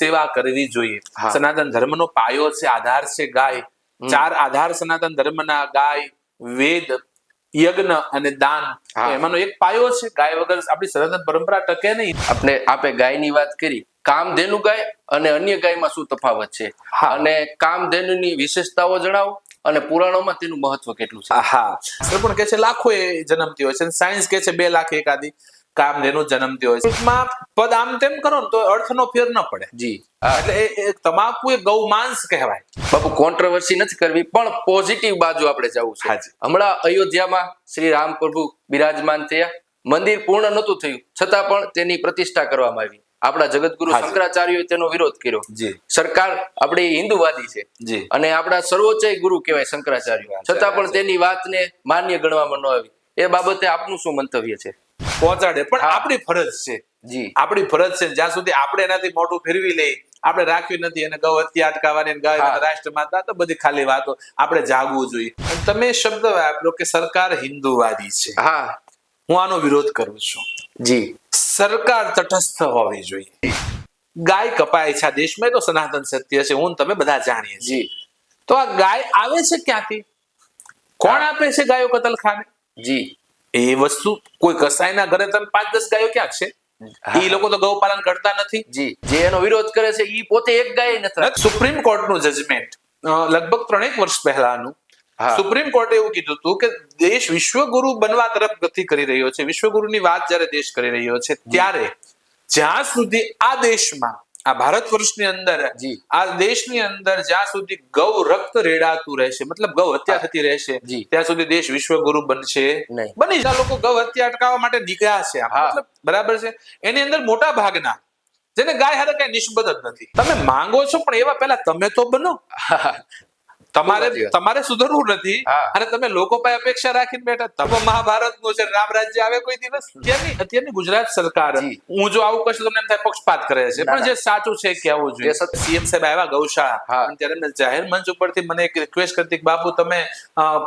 સેવા કરવી જોઈએ. સનાતન ધર્મનો પાયો છે, આધાર છે ગાય. 4 આધાર સનાતન ધર્મના: ગાય, વેદ, યજ્ઞ અને દાન. એમાંનો એક પાયો છે. ગાય વગર આપણી સનાતન પરંપરા ટકે નહીં. આપે ગાયની વાત કરી. કામધેનુ ગાય અને અન્ય ગાયમાં શું તફાવત છે, અને કામધેનુની વિશેષતાઓ જણાવો, અને પુરાણોમાં તેનું મહત્વ કેટલું છે? શાસ્ત્ર પણ કે છે લાખો એ જન્મતી હોય છે, સાયન્સ કે છે 2 લાખ એકાદી કામધેનુ જન્મતી હોય છે. ટૂંકમાં પદ આમ તેમ કરો ને તો અર્થનો ફેર ન પડે. જી, એટલે તમાકુ એ ગૌમાંસ કહેવાય. બાપુ, કોન્ટ્રોવર્સી નથી કરવી, પણ પોઝિટિવ બાજુ આપણે જવું છે. હમણાં અયોધ્યામાં શ્રી રામ પ્રભુ બિરાજમાન થયા. મંદિર પૂર્ણ નહોતું થયું, છતાં પણ તેની પ્રતિષ્ઠા કરવામાં આવી. આપણા જગતગુરુ શંકરાચાર્યોએ તેનો વિરોધ કર્યો. સરકાર આપણી હિન્દુવાદી છે અને આપણા સર્વોચ્ચ ગુરુ કહેવાય શંકરાચાર્ય, છતાં પણ તેની વાતને માન્ય ગણવામાં ન આવી. એ બાબતે આપનું શું મંતવ્ય છે? પહોંચાડે, પણ આપણી ફરજ છે. જી, આપણી ફરજ છે. જ્યાં સુધી આપણે એનાથી મોઢું ફેરવી લઈ, આપણે રાખ્યું નથી અને ગૌ હત્યા અટકાવવાની, ગાય રાષ્ટ્રમાતા, તો બધી ખાલી વાતો. આપણે જાગવું જોઈએ. તમે શબ્દ વાપરો કે સરકાર હિન્દુવાદી છે. હું આનો વિરોધ કરું છું. જી, સરકાર તટસ્થ હોવી જોઈએ. ગાય કપાય છે આ દેશમાં, તો સનાતન સત્ય છે, હું તમે બધા જાણીએ છીએ. તો આ ગાય આવે છે ક્યાંથી? કોણ આપે છે ગાયો કતલખાને? જી, એ વસ્તુ કોઈ કસાઈના ઘરે તમે 5-10 ગાયો ક્યાં છે? એ લોકો તો ગૌપાલન કરતા નથી. જી, જે એનો વિરોધ કરે છે એ પોતે એક ગાય નથી. સુપ્રીમ કોર્ટનું જજમેન્ટ લગભગ 3 વર્ષ પહેલાનું, સુપ્રીમ કોર્ટે એવું કીધું હતું કે દેશ વિશ્વગુરુ બનવા તરફ ગતિ કરી રહ્યો છે. વિશ્વગુરુની વાત જ્યારે દેશ કરી રહ્યો છે, ત્યારે જ્યાં સુધી આ દેશમાં, આ ભારત વર્ષની અંદર, આ દેશની અંદર જ્યાં સુધી ગૌ રક્ત રેડાતું રહેશે, મતલબ ગૌ હત્યા થતી રહેશે, ત્યાં સુધી દેશ વિશ્વગુરુ બનશે બની જ. લોકો ગૌ હત્યા અટકાવવા માટે નીકળ્યા છે, મતલબ બરાબર છે. એની અંદર મોટા ભાગના જેને ગાય હારે કઈ નિસ્બત જ નથી. તમે માંગો છો, પણ એવા પહેલા તમે તો બનો. તમારે સુધરવું નથી અને તમે લોકો પાસે અપેક્ષા રાખીને બેઠા. તમે મહાભારત નું છે, રામ રાજ્ય આવે કોઈ દિવસ? અત્યારની ગુજરાત સરકાર, હું જો આવું કશું તમને એમ થાય પક્ષપાત કરે છે, પણ જે સાચું છે કહેવું જોઈએ. સીએમ સાહેબ આવ્યા ગૌશાળા, ત્યારે મેં જાહેર મંચ ઉપરથી મને એક રિક્વેસ્ટ કરતી કે બાપુ તમે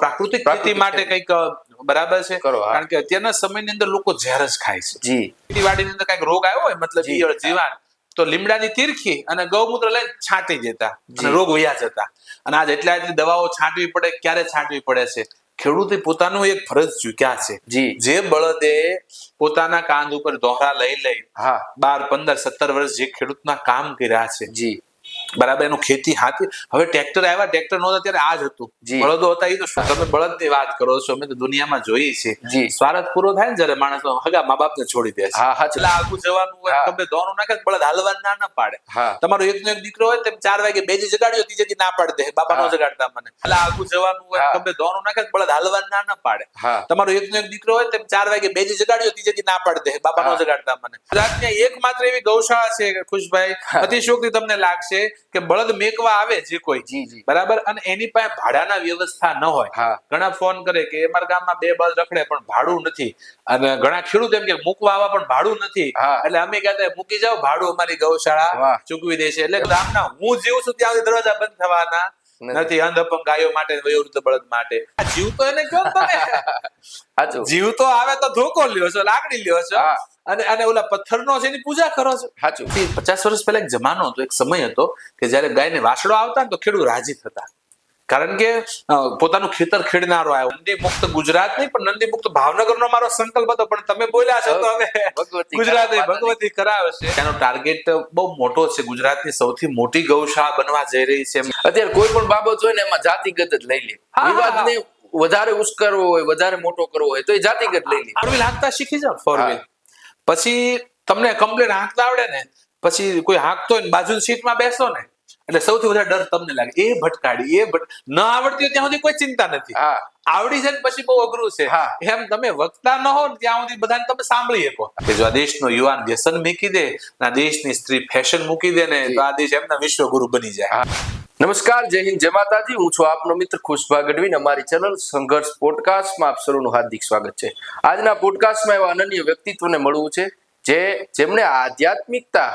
પ્રાકૃતિક ખેતી માટે કઈક બરાબર છે, કારણ કે અત્યારના સમયની અંદર લોકો ઝેર જ ખાય છે. ખેતીવાડીની અંદર કઈક રોગ આવ્યો હોય, મતલબ ઈયળ જીવાણ, તો લીમડાની તીરખી અને ગૌમૂત્ર લઈને છાંટી દેતા અને રોગ વયા જતા. અને આજ એટલી દવાઓ છાંટવી પડે. ક્યારે છાંટવી પડે છે? ખેડૂતે પોતાનું એક ફરજ ચૂક્યા છે. જે બળદે પોતાના કાંધ ઉપર દોહરા લઈ 12, 15, 17 વર્ષ જે ખેડૂતના કામ કર્યા છે, બરાબર, એનું ખેતી હાથી. હવે ટ્રેક્ટર આવ્યા, ટ્રેક્ટર નહોતા ત્યારે આ જ હતું. બળદો હતા એ તો શું, તમે બળદની વાત કરો છો, અમે તો દુનિયામાં જોઈ છે. સ્વાર્થ પૂરો થાય ને જયારે માણસ હગા મા બાપ ને છોડી દે છે, એટલે આગું જવાનું હોય, તમે દોનું નાખે, બળદ હાલવા ના પાડે. તમારો એકનો એક દીકરો હોય, તેમ 4 વાગે બેજી જગાડ્યો, ત્રીજેથી ના પાડી દે, બાપા નો જગાડતા મને. એટલે આગું જવાનું હોય, તમે દોનું નાખે, બળદ હાલવા ના પાડે. તમારો એકનો એક દીકરો હોય, તેમ 4 વાગે બેજી જગાડ્યો, ત્રીજેથી ના પાડી દે, બાપા નો જગાડતા મને. ગુજરાતની એકમાત્ર એવી ગૌશાળા છે ખુશભાઈ, અતિશયોક્તિ તમને લાગશે કે બળદ મેકવા આવે જે કોઈ, બરાબર, અને એની પાસે ભાડાના વ્યવસ્થા ન હોય. ઘણા ફોન કરે કે અમારા ગામમાં 2 બળદ રખડે પણ ભાડું નથી, અને ઘણા ખેડૂત એમ કે મૂકવા આવા પણ ભાડું નથી. એટલે અમે કહેતા મૂકી જાઓ, ભાડું અમારી ગૌશાળા ચૂકવી દેશે. એટલે ગામના હું જીવું છું ત્યાં સુધી દરવાજા બંધ થવાના નથી. અંધ અપંગ ગાયો માટે, વયોવૃદ્ધ બળદ માટે. જીવ તો એને કહો તમે, જીવ તો આવે તો ધોકો લ્યો છો, લાકડી લ્યો છો, અને ઓલા પથ્થરનો છે એની પૂજા કરો છો. 50 વર્ષ પહેલા એક જમાનો હતો, એક સમય હતો કે જયારે ગાયને વાસડો આવતા ને તો ખેડૂત રાજી થતા, કારણ કે પોતાનું ખેતર ખેડનારો આવ્યો. નંદી મુક્ત ગુજરાત નહીં, પણ નંદી મુક્ત ભાવનગરનો મારો સંકલ્પ હતો, પણ તમે બોલ્યા છો તો હવે ગુજરાત ભગવતી કરાવશે. એનો ટાર્ગેટ બહુ મોટો છે. ગુજરાતની સૌથી મોટી ગૌશાળા બનવા જઈ રહી છે. અત્યારે કોઈ પણ બાબત હોય ને એમાં જાતિગત જ લઈ લે. વિવાદને વધારે ઉશ્કેરવો હોય, વધારે મોટો કરવો હોય તો એ જાતિગત લઈ લે. 4 વ્હીલ હાંકતા શીખી જાવ, 4 વ્હીલ, પછી તમને કમ્પ્લીટ હાંકતા આવડે ને, પછી કોઈ હાંકતો હોય બાજુની સીટમાં બેસો ને, એટલે સૌથી વધારે ડર તમને લાગે. એ ભટકાડી, ન આવડતી હોય ત્યાં સુધી કોઈ ચિંતા નથી, આવડી જાય પછી બહુ અઘરું છે. એમ તમે વક્તા ન હો ત્યાં સુધી બધાને તમે સાંભળી શકો. કે જો આ દેશનો યુવાન વ્યસન મૂકી દે, આ દેશની સ્ત્રી ફેશન મૂકી દે ને, તો આ દેશ એમના વિશ્વગુરુ બની જાય. નમસ્કાર, જય હિન્દ, જય માતાજી. હું છું આપનો મિત્ર ખુશભા ગઢવી. અમારી ચેનલ સંઘર્ષ પોડકાસ્ટમાં આપ સૌનું હાર્દિક સ્વાગત છે. આજના પોડકાસ્ટમાં એવા અનન્ય વ્યક્તિત્વને મળવું છે જેમણે આધ્યાત્મિકતા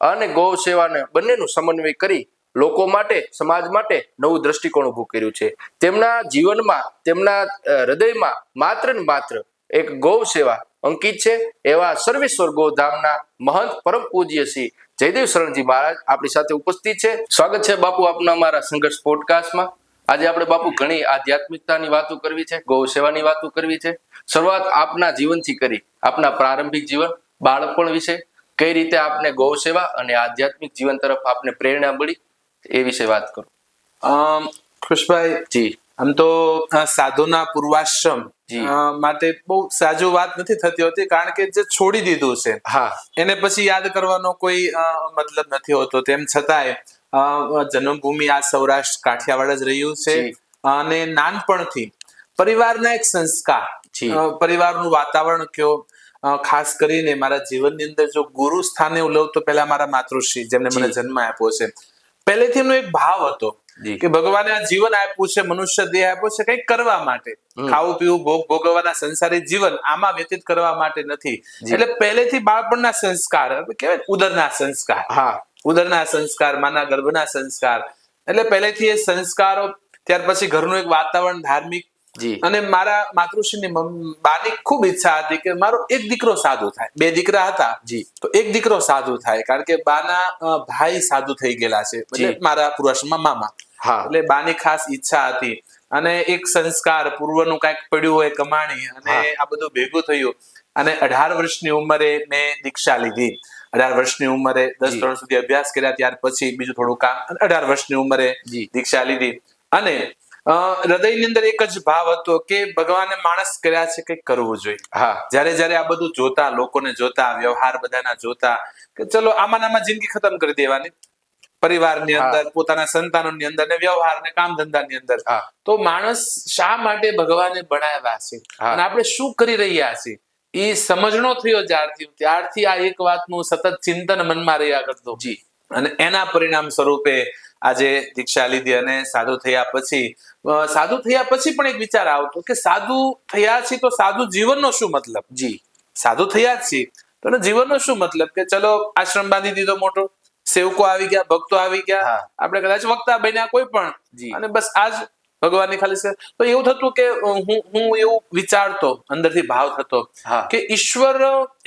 અને ગૌ સેવાને બંનેનું સમન્વય કરી લોકો માટે, સમાજ માટે નવું દ્રષ્ટિકોણ ઉભું કર્યું છે. તેમના જીવનમાં, તેમના હૃદયમાં માત્ર ને માત્ર એક ગૌ સેવા અંકિત છે. એવા સર્વેશ્વર ગોધામના મહંત પરમ પૂજ્ય શ્રી જયદેવ શરણજી મહારાજ આપણી સાથે ઉપસ્થિત છે. સ્વાગત છે બાપુ આપના અમારા સંઘર્ષ પોડકાસ્ટમાં. આજે આપણે બાપુ ઘણી આધ્યાત્મિકતાની વાતો કરવી છે, ગૌ સેવાની વાતો કરવી છે. શરૂઆત આપના જીવનથી કરી, આપના પ્રારંભિક જીવન, બાળપણ વિશે, કઈ રીતે આપને ગૌ સેવા અને આધ્યાત્મિક જીવન તરફ આપને પ્રેરણા મળી એ વિશે વાત કરો. ખુશભાઈ જી આમ તો સાધુના પૂર્વાશ્રમ માટે બહુ સાજુ વાત નથી થતી હોતી, કારણ કે જે છોડી દીધું છે હા એને પછી યાદ કરવાનો કોઈ મતલબ નથી હોતો. તેમ છતાંય જન્મભૂમિ આ સૌરાષ્ટ્ર કાઠિયાવાડ જ રહ્યું છે અને નાનપણથી પરિવારના એક સંસ્કાર, પરિવારનું વાતાવરણ કયો, ખાસ કરીને મારા જીવનની અંદર જો ગુરુ સ્થાને હું લઉં તો પહેલા મારા માતૃશ્રી જેમને મને જન્મ આપ્યો છે, પહેલેથી એમનો એક ભાવ હતો કે ભગવાને આ જીવન આપ્યું છે, મનુષ્ય દેહ આપ્યો છે કંઈક કરવા માટે, ખાવું પીવું ભોગ ભોગવવાના સંસારી જીવન આમાં વ્યતીત કરવા માટે નથી. એટલે પહેલેથી બાળપણના સંસ્કાર કહેવાય ઉદરના સંસ્કાર, ઉદરના સંસ્કાર, માના ગર્ભના સંસ્કાર, એટલે પહેલેથી એ સંસ્કારો. ત્યાર પછી ઘરનું એક વાતાવરણ ધાર્મિક, અને મારા માતૃશ્રીની બાની ખૂબ ઈચ્છા હતી કે મારો એક દીકરો સાધુ થાય. 2 દીકરા હતા તો એક દીકરો સાધુ થાય, કારણ કે બાના ભાઈ સાધુ થઈ ગયેલા છે, એટલે મારા પૂર્વાશ્રમમાં મામા. એટલે બાની ખાસ ઈચ્છા હતી અને એક સંસ્કાર પૂર્વનું કાંઈક પડ્યું હોય કમાણી, અને આ બધું ભેગું થયું અને 18 વર્ષની ઉંમરે મેં દીક્ષા લીધી. 18 વર્ષની ઉંમરે 10 ધોરણ સુધી અભ્યાસ કર્યા, ત્યાર પછી બીજું થોડું કામ, 18 વર્ષની ઉંમરે દીક્ષા લીધી. અને હૃદયની અંદર એક જ ભાવ હતો કે ભગવાને માણસ કર્યા છે, કંઈક કરવું જોઈએ. જયારે જયારે આ બધું જોતા, લોકોને જોતા, વ્યવહાર બધાના જોતા કે ચલો આમાં જિંદગી ખતમ કરી દેવાની, પરિવારની અંદર, પોતાના સંતાનોની અંદર, ને વ્યવહાર ને કામ ધંધાની અંદર, તો માણસ શા માટે ભગવાને બનાવ્યા છે અને આપણે શું કરી રહ્યા છીએ એ સમજણો થયો ત્યારથી આ એક વાતનું સતત ચિંતન મનમાં રહ્યા કરતો. અને એના પરિણામ સ્વરૂપે આજે દીક્ષા લીધી અને સાધુ થયા પછી પણ એક વિચાર આવતો કે સાધુ થયા છે તો સાધુ જીવનનો શું મતલબ? સાધુ થયા જ છીએ તો જીવનનો શું મતલબ? કે ચલો આશ્રમ બાંધી દીધો મોટો, સેવકો આવી ગયા, ભક્તો આવી ગયા, આપણે કદાચ વક્તા બન્યા કોઈ પણ, અને બસ આજ ભગવાનની ખાલી. તો એવું થતું કે હું એવું વિચારતો, અંદરથી ભાવ થતો કે ઈશ્વર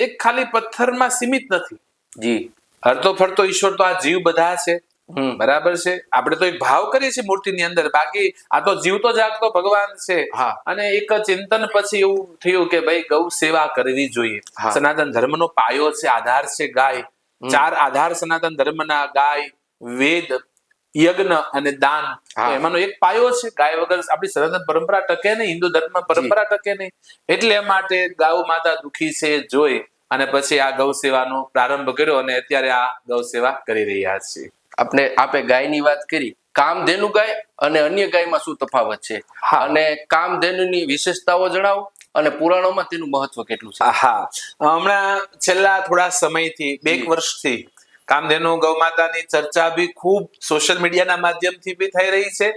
એક ખાલી પથ્થરમાં સીમિત નથી. હરતો ફરતો ઈશ્વર તો આ જીવ બધા છે, બરાબર છે. આપણે તો એક ભાવ કરીએ છીએ મૂર્તિની અંદર, બાકી આ તો જીવતો જાગતો ભગવાન છે. અને એક ચિંતન પછી એવું થયું કે ભાઈ ગૌ સેવા કરવી જોઈએ. સનાતન ધર્મનો પાયો છે, આધાર છે ગાય. 4 આધાર સનાતન ધર્મના: ગાય, વેદ, યજ્ઞ અને દાન. એમાંનો એક પાયો છે. ગાય વગર આપણી સનાતન પરંપરા ટકે નહીં, હિન્દુ ધર્મ પરંપરા ટકે નહીં. એટલે માટે ગૌ માતા દુખી છે જોઈ અને પછી આ ગૌ સેવાનો પ્રારંભ કર્યો અને અત્યારે આ ગૌ સેવા કરી રહ્યા છીએ. આપે ગાયની વાત કરી. કામધેનુ ગાય અને અન્ય ગાયમાં શું તફાવત છે, અને કામધેનુની વિશેષતાઓ જણાવો, અને પુરાણોમાં તેનું મહત્વ કેટલું છે? હમણાં છેલ્લા થોડા સમયથી 2 વર્ષથી કામધેનુ ગૌમાતાની ચર્ચા બી ખૂબ સોશિયલ મીડિયાના માધ્યમથી બી થઈ રહી છે.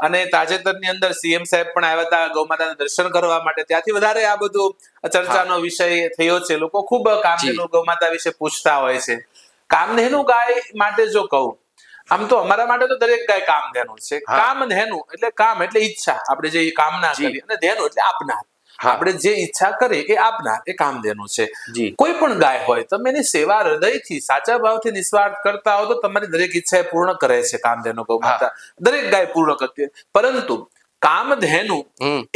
અને તાજેતરની અંદર સીએમ સાહેબ પણ આવ્યા હતા ગૌમાતાના દર્શન કરવા માટે, ત્યાંથી વધારે આ બધું ચર્ચાનો વિષય થયો છે. લોકો ખૂબ કામધેનુ ગૌમાતા વિશે પૂછતા હોય છે. કામધેનુ ગાય માટે જો કહું, આમ તો અમારા માટે તો દરેક ગાય કામધેનુ છે. કામધેનુ એટલે કામ એટલે ઈચ્છા, આપણે જે કામના કરી, અને ધેનુ એટલે આપનાર, આપણે જે ઈચ્છા કરીએ એ આપનાર, એ કામધેનુ છે. કોઈ પણ ગાય હોય, તમે એની સેવા હૃદયથી સાચા ભાવથી નિસ્વાર્થ કરતા હો તો તમારી દરેક ઈચ્છા એ પૂર્ણ કરે છે કામધેનુ ગૌમાતા. દરેક ગાય પૂર્ણ કરતી હોય. પરંતુ કામધેનુ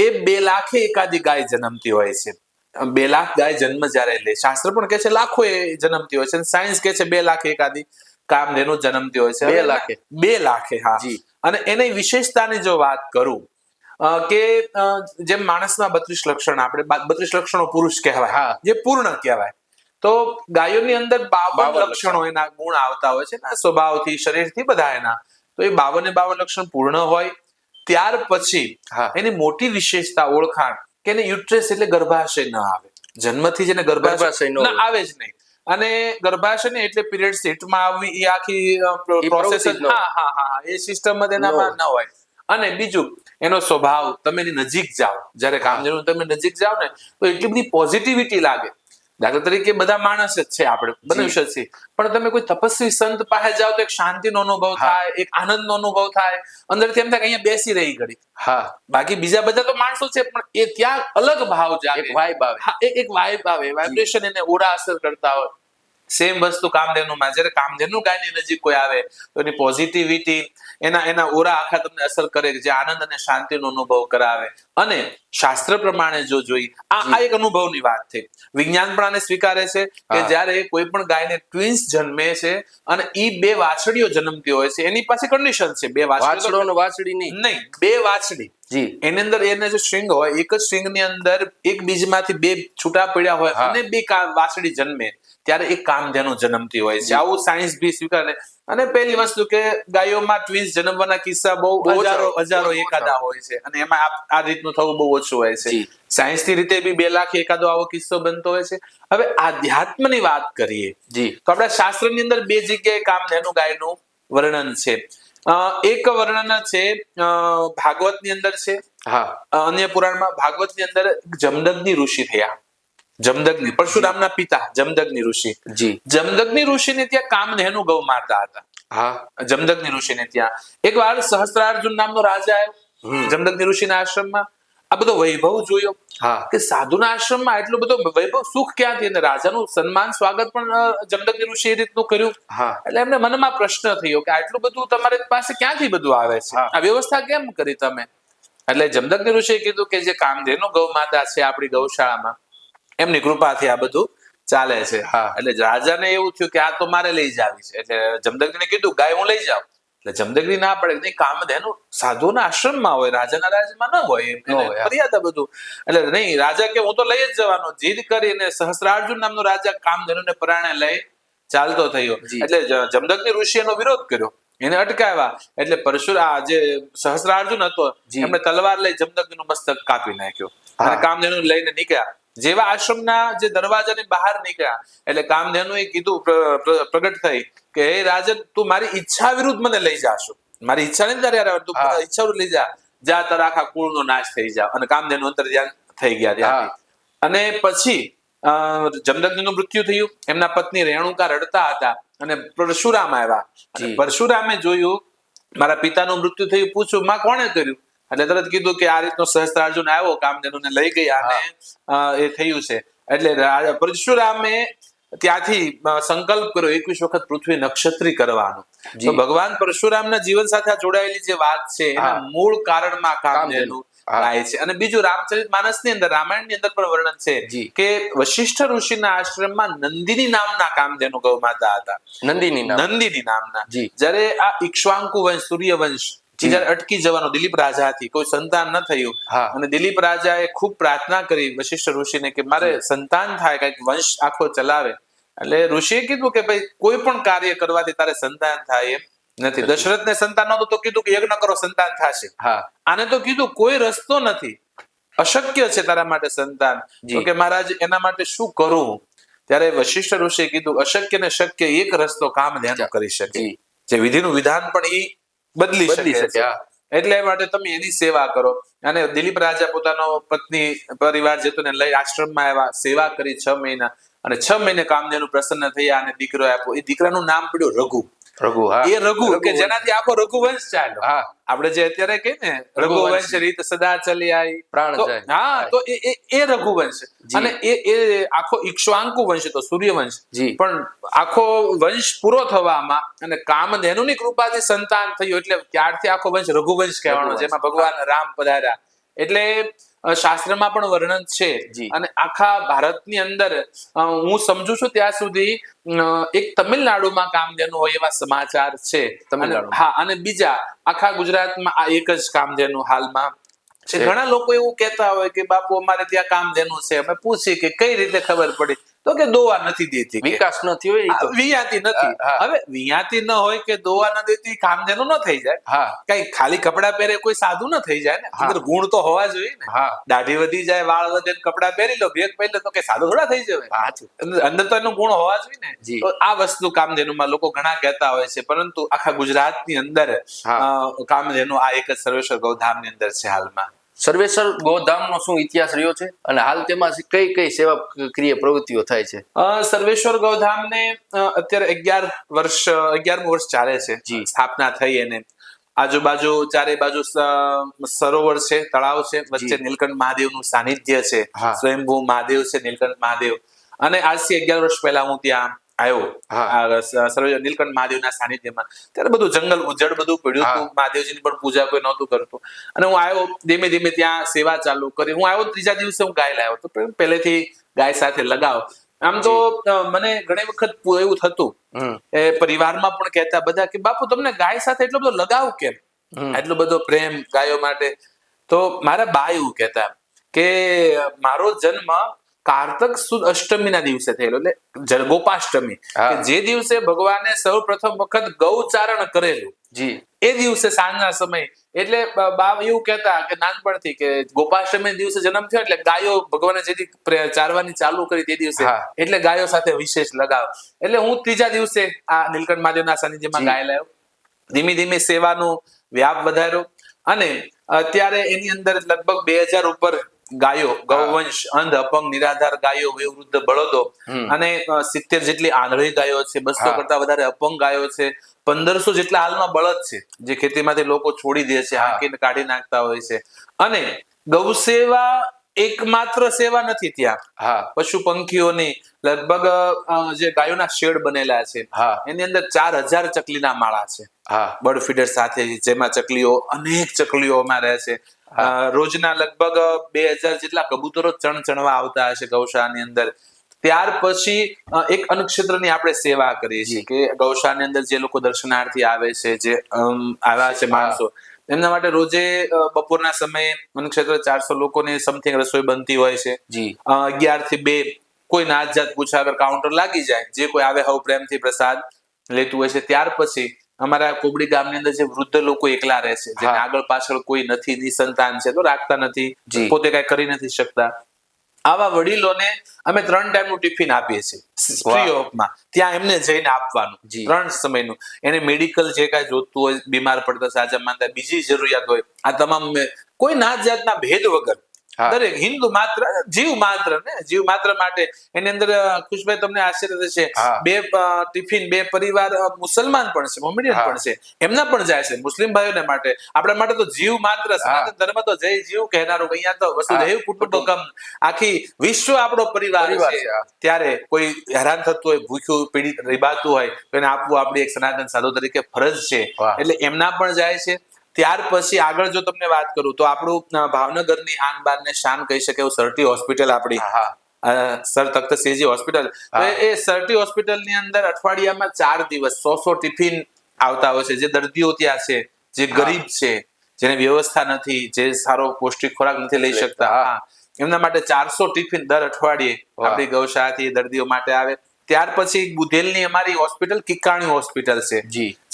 એ 2 લાખે એકાદી ગાય જન્મતી હોય છે. 2 લાખ ગાય જન્મ જયારે લે, શાસ્ત્ર પણ કહે છે લાખો એ જન્મતી હોય છે, સાયન્સ કહે છે 2 લાખ એકાદી કામધેનુ જન્મતી હોય છે. 2 લાખે. અને એની વિશેષતાની જો વાત કરું કે જેમ માણસના 32 લક્ષણ, આપણે 32 લક્ષણો પુરુષ કહેવાય, જે પૂર્ણ કહેવાય, તો ગાયોની અંદર 52 લક્ષણો એના ગુણ આવતા હોય છે, સ્વભાવથી, શરીરથી, બધા એના. તો એ 52 લક્ષણ પૂર્ણ હોય. ત્યાર પછી એની મોટી વિશેષતા, ઓળખાણ, કે એને યુટ્રેસ એટલે ગર્ભાશય ન આવે. જન્મથી જ એને ગર્ભાશય આવે જ નહીં. અને ગર્ભાશય ને એટલે પીરિયડ્સ હિટમાં આવવી, એ આખી પ્રોસેસ એ સિસ્ટમ જ એનામાં ન હોય. અને બીજું એનો સ્વભાવ, તમે એની નજીક જાઓ, જયારે કામધેનુ તમે નજીક જાઓ ને તો એટલી બધી પોઝિટિવિટી લાગે. દાખલા તરીકે બધા માણસ જ છે, આપણે મનુષ્ય છીએ, પણ તમે કોઈ તપસ્વી સંત પાસે જાઓ તો એક શાંતિનો અનુભવ થાય, એક આનંદનો અનુભવ થાય, અંદરથી એમ થાય કે અહીંયા બેસી રહી ઘડી. બાકી બીજા બધા તો માણસો છે, પણ એ ત્યાં અલગ ભાવ જાગે, એક વાઇબ આવે, એક વાઇબ આવે, વાઇબ્રેશન એને ઓરા અસર કરતા હોય. સેમ વસ્તુ કામધેનુમાં. જ્યારે કામધેનુ ગાયની નજીક કોઈ આવે તો એની પોઝિટિવિટી, એના ઓરા આખા તમને અસર કરે, જે આનંદ અને શાંતિનો અનુભવ કરાવે. અને શાસ્ત્ર પ્રમાણે જો જોઈ, આ એક અનુભવની વાત થઈ. વિજ્ઞાન પણ આને સ્વીકારે છે કે જ્યારે કોઈ પણ ગાયને ટ્વિન્સ જન્મે છે અને ઈ 2 વાછડીઓ જન્મતી હોય છે, એની પાસે કન્ડિશન છે 2 વાછડી નહીં, 2 વાછડી. એની અંદર એને જે શૃંગ હોય, એક જ શૃંગની અંદર એક બીજમાંથી 2 છૂટા પડ્યા હોય અને 2 વાછડી જન્મે, ત્યારે એક કામધેનુ જન્મતી હોય છે. આવું સાયન્સ બી સ્વીકારે. અને પહેલી વસ્તુ કે ગાયોમાં ટ્વિન્સ જન્મવાના કિસ્સા બહુ હજારો એકાદા હોય છે, અને એમાં આ રીતનું થવું બહુ ઓછું હોય છે. સાયન્સ ની રીતે બી 2 લાખ એકાદો આવો કિસ્સો બનતો હોય છે. હવે આધ્યાત્મની વાત કરીએ તો આપણા શાસ્ત્રની અંદર 2 જગ્યાએ કામધેનુ ગાયનું વર્ણન છે. એક વર્ણન છે ભાગવતની અંદર છે, અન્ય પુરાણમાં. ભાગવતની અંદર જમદગ્નિ ઋષિ થયા. જમદગ્નિ, પરશુરામના પિતા જમદગ્નિ ઋષિ. જમદગ્નિ ઋષિને ત્યાં કામધેનુ ગૌ માતા હતા. જમદગ્નિ ઋષિને ત્યાં એકવાર સહસ્ત્રાર્જુન નામનો રાજા આવ્યો જમદગ્નિ ઋષિના આશ્રમમાં. આ બધો વૈભવ જોયો કે સાધુના આશ્રમમાં એટલો બધો વૈભવ, સુખ ક્યાંથી? અને રાજાનું સન્માન સ્વાગત પણ જમદગ્નિ ઋષિ એ રીતનું કર્યું. એટલે એમને મનમાં પ્રશ્ન થયો કે આટલું બધું તમારી પાસે ક્યાંથી બધું આવે છે? આ વ્યવસ્થા કેમ કરી તમે? એટલે જમદગ્નિ ઋષિએ કીધું કે જે કામધેનુ ગૌ માતા છે આપણી ગૌશાળામાં, એમની કૃપાથી આ બધું ચાલે છે. એટલે રાજાને એવું થયું કે આ તો મારે લઈ જાવી છે. એટલે જમદગ્નિને કીધું ગાય હું લઈ જાઉં. એટલે જમદગ્નિ ના પડે, નહીં કામધેનુ સાધુના આશ્રમમાં હોય, રાજાના રાજમાં ન હોય, મર્યાદા બધું. એટલે નહીં, રાજા કે હું તો લઈ જ જવાનો. જીદ કરીને સહસ્ત્રાર્જુન નામનો રાજા કામધેનુને પરાણે લઈ ચાલતો થયો. એટલે જમદગ્નિ ઋષિ એનો વિરોધ કર્યો, એને અટકાવ્યા. એટલે પરશુરામ જે સહસ્ત્રાર્જુન હતો એમણે તલવાર લઈ જમદગ્નિનું મસ્તક કાપી નાખ્યો અને કામધેનુ લઈને નીકળ્યા. જેવા આશ્રમના જે દરવાજાની બહાર નીકળ્યા એટલે કામધેનુએ કીધું, પ્રગટ થઈ કે હે રાજન, તું મારી ઈચ્છા વિરુદ્ધ મને લઈ જાશો. મારી ઈચ્છા નહીં તારે, તું ઈચ્છા લઈ જા તારા આખા કુળનો નાશ થઈ જા. અને કામધેનુ અંતર્ધ્યાન થઈ ગયા ત્યાંથી. અને પછી જમદગ્નિનું મૃત્યુ થયું. એમના પત્ની રેણુકા રડતા હતા અને પરશુરામ આવ્યા. અને પરશુરામે જોયું મારા પિતાનું મૃત્યુ થયું. પૂછ્યું માં કોણે કર્યું? એટલે તરત કીધું કે આ રીતનો સહસ્ત્રાર્જુન આવ્યો, કામધેનુને લઈ ગયા અને એ થયું છે. એટલે પરશુરામે ત્યાંથી સંકલ્પ કર્યો 21 વખત પૃથ્વી નક્ષત્રી કરવાનો. તો ભગવાન પરશુરામના જીવન સાથે જોડાયેલી જે વાત છે એના મૂળ કારણમાં કામધેનુ ગાય છે. અને બીજું રામચરિતમાનસની અંદર, રામાયણની અંદર પણ વર્ણન છે કે વશિષ્ઠ ઋષિના આશ્રમમાં નંદિની નામના કામધેનુ ગૌ માતા હતા. નંદિની નામના. જ્યારે આ ઇક્ષ્વાકુ વંશ, સૂર્યવંશ જયારે અટકી જવાનો દિલીપ રાજાથી કોઈ સંતાન ન થયું, અને દિલીપ રાજાએ ખૂબ પ્રાર્થના કરી વશિષ્ઠ ઋષિને કે મારે સંતાન થાય, કઈક વંશ આખો ચલાવે. એટલે ઋષિએ કીધું કે ભાઈ કોઈ પણ કાર્ય કરવાથી તારે સંતાન થાય એમ નથી. દશરથને સંતાન નહોતું તો કીધું કે યજ્ઞ કરો સંતાન થશે. આને તો કીધું કોઈ રસ્તો નથી, અશક્ય છે તારા માટે સંતાન. તો કે મહારાજ એના માટે શું કરું? ત્યારે વશિષ્ઠ ઋષિએ કીધું અશક્ય ને શક્ય એક રસ્તો કામધેનુ કરી શકે, જે વિધિનું વિધાન પણ એ બદલી શકે. એટલે માટે તમે એની સેવા કરો. અને દિલીપ રાજા પોતાનો પત્ની પરિવાર જેતોને લઈ આશ્રમમાં આવ્યા, સેવા કરી 6 મહિના. અને 6 મહિને કામધેનુ પ્રસન્ન થયા અને દીકરો આપ્યો. એ દીકરાનું નામ પડ્યું રઘુ. એ રઘુ કે જેનાથી આખો રઘુવંશ ચાલ્યો. આપણે જે અત્યારે કહીએ ને રઘુવંશ રીત સદા ચાલી આવી પ્રાણ જાય. તો એ રઘુવંશ. અને એ આખો ઇક્ષ્વાકુ વંશ તો સૂર્યવંશ, પણ આખો વંશ પૂરો થવામાં અને કામધેનુની કૃપાથી સંતાન થયું. એટલે ત્યારથી આખો વંશ રઘુવંશ કહેવાનો, જેમાં ભગવાન રામ પધાર્યા. એટલે શાસ્ત્રમાં પણ વર્ણન છે. અને આખા ભારતની અંદર હું સમજુ છું ત્યાં સુધી એક તમિલનાડુમાં કામધેનુ હોય એવા સમાચાર છે. અને બીજા આખા ગુજરાતમાં આ એક જ કામધેનુ હાલમાં છે. ઘણા લોકો એવું કહેતા હોય કે બાપુ અમારે ત્યાં કામધેનુ છે. અમે પૂછીએ કે કઈ રીતે ખબર પડી? તો કે દોવા નથી દેતી, વિકાસ નથી હોય, વિયાતી નથી. હવે વિયાતી ન હોય કે દોવા ન દેતી, કામધેનુ ન થઈ જાય. કઈ ખાલી કપડા પહેરે કોઈ સાધુ ન થઈ જાય ને. અંદર ગુણ તો હોવા જોઈએ ને. દાઢી વધી જાય, વાળ વધે, કપડા પહેરી લો, બેગ પહેરી લો, તો કઈ સાધુ થોડા થઈ જાય. અંદર તો એનો ગુણ હોવા જોઈએ ને. તો આ વસ્તુ કામધેનુમાં લોકો ઘણા કહેતા હોય છે, પરંતુ આખા ગુજરાતની અંદર કામધેનુ આ એક જ સર્વેશ્વર ગૌધામની અંદર છે હાલમાં. સર્વેશ્વર ગોધામનો શું ઇતિહાસ રહ્યો છે અને હાલ તેમાં કઈ કઈ સેવા ક્રિયા પ્રવૃત્તિઓ થાય છે? સર્વેશ્વર ગૌધામને અત્યારે 11મું વર્ષ ચાલે છે સ્થાપના થઈ. એને આજુબાજુ ચારે બાજુ સરોવર છે, તળાવ છે, વચ્ચે નીલકંઠ મહાદેવનું સાનિધ્ય છે. સ્વયંભૂ મહાદેવ છે નીલકંઠ મહાદેવ. અને આજથી 11 વર્ષ પહેલા હું ત્યાં આવ્યો નીલકંઠ મહાદેવના સાનિધ્યમાં, ત્યારે બધું જંગલ ઉજ્જડ બધું પડ્યું હતું, મહાદેવજીની પણ પૂજા કોઈ નહોતું કરતું. અને હું આવ્યો, ધીમે ધીમે ત્યાં સેવા ચાલુ કરી. હું આવ્યો ત્રીજા દિવસે હું ગાય લાવ્યો, તો પહેલેથી ગાય સાથે લગાવ. આમ તો મને ઘણી વખત એવું થતું, એ પરિવારમાં પણ કહેતા બધા કે બાપુ તમને ગાય સાથે એટલો બધો લગાવ કેમ, એટલો બધો પ્રેમ ગાયો માટે? તો મારા બા એવું કહેતા કે મારો જન્મ કારતક સુદ અષ્ટમી ના દિવસે થયેલો, એટલે ગોપાષ્ટમી, કે જે દિવસે ભગવાને સૌ પ્રથમ વખત ગૌચારણ કરેલું એ દિવસે સાંજના સમય. એટલે બા એવું કહેતા કે નાનપણથી કે ગોપાષ્ટમી દિવસે જન્મ થયો એટલે ગાયો ભગવાને જેથી ચારવાની ચાલુ કરી તે દિવસે, એટલે ગાયો સાથે વિશેષ લગાવ. એટલે હું ત્રીજા દિવસે આ નીલકંઠ મહાદેવના સાનિધ્યમાં ગાય લાવ્યો, ધીમે ધીમે સેવાનો વ્યાપ વધાર્યો. અને અત્યારે એની અંદર લગભગ 2000 ઉપર ગાયો, ગૌવંશ, અંધ, અપંગ, નિરાધાર ગાયો, વયોવૃદ્ધ બળદો અને 70 જેટલી આંધળી ગાયો છે, 200 કરતા વધારે અપંગ ગાયો છે, 1500 જેટલા હાલમાં બળદ છે જે ખેતીમાંથી લોકો છોડી દે છે, હાંકીને કાઢી નાખતા હોય છે. અને ગૌ સેવા એકમાત્ર સેવા નથી, ત્યાં પશુ પંખીઓની લગભગ જે ગાયોના શેડ બનેલા છે એની અંદર 4000 ચકલીના માળા છે, બર્ડ ફીડર સાથે, જેમાં ચકલીઓ, અનેક ચકલીઓમાં રહે છે. રોજના લગભગ 2000 જેટલા કબૂતરો ચણવા આવતા હશે ગૌશાળાની અંદર. ત્યાર પછી એક અન્નક્ષેત્રની આપણે સેવા કરીએ છીએ કે ગૌશાળાની અંદર જે લોકો દર્શનાર્થી આવે છે, જે આવ્યા છે માણસો, એમના માટે રોજે બપોરના સમયે અન્નક્ષેત્ર 400 લોકોની સમથિંગ રસોઈ બનતી હોય છે. 11 થી 2 કોઈ નાત જાત પૂછા વગર કાઉન્ટર લાગી જાય, જે કોઈ આવે હવ પ્રેમથી પ્રસાદ લેતું હોય છે. ત્યાર પછી અમારા કોબડી ગામની અંદર જે વૃદ્ધ લોકો એકલા રહે છે, જેને આગળ પાછળ કોઈ નથી, નિસંતાન છે, તો રાખતા નથી, પોતે કઈ કરી નથી શકતા, આવા વડીલોને અમે 3 ટાઈમનું ટિફિન આપીએ છીએ ફ્રી ઓફમાં. ત્યાં એમને જઈને આપવાનું 3 સમયનું. એને મેડિકલ જે કાંઈ જોતું હોય, બીમાર પડતા, સાજા માંદા, બીજી જરૂરિયાત હોય, આ તમામ કોઈ નાત જાતના ભેદ વગર દરેક હિન્દુ માત્ર જીવ માત્ર માટે એની અંદર. ખુશભાઈ તમને આશ્ચર્ય થશે, 2 ટિફિન 2 પરિવાર મુસલમાન પણ છે, મોમેડિયન પણ છે, એમના પણ જાય છે. મુસ્લિમ ભાઈઓને માટે, આપણા માટે તો જીવ માત્ર, સનાતન ધર્મ તો જય જીવ કહેનારો, અહીંયા તો વસુધૈવ કુટુંબકમ, આખી વિશ્વ આપણો પરિવાર છે. ત્યારે કોઈ હેરાન થતું હોય, ભૂખ્યું પીડિત રીબાતું હોય, તો એને આપવું આપણી એક સનાતન સાધુ તરીકે ફરજ છે, એટલે એમના પણ જાય છે. ત્યાર પછી આગળ જો તમને વાત કરું તો આપણું ભાવનગરની આન બાન ને શાન કહી શકે એવું સરટી હોસ્પિટલ, આપણી સર તખ્તસિંહજી હોસ્પિટલ, એ સરટી હોસ્પિટલ ની અંદર અઠવાડિયામાં 4 દિવસ 100 ટિફિન આવતા હોય છે. જે દર્દીઓ ત્યાં છે, જે ગરીબ છે, જેને વ્યવસ્થા નથી, જે સારો પૌષ્ટિક ખોરાક નથી લઈ શકતા, એમના માટે 400 ટિફિન દર અઠવાડિયે આપણી ગૌશાળાથી દર્દીઓ માટે આવે. ત્યાર પછી બુધેલની અમારી હોસ્પિટલ કિકાણી હોસ્પિટલ છે,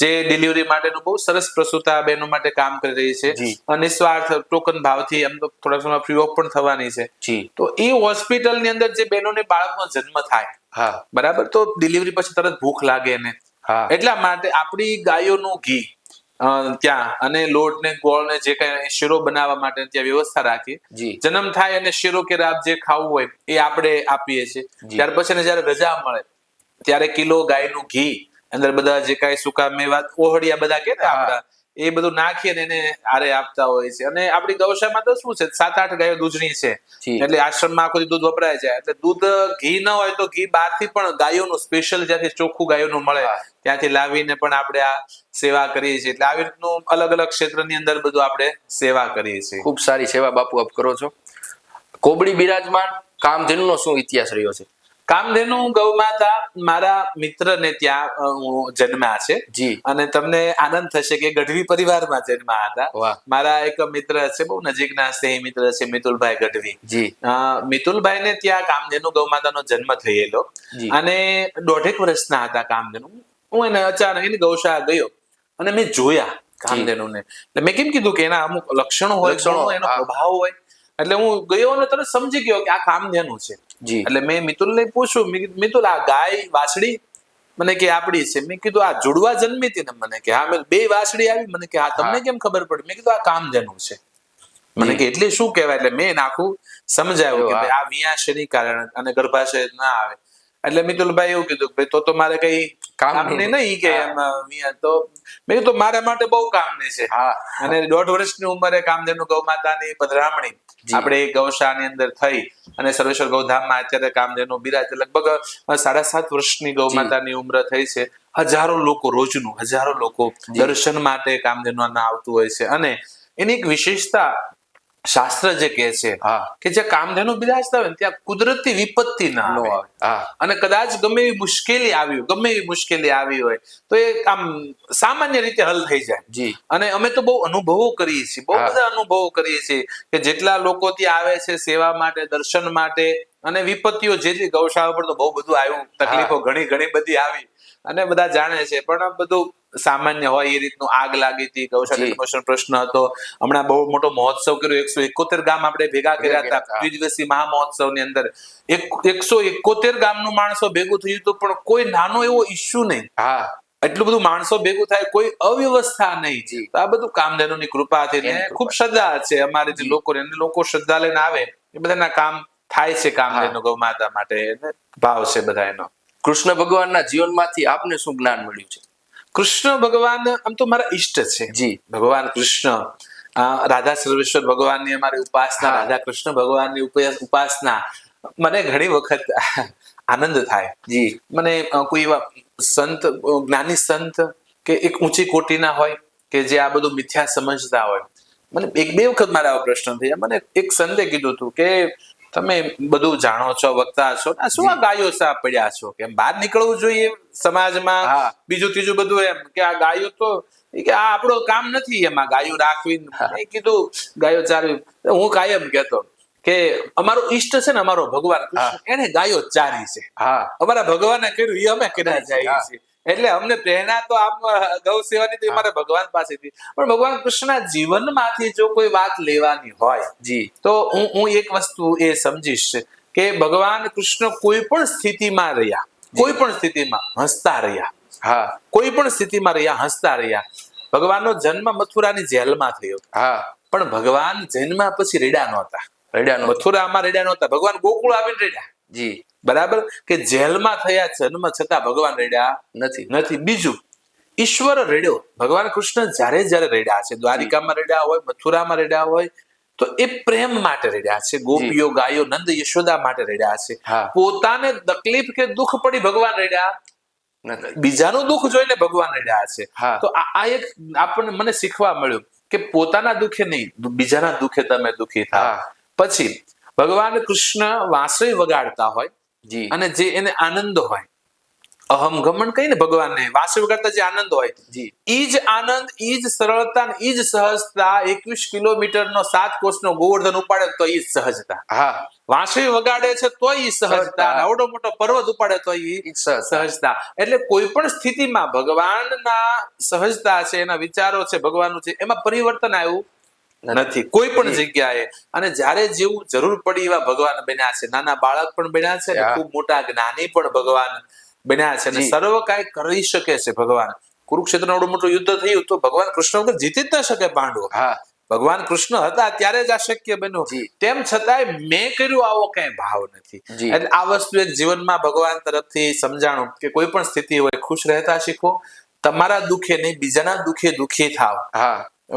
જે ડિલિવરી માટેનું બહુ સરસ પ્રસૂતા બહેનો માટે કામ કરી રહી છે, નિસ્વાર્થ ટોકન ભાવથી, એમ તો થોડા સમય ફ્રી ઓફ પણ થવાની છે. તો એ હોસ્પિટલની અંદર જે બહેનોને બાળકનો જન્મ થાય, બરાબર, તો ડિલિવરી પછી તરત ભૂખ લાગે ને, એટલા માટે આપણી ગાયોનું ઘી ત્યાં અને લોટ ને ગોળ ને જે કઈ શીરો બનાવવા માટે ત્યાં વ્યવસ્થા રાખી. જન્મ થાય અને શીરો કે રાબ જે ખાવું હોય એ આપણે આપીએ છીએ. ત્યાર પછી જયારે રજા મળે ત્યારે કિલો ગાયનું ઘી, અંદર બધા જે કઈ સુકા મેવા, ઓહળિયા બધા કે આપડા, એ બધું નાખીને એને આરે આપતા હોય છે. અને આપણી ગૌશાળામાં તો શું છે, 7-8 ગાયો દૂધની છે, એટલે આશ્રમમાં આખો દૂધ વપરાય જાય. એટલે દૂધ ઘી ન હોય તો ઘી બહારથી પણ ગાયોનું સ્પેશિયલ જ્યાંથી ચોખ્ખું ગાયોનું મળે ત્યાંથી લાવીને પણ આપણે આ સેવા કરીએ છીએ. એટલે આવી રીતનું અલગ અલગ ક્ષેત્રની અંદર બધું આપણે સેવા કરીએ છીએ. ખૂબ સારી સેવા બાપુ આપ કરો છો. કોબડી બિરાજમાન કામધેનુનો શું ઇતિહાસ રહ્યો છે? કામધેનુ ગૌમાતા મારા મિત્રને ત્યાં જન્મ્યા છે, અને તમને આનંદ થશે કે ગઢવી પરિવારમાં જન્મ્યા હતા. મારા એક મિત્ર છે, બહુ નજીકના સ્નેહી મિત્ર છે, મિતુલભાઈ ગઢવી. મિતુલભાઈ ને ત્યાં કામધેનુ ગૌમાતાનો જન્મ થયેલો, અને 1.5 વર્ષના હતા કામધેનુ. હું એને અચાનક એની ગૌશાળા ગયો અને મેં જોયા કામધેનુને. એટલે મેં કેમ કીધું કે એના અમુક લક્ષણો હોય, એનો પ્રભાવ હોય. એટલે હું ગયો અને તરત સમજી ગયો કે આ કામધેનુ છે. એટલે મેં મિતુલને પૂછ્યું, મિતુલ આ ગાય વાછડી? મને કે આપડી છે. મેં કીધું આ જુડવા જન્મી હતી ને? મને કે હા. મેં 2 વાછડી આવી? મને કે હા. તમને કેમ ખબર પડી? મેં કીધું આ કામધેનુ છે. મને કે એટલે શું કહેવાય? એટલે મેં આખું સમજાવ્યું કે આ વિયાશની કારણે અને ગર્ભાશય ના આવે. એટલે મિતુલભાઈ એવું કીધું, ભાઈ તો મારે કઈ કામની નહીં કે એમ અહીંયા તો મેં કીધું મારા માટે બહુ કામની છે. અને 1.5 વર્ષની ઉંમરે કામધેનુ ગૌ માતાની પધરામણી આપણે ગૌશાળાની અંદર થઈ અને સર્વેશ્વર ગૌધામમાં અત્યારે કામધેનુ બિરાજે. લગભગ 7.5 વર્ષની ગૌ માતાની ઉંમર થઈ છે. હજારો લોકો રોજનું દર્શન માટે કામધેનુ આવતું હોય છે. અને એની એક વિશેષતા શાસ્ત્ર જે કહે છે કે જ્યાં કામધેનુ બિરાજતા હોય ત્યાં કુદરતી વિપત્તિ ના આવે. અને કદાચ ગમે એવી મુશ્કેલી આવી હોય તો એ આમ સામાન્ય રીતે હલ થઈ જાય. અને અમે તો બહુ અનુભવો કરીએ છીએ, બહુ બધા અનુભવો કરીએ છીએ કે જેટલા લોકો ત્યાં આવે છે સેવા માટે, દર્શન માટે, અને વિપત્તિઓ જેટલી ગૌશાળા પર તો બહુ બધું આવ્યું, તકલીફો ઘણી બધી આવી અને બધા જાણે છે. પણ બધું સામાન્ય હોય એ રીતનું. આગ લાગી હતી, ગૌશાળા પ્રશ્ન હતો. હમણાં બહુ મોટો મહોત્સવ કર્યો, 171 ગામ આપણે ભેગા કર્યા હતા દ્વિદિવસીય મહામહોત્સવ ની અંદર. 171 ગામનું માણસો ભેગું થયું હતું, પણ કોઈ નાનો એવો ઇસ્યુ નહીં. એટલું બધું માણસો ભેગું થાય, કોઈ અવ્યવસ્થા નહીં. આ બધું કામધેનુની કૃપાથી ને ખૂબ શ્રદ્ધા છે અમારી જે લોકો શ્રદ્ધા લઈને આવે એ બધાના કામ થાય છે. કામધેનુ ગૌ માતા માટે ભાવ છે બધા એનો. કૃષ્ણ ભગવાનના જીવનમાંથી આપને શું જ્ઞાન મળ્યું છે? કૃષ્ણ ભગવાન આમ તો મારા ઈષ્ટ છે. ભગવાન કૃષ્ણ, રાધા સર્વેશ્વર ભગવાનની અમારી ઉપાસના, રાધા કૃષ્ણ ભગવાનની ઉપાસના મને ઘણી વખત આનંદ થાય. મને કોઈ એવા સંત, જ્ઞાની સંત કે એક ઊંચી કોટીના હોય કે જે આ બધું મિથ્યા સમજતા હોય. મને 1-2 વખત મારા આવા પ્રશ્ન થયા. મને એક સંતે કીધું હતું કે તમે બધું જાણો છો, વક્તા છો, શું આ ગાયો સા પડ્યા છો? કે બહાર નીકળવું જોઈએ સમાજમાં, બીજું ત્રીજું બધું એમ કે આ ગાયો તો કે આ આપણું કામ નથી એમાં ગાયો રાખવી. મેં કીધું ગાયો ચારવી. હું કાયમ કહેતો કે અમારો ઈષ્ટ છે ને, અમારો ભગવાન કૃષ્ણ, એને ગાયો ચારી છે. અમારા ભગવાને કર્યું એ અમે કર્યા જાય છે. એટલે અમને પ્રેરણા તો આમ ગૌ સેવાની તો અમારા ભગવાન પાસેથી. પણ ભગવાન કૃષ્ણના જીવનમાંથી જો કોઈ વાત લેવાની હોય તો હું એક વસ્તુ એ સમજીશ કે ભગવાન કૃષ્ણ કોઈ પણ સ્થિતિમાં રહ્યા, કોઈ પણ સ્થિતિમાં હસતા રહ્યા. કોઈ પણ સ્થિતિમાં રહ્યા, હસતા રહ્યા. ભગવાનનો જન્મ મથુરાની જેલમાં થયો, પણ ભગવાન જન્મ પછી રેડા નહોતા. મથુરામાં રેડા નહોતા, ભગવાન ગોકુળ આવીને રેડા. બરાબર કે જેલમાં થયા જન્મ છતાં ભગવાન રેડ્યા નથી. બીજું, ઈશ્વર રેડ્યો. ભગવાન કૃષ્ણ જ્યારે રેડ્યા છે, દ્વારિકામાં રેડ્યા હોય, મથુરામાં રેડ્યા હોય, તો એ પ્રેમ માટે રેડ્યા છે. ગોપીઓ, ગાયો, નંદ, યશોદા માટે રેડ્યા છે. પોતાને તકલીફ કે દુઃખ પડી ભગવાન રેડ્યા, બીજાનું દુઃખ જોઈને ભગવાન રેડ્યા છે. તો આ એક આપણને મને શીખવા મળ્યું કે પોતાના દુઃખે નહીં, બીજાના દુઃખે તમે દુઃખી થાવ. પછી ભગવાન કૃષ્ણ વાંસળી વગાડતા હોય અને જે એને આનંદ હોય, અહમ ગમન કહીને ભગવાનને વાંસળી વગાડતા જે આનંદ હોય, ઈ જ આનંદ, ઈ જ સરળતા, ઈ જ સહજતા. 21 કિલોમીટરનો 7 કોસનો ગોવર્ધન ઉપાડે તો ઈ સહજતા. વાંસળી વગાડે છે તો ઈ સહજતા. આવડો મોટો પર્વત ઉપાડે તો ઈ સહજતા. એટલે કોઈ પણ સ્થિતિમાં ભગવાનના સહજતા છે, એના વિચારો છે, ભગવાનનું છે, એમાં પરિવર્તન આવ્યું નથી કોઈ પણ જગ્યાએ. અને જ્યારે જેવું જરૂર પડી એવા ભગવાન બન્યા છે. નાના બાળક પણ બન્યા છે, ખૂબ મોટા જ્ઞાની પણ ભગવાન બન્યા છે. અને સર્વ કાંઈ કરી શકે છે ભગવાન. કુરુક્ષેત્રનું આવડું મોટું યુદ્ધ થયું તો ભગવાન કૃષ્ણ વગર જીતી જ ન શકે પાંડવો. ભગવાન કૃષ્ણ હતા ત્યારે જ આ શક્ય બન્યું. તેમ છતાંય મેં કર્યું આવો કઈ ભાવ નથી. એટલે આ વસ્તુ એક જીવનમાં ભગવાન તરફથી સમજાણું કે કોઈ પણ સ્થિતિ હોય ખુશ રહેતા શીખો. તમારા દુઃખે નહીં, બીજાના દુઃખે દુઃખી થાવ.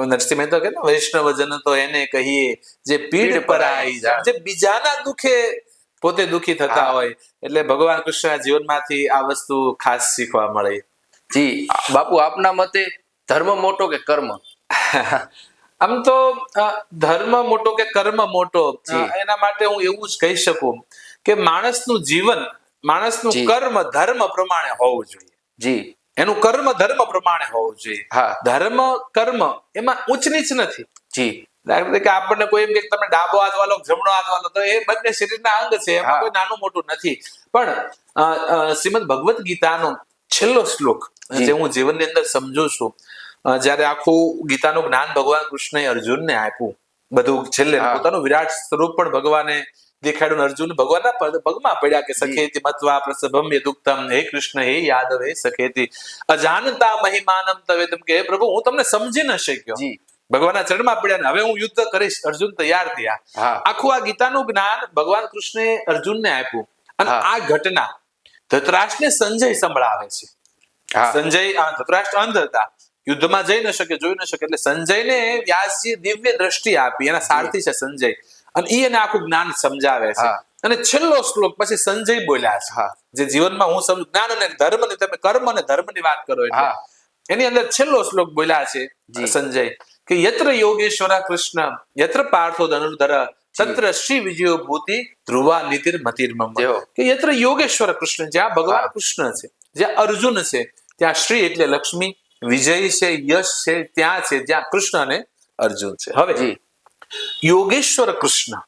નરસિંહ મહેતા કહે ને, વૈષ્ણવજન તો એને કહીએ જે પીડ પર આવી જાય, જે બીજાના દુઃખે પોતે દુઃખી થતા હોય. એટલે ભગવાન કૃષ્ણના જીવનમાંથી આ વસ્તુ ખાસ શીખવા મળે. બાપુ, આપના મતે ધર્મ મોટો કે કર્મ? આમ તો ધર્મ મોટો કે કર્મ મોટો, એના માટે હું એવું જ કહી શકું કે માણસનું જીવન, માણસનું કર્મ ધર્મ પ્રમાણે હોવું જોઈએ. એનું કર્મ ધર્મ પ્રમાણે હોવું જોઈએ. ધર્મ કર્મ એમાં ઊંચ નીચ નથી. દાખલા તરીકે આપણને કોઈ એમ કે તમે ડાબો હાથ વાલો, જમણો હાથ વાલો, તો એ બંને શરીરના અંગ છે, એમાં કોઈ નાનું મોટું નથી. પણ શ્રીમદ ભગવદ ગીતાનો છેલ્લો શ્લોક જે હું જીવનની અંદર સમજુ છું, જયારે આખું ગીતાનું જ્ઞાન ભગવાન કૃષ્ણએ અર્જુનને આપ્યું, બધું છેલ્લે પોતાનું વિરાટ સ્વરૂપ પણ ભગવાને દેખાડ્યું. અર્જુન ભગવાનના પગમાં પડ્યા કે સખેતી મત્વા પ્રસભમ યદુક્તમ, હે કૃષ્ણ હે યાદવ હે સખેતી અજાનતા મહિમાનમ તવેદમ, કે હે પ્રભુ હું તમને સમજી ન શક્યો. ભગવાનના ચરણમાં પડ્યા, હવે હું યુદ્ધ કરીશ. અર્જુન તૈયાર થયા. આખું આ ગીતાનું જ્ઞાન ભગવાન કૃષ્ણએ અર્જુનને આપ્યું. અને આ ઘટના ધૃતરાષ્ટ્રને સંજય સંભળાવે છે. હા. સંજય ધૃતરાષ્ટ્ર અંધ હતા, યુદ્ધમાં જઈ ન શકે, જોઈ ન શકે, એટલે સંજયને વ્યાસજી દિવ્ય દ્રષ્ટિ આપી, એના સારથી છે સંજય, અને ઈ એને આખું જ્ઞાન સમજાવે છે. હા. અને છેલ્લો શ્લોક પછી સંજય બોલ્યા છે, હા. જે જીવનમાં હું સમજુ જ્ઞાન અને ધર્મ ની, તમે કર્મ અને ધર્મ ની વાત કરો એટલે હા. એની અંદર છેલ્લો શ્લોક બોલ્યા છે જી. સંજય કે યત્ર યોગેશ્વર કૃષ્ણ યત્ર પાર્થો ધનુર્ધર તત્ર શ્રી વિજયો ભૂતિ ધ્રુવા નીતિર મતિર્મમ. જેવો. કે યત્ર યોગેશ્વર કૃષ્ણ, જ્યાં ભગવાન હા. કૃષ્ણ છે, જ્યાં અર્જુન છે, ત્યાં શ્રી એટલે લક્ષ્મી, વિજય છે, યશ છે, ત્યાં છે જ્યાં કૃષ્ણ અને અર્જુન છે. હવે જી. યોગેશ્વર કૃષ્ણ,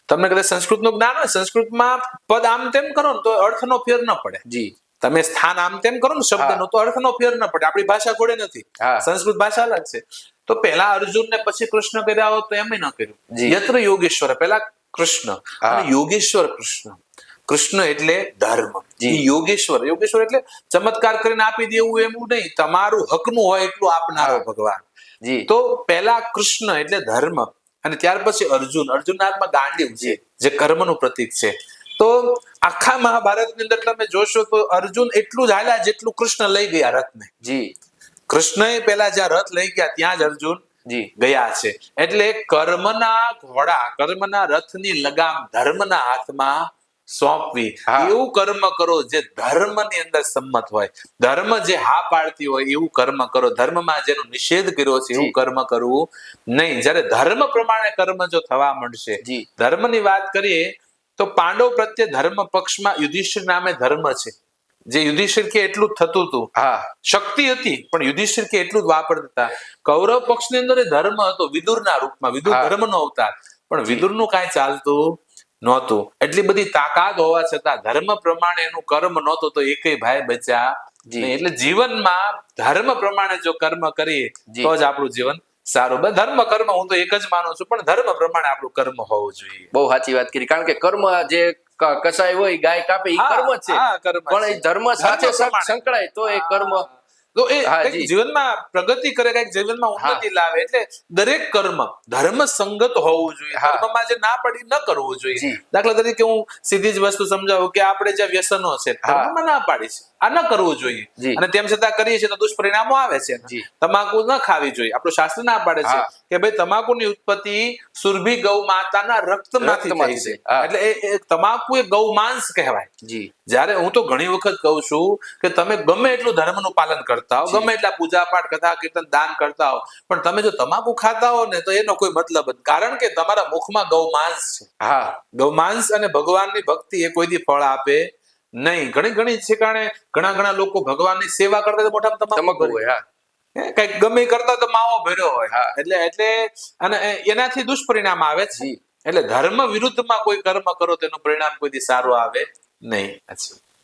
તમને કદાચ સંસ્કૃતનું જ્ઞાન હોય, સંસ્કૃતમાં પદ આમ તેમ કરો ને તો અર્થનો ફેર ન પડે. જી. તમે સ્થાન આમ તેમ કરો ને શબ્દનો તો અર્થનો ફેર ન પડે. આપણી ભાષા ઘોડે નથી, હા. સંસ્કૃત ભાષા અલગ છે. તો પહેલા અર્જુન ને પછી કૃષ્ણ કર્યા હોત તો એમ ન કર્યું. જી. યત્ર યોગેશ્વર, પહેલા કૃષ્ણ હા. અને યોગેશ્વર કૃષ્ણ. કૃષ્ણ એટલે ધર્મ, જી. ઈ યોગેશ્વર, યોગેશ્વર એટલે ચમત્કાર કરીને આપી દેવું એવું નહીં, તમારું હકનું હોય એટલું આપનારો હા. ભગવાન. જી. તો પહેલા કૃષ્ણ એટલે ધર્મ, અને ત્યાર પછી અર્જુન. અર્જુનના હાથમાં ગાંડીવ છે, જે કર્મનું પ્રતીક છે. તો આખા મહાભારતની અંદર તમે જોશો તો અર્જુન એટલું જ હાલ્યા જેટલું કૃષ્ણ લઈ ગયા રથને. જી. કૃષ્ણએ પહેલા જ્યાં રથ લઈ ગયા ત્યાં જ અર્જુન જી. ગયા છે. એટલે કર્મના ઘોડા, કર્મના રથની લગામ ધર્મના હાથમાં સોંપવી. હા. એવું કર્મ કરો જે ધર્મની અંદર સંમત હોય, ધર્મ જે હા પાડતી હોય એવું કર્મ કરો, ધર્મમાં જેનો નિષેધ કર્યો છે એવું જી. કર્મ કરવું નહીં. જ્યારે ધર્મ પ્રમાણે કર્મ જો થવા મળશે, જી. ધર્મની વાત કરીએ તો પાંડવ પ્રત્યે ધર્મ પક્ષમાં યુધિષ્ઠિર નામે ધર્મ છે, જે યુધિષ્ઠિર કે એટલું જ થતું હતું. હા. શક્તિ હતી પણ યુધિષ્ઠિર કે એટલું જ વાપરતા હતા. કૌરવ પક્ષની અંદર એ ધર્મ હતો વિદુરના રૂપમાં, વિદુર હા. ધર્મનો અવતાર, પણ વિદુરનું કાંઈ ચાલતું નહોતું. એટલી બધી તાકાત હોવા છતાં ધર્મ પ્રમાણે એનું કર્મ નહોતું, તો એકેય ભાઈ બચ્યા જી. નહીં. એટલે જીવનમાં ધર્મ પ્રમાણે જો કર્મ કરીએ જી. તો જ આપણું જીવન સારું. ધર્મ કર્મ હું તો એક જ માનું છું, પણ ધર્મ પ્રમાણે આપણું કર્મ હોવું જોઈએ. બહુ સાચી વાત કરી, કારણ કે કર્મ જે કસાય હોય, ગાય કાપે, એ કર્મ જ છે, હા, કર્મ પણ છે. એ ધર્મ સાથે પ્રમાણે. સંકળાય તો એ કર્મ. તો એ હા, કંઈક જી. જીવનમાં પ્રગતિ કરે, કંઈક જીવનમાં ઉન્નતિ લાવે. એટલે દરેક કર્મ ધર્મ સંગત હોવું જોઈએ. હા. ધર્મમાં જે ના પડી ન કરવું જોઈએ. જી. દાખલા તરીકે હું સીધી જ વસ્તુ સમજાવું કે આપણે જે વ્યસનો છે ધર્મમાં ના પાડી છે, આ ન કરવું જોઈએ, જી. અને તેમ છતાં કરીએ છીએ તો દુષ્પરિણામો આવે છે. જી. તમાકુ ન ખાવી જોઈએ, આપણું શાસ્ત્ર ના પાડે છે હા. કે ભાઈ તમાકુની ઉત્પત્તિ સુરભી ગૌ માતાના રક્તમાંથી થઈ રક્તમાંથી છે. છે. હા. એટલે એ તમાકુ એ ગૌ માંસ કહેવાય. જી. જ્યારે હું તો ઘણી વખત કહું છું કે તમે ગમે એટલું ધર્મનું પાલન કરતા હો, જી. ગમે એટલા પૂજા પાઠ કથા કીર્તન દાન કરતા હો, પણ તમે જો તમાકુ ખાતા હો ને તો એનો કોઈ મતલબ નથી, કારણ કે તમારા મુખમાં ગૌમાંસ છે. હા. ગૌમાંસ અને ભગવાનની ભક્તિ એ કોઈ દી ફળ આપે નહીં. ઘણી ઠેકાણે ઘણા લોકો ભગવાનની સેવા કરતા તો મોઢામાં તમાકુ તમાકુ ભરે. હોય. હા. કઈક ગમે કરતા તો માવો ભર્યો હોય. હા. એટલે અને એનાથી દુષ્પરિણામ આવે છે. જી. એટલે ધર્મ વિરુદ્ધમાં કોઈ કર્મ કરો તેનું પરિણામ કોઈ દી સારું આવે નહીં.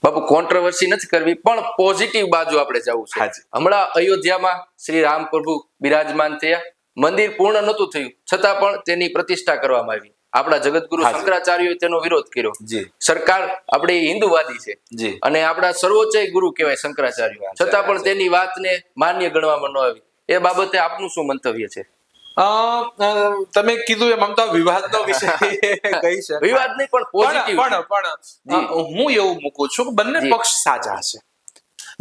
બાપુ, કોન્ટ્રોવર્સી નથી કરવી, પણ પોઝિટિવ બાજુ આપણે જવું છે. હાજી. હમણાં અયોધ્યામાં શ્રી રામ પ્રભુ બિરાજમાન થયા, મંદિર પૂર્ણ નહોતું થયું, છતાં પણ તેની પ્રતિષ્ઠા કરવામાં આવી. આપણા જગતગુરુ હાજી. શંકરાચાર્યોએ તેનો વિરોધ કર્યો. જી. સરકાર આપણી હિન્દુવાદી છે, જી. અને આપણા સર્વોચ્ચ ગુરુ કહેવાય શંકરાચાર્ય, છતાં પણ તેની વાતને માન્ય ગણવામાં ન આવી. એ બાબતે આપનું શું મંતવ્ય છે? તમે કીધું એમ આમ તો વિવાદનો વિષય કહી શકાય. વિવાદ નહીં, પણ પોઝિટિવ. પણ હું એવું મૂકું છું કે બંને જી. પક્ષ સાચા છે.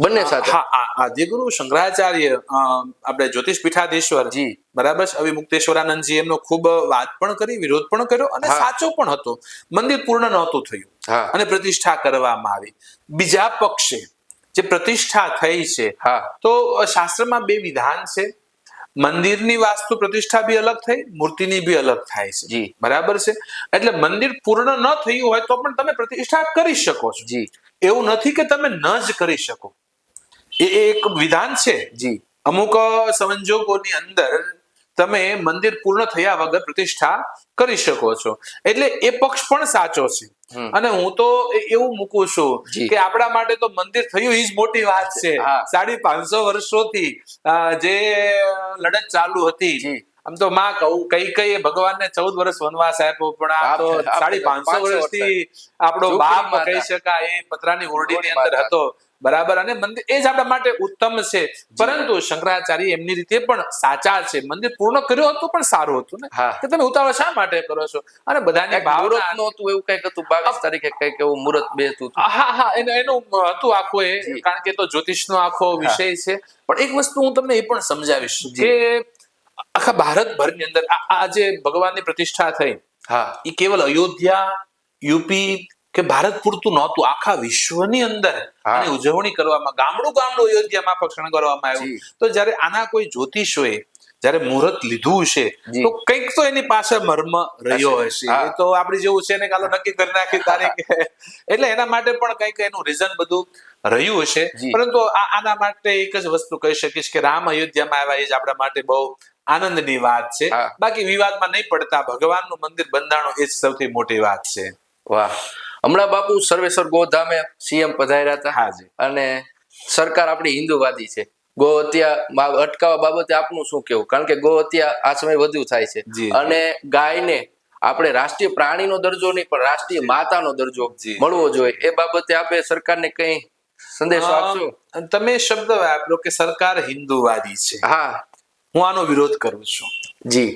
બંને સાથે. હા, આદ્યગુરુ શંકરાચાર્ય આપણે જ્યોતિષ પીઠાધીશ્વર જી. બરાબર છે, અવિમુક્તેશ્વરાનંદજી એમનો ખૂબ વાત પણ કરી, વિરોધ પણ કર્યો, અને હા. સાચો પણ હતો. મંદિર પૂર્ણ નહોતું થયું હા. અને પ્રતિષ્ઠા કરવામાં આવી. બીજા પક્ષે જે પ્રતિષ્ઠા થઈ છે, હા. તો શાસ્ત્રમાં બે વિધાન છે. મંદિરની વાસ્તુ પ્રતિષ્ઠા બી અલગ થઈ, મૂર્તિની બી અલગ થાય છે. જી. બરાબર છે. એટલે મંદિર પૂર્ણ ન થયું હોય તો પણ તમે પ્રતિષ્ઠા કરી શકો છો. જી. એવું નથી કે તમે ન જ કરી શકો. એ એક વિધાન છે. જી. અમુક સંજોગોની અંદર તમે મંદિર પૂર્ણ થયા વગર પ્રતિષ્ઠા કરી શકો છો. એટલે એ પક્ષ પણ સાચો છે. અને હું તો એવું મૂકું છું જી. કે આપણા માટે તો મંદિર થયું એ જ મોટી વાત છે. હા. 550 વર્ષોથી જે લડત ચાલુ હતી, જી. આમ તો માં કઈ ભગવાનને 14 વર્ષ વનવાસ આપ્યો, પણ આ તો 550 વર્ષથી આપણો બાપ કહી શકાય એ પતરાની ઓરડીની અંદર હતો. બરાબર, અને મંદિર એ જ આપણા માટે ઉત્તમ છે. પરંતુ શંકરાચાર્ય એમની રીતે પણ સાચા છે. મંદિર પૂર્ણ કર્યું હતું પણ સારું હતું ને, હા. કે તમે ઉતાવળ શા માટે કરો છો? અને બધાની મુહૂર્ત ભાવના નહોતું એવું કઈક હતું, 22 તારીખે કઈક એવું મુહૂર્ત બેસતું હતું. હા, એનું હતું આખું એ, કારણ કે તો જ્યોતિષનો આખો વિષય છે. પણ એક વસ્તુ હું તમને એ પણ સમજાવીશ કે આખા ભારતભરની અંદર આ જે ભગવાનની પ્રતિષ્ઠા થઈ, હા, એ કેવલ અયોધ્યા, યુપી કે ભારત પૂરતું નહોતું. આખા વિશ્વની અંદર આની ઉજવણી કરવામાં, ગામડું ગામડું અયોધ્યામાં ફંક્શન કરવામાં આવ્યું. તો જયારે આના કોઈ જ્યોતિષોએ જયારે મુહૂર્ત લીધું છે, તો કંઈક તો એની પાછળ મર્મ રહ્યો હશે. એ તો આપણી જેવું છે ને, કાલો નક્કી કરી નાખી તારીખ, એટલે એના માટે પણ કંઈક એનું રીઝન બધું રહ્યું હશે. પરંતુ આના માટે એક જ વસ્તુ કહી શકીશ કે રામ અયોધ્યામાં આવ્યા એ જ આપણા માટે બહુ આનંદની વાત છે. બાકી વિવાદમાં નહીં પડતા ભગવાનનું મંદિર બંધાણું એ જ સૌથી મોટી વાત છે. વાહ. હમણાં બાપુ સર્વેશ્વર ગોધામે સીએમ પધાર્યા હતા. હાજી. અને સરકાર આપણી હિન્દુવાદી છે. ગો હત્યા અટકાવવા બાબતે આપનું શું કેવું? કારણ કે ગો હત્યા આ સમય વધુ થાય છે, અને ગાયને આપણે રાષ્ટ્રીય પ્રાણીનો દરજ્જો નહીં પણ રાષ્ટ્રીય માતાનો દરજ્જો મળવો જોઈએ. એ બાબતે આપે સરકારને કઈ સંદેશો આપશો? તમે શબ્દ વાપરો કે સરકાર હિન્દુવાદી છે. હા, હું આનો વિરોધ કરું છું. જી.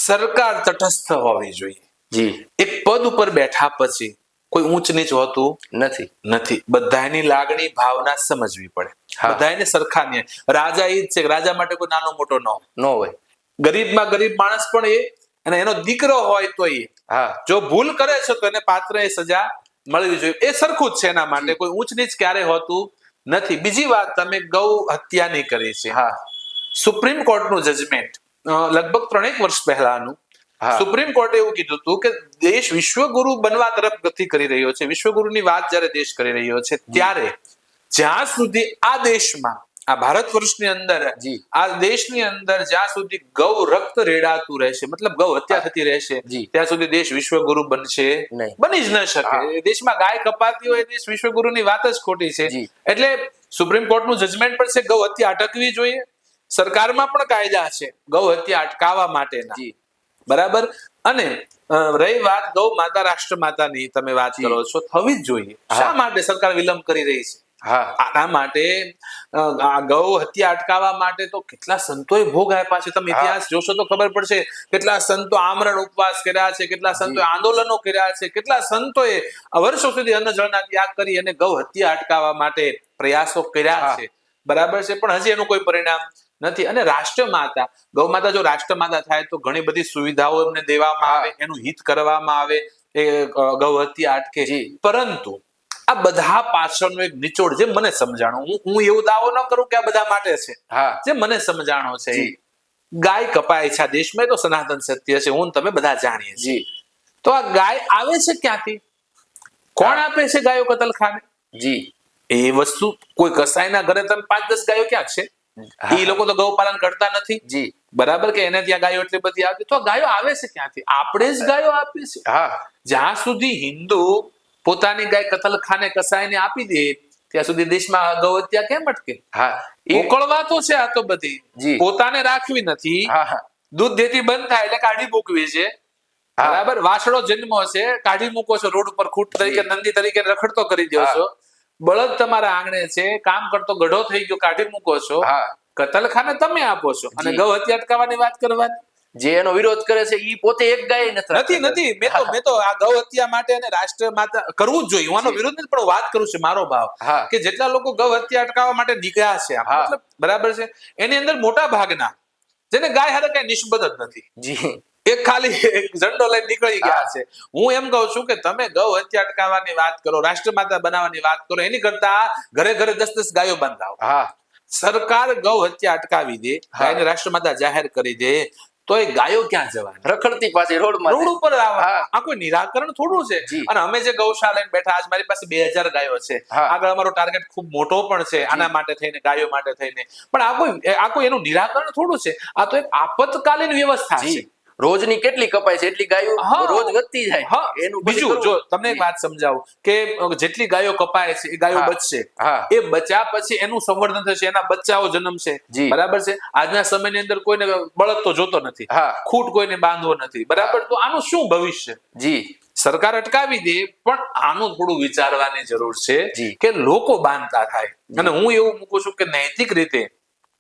સરકાર તટસ્થ હોવી જોઈએ. જી. એક પદ ઉપર બેઠા પછી કોઈ ઊંચ નીચ હોતું નથી. બધાની લાગણી ભાવના સમજવી પડે. બધાને સરખા ન્યાય. રાજા એ જ છે, રાજા માટે કોઈ નાનો મોટો ન હોય. ગરીબમાં ગરીબ માણસ પણ એ, અને એનો દીકરો હોય તો એ, જો ભૂલ કરે છે તો એને પાત્ર એ સજા મળવી જોઈએ. એ સરખું જ છે. એના માટે કોઈ ઊંચ નીચ ક્યારે હોતું નથી. બીજી વાત, તમે ગૌ હત્યાની કરી છે. સુપ્રીમ કોર્ટનું જજમેન્ટ લગભગ 3 વર્ષ પહેલાનું, સુપ્રીમ કોર્ટે એવું કીધું હતું કે દેશ વિશ્વગુરુ બનવા તરફ ગતિ કરી રહ્યો છે. વિશ્વગુરુની વાત જ્યારે દેશ કરી રહ્યો છે, ત્યારે જ્યાં સુધી આ દેશમાં, આ ભારત વર્ષની અંદર, આ દેશની અંદર જ્યાં સુધી ગૌ રક્ત રેડાતું રહેશે, મતલબ ગૌ હત્યા થતી રહેશે, ત્યાં સુધી દેશ વિશ્વગુરુ બનશે બની જ ન શકે. દેશમાં ગાય કપાતી હોય, દેશ વિશ્વગુરુની વાત જ ખોટી છે. એટલે સુપ્રીમ કોર્ટનું જજમેન્ટ પણ છે ગૌ હત્યા અટકવી જોઈએ. સરકારમાં પણ કાયદા છે ગૌ હત્યા અટકાવવા માટેના, બરાબર. અને રહી વાત ગૌ માતા રાષ્ટ્ર માતાની, તમે વાત કરો છો, થવી જ જોઈએ. શા માટે સરકાર વિલંબ કરી રહી છે? આના માટે ગૌ હત્યા અટકાવવા માટે તો કેટલા સંતોએ ભોગ આપ્યા છે. તમે ઇતિહાસ જોશો તો ખબર પડશે. કેટલા સંતો આમરણ ઉપવાસ કર્યા છે, કેટલા સંતોએ આંદોલનો કર્યા છે, કેટલા સંતોએ વર્ષો સુધી અન્ન જળના ત્યાગ કરી અને ગૌ હત્યા અટકાવવા માટે પ્રયાસો કર્યા છે, બરાબર છે. પણ હજી એનું કોઈ પરિણામ નથી. અને રાષ્ટ્રમાતા, ગૌ માતા જો રાષ્ટ્રમાતા થાય તો ઘણી બધી સુવિધાઓ એમને દેવામાં આવે, એનું હિત કરવામાં આવે, એ ગૌ હત્યા અટકે. પરંતુ આ બધા પાછળનો એક નિચોડ જે મને સમજાણો, હું એવું દાવો ન કરું કે આ બધા માટે છે, જે મને સમજાણો છે, ગાય કપાય છે આ દેશમાં, તો સનાતન સત્ય છે, હું તમે બધા જાણીએ છીએ. તો આ ગાય આવે છે ક્યાંથી? કોણ આપે છે ગાયો કતલખાને? એ વસ્તુ કોઈ કસાઈના ઘરે તમે 5-10 ગાયો ક્યાં છે? એ લોકો તો ગૌપાલન કરતા નથી, બરાબર, કે એને ત્યાં ગાયો એટલી બધી આવતી. તો ગાયો આવે છે ક્યાંથી? આપણે જ ગાયો આપીએ છીએ. જ્યાં સુધી હિન્દુ પોતાની ગાય કતલખાને કસાઈને આપી દે, ત્યાં સુધી દેશમાં ગૌ હત્યા કેમ અટકે? મોકલવા તો છે આ તો બધી, પોતાને રાખવી નથી. દૂધ દેતી બંધ થાય એટલે કાઢી મૂકવી છે, બરાબર. વાસળો જન્મો છે, કાઢી મૂકો છો રોડ ઉપર, ખૂટ તરીકે, નંદી તરીકે રખડતો કરી દો છો. બળદ તમારા આંગણે છે, કામ કરતો ગઢો થઈ ગયો, કાઢી મૂકો છો. કતલખાને તમે આપો છો અને ગૌ હત્યા અટકાવવાની વાત કરવાની. જે એનો વિરોધ કરે છે એ પોતે એક ગાય નથી. મેં તો આ ગૌ હત્યા માટે અને રાષ્ટ્ર માતા કરવું જ જોઈએ. હું આનો વિરોધ નથી, પણ વાત કરું છું મારો ભાવ, કે જેટલા લોકો ગૌ હત્યા અટકાવવા માટે નીકળ્યા છે, મતલબ, બરાબર છે, એની અંદર મોટા ભાગના જેને ગાય હારે કઈ નિસ્બત જ નથી, એક ખાલી ઝંડો લઈને નીકળી ગયા છે. હું એમ કહું છું કે તમે ગૌ હત્યા અટકાવવાની વાત કરો, રાષ્ટ્રમાતા બનાવવાની વાત કરો, એની કરતા ઘરે ઘરે 10-10 ગાયો બંધાવો. સરકાર ગૌ હત્યા અટકાવી દે, ગાયને રાષ્ટ્રમાતા જાહેર કરી દે, તો એ ગાયો ક્યાં જવાની? રખડતી પાછી રોડ ઉપર આ કોઈ નિરાકરણ થોડું છે. અને અમે જે ગૌશાળા લઈને બેઠા, આજ મારી પાસે 2000 ગાયો છે. આગળ અમારો ટાર્ગેટ ખૂબ મોટો પણ છે આના માટે થઈને, ગાયો માટે થઈને. પણ આ કોઈ એનું નિરાકરણ થોડું છે. આ તો એક આપતકાલીન વ્યવસ્થા છે. રોજની કેટલી કપાય છે એટલી ગાયો હા. રોજ વધતી જાય. હા, એનું પછી બીજું કરવું. જો તમને એક વાત સમજાવું કે જેટલી ગાયો કપાય છે એ ગાયો હા. બચશે, હા. એ બચ્યા પછી એનું સંવર્ધન થશે, એના બચ્ચાઓ જન્મશે, જી. બરાબર છે. આજના સમયની અંદર કોઈને બળદ તો જોતો નથી, હા. ખૂટ કોઈને બાંધવો નથી, બરાબર. તો આનું શું ભવિષ્ય? જી સરકાર અટકાવી દે, પણ આનું થોડું વિચારવાની જરૂર છે જી. કે લોકો બાંધતા થાય. અને હું એવું મૂકું છું કે નૈતિક રીતે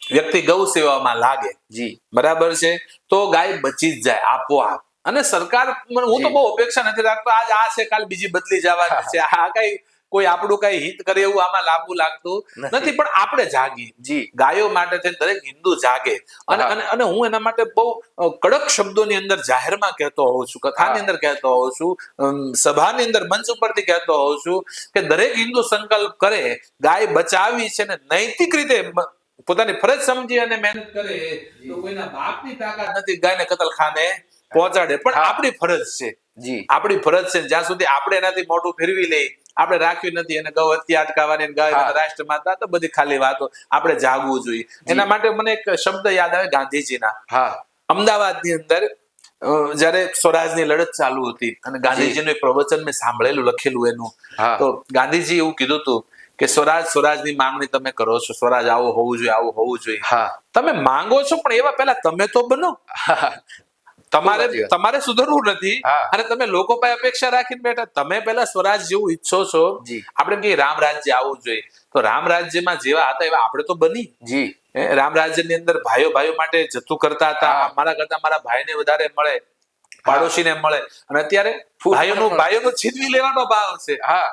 વ્યક્તિ ગૌ સેવામાં લાગે, જી બરાબર છે, તો ગાય બચી જ જાય આપોઆપ. અને સરકાર, હું તો જી. બહુ અપેક્ષા નથી રાખતો આજ આ છે કાલ બીજી બદલી જવાની છે, આ કઈ કોઈ આપણું કઈ હિત કરે એવું આમાં લાગુ લાગતું નથી. નથી. પણ આપણે જાગી, જી. ગાયો માટે થઈને દરેક હિન્દુ જાગે. અને હા. અને અને હું એના માટે બહુ કડક શબ્દોની અંદર જાહેરમાં કહેતો હોઉં છું, કથાની હા. અંદર કહેતો હોઉં છું, સભાની અંદર મંચ ઉપરથી કહેતો હોઉં છું કે દરેક હિન્દુ સંકલ્પ કરે, ગાય બચાવી છે ને નૈતિક રીતે પોતાની ફરજ સમજી અને મહેનત કરે, તો કોઈના બાપની તાકાત નથી ગાયને કતલખાને પહોંચાડે. પણ હા. આપણી ફરજ છે, જી આપણી ફરજ છે. જ્યાં સુધી આપણે એનાથી મોઢું ફેરવી લઈ, આપણે રાખ્યું નથી અને ગૌ હત્યા અટકાવવાની, ગાય હા. રાષ્ટ્રમાતા, તો બધી ખાલી વાતો. આપણે જાગવું જોઈએ. એના માટે મને એક શબ્દ યાદ આવે ગાંધીજીના. હા અમદાવાદની અંદર જ્યારે સ્વરાજની લડત ચાલુ હતી અને ગાંધીજીનું એક પ્રવચન મેં સાંભળેલું, લખેલું એનું. હા. તો ગાંધીજી એવું કીધું હતું કે સ્વરાજની માંગણી તમે કરો છો, સ્વરાજ આવું હોવું જોઈએ, આવું હોવું જોઈએ. હા તમે માંગો છો, પણ એવા પહેલા તમે તો બનો. હા તમારે સાચી વાત. તમારે સુધરવું નથી. હા. અને તમે લોકો પાસે અપેક્ષા રાખીને બેઠા. તમે પહેલા સ્વરાજ જેવું ઈચ્છો છો. જી. આપણે કહીએ રામ રાજ્ય આવવું જોઈએ, તો રામ રાજ્યમાં જેવા હતા એવા આપણે તો બની. જી રામ રાજ્યની અંદર ભાઈઓ ભાઈઓ માટે જતું કરતા હતા. હા. મારા કરતા મારા ભાઈને વધારે મળે, પાડોશીને મળે. અને અત્યારે ભાઈઓનું છીનવી લેવાનો ભાવ છે. હા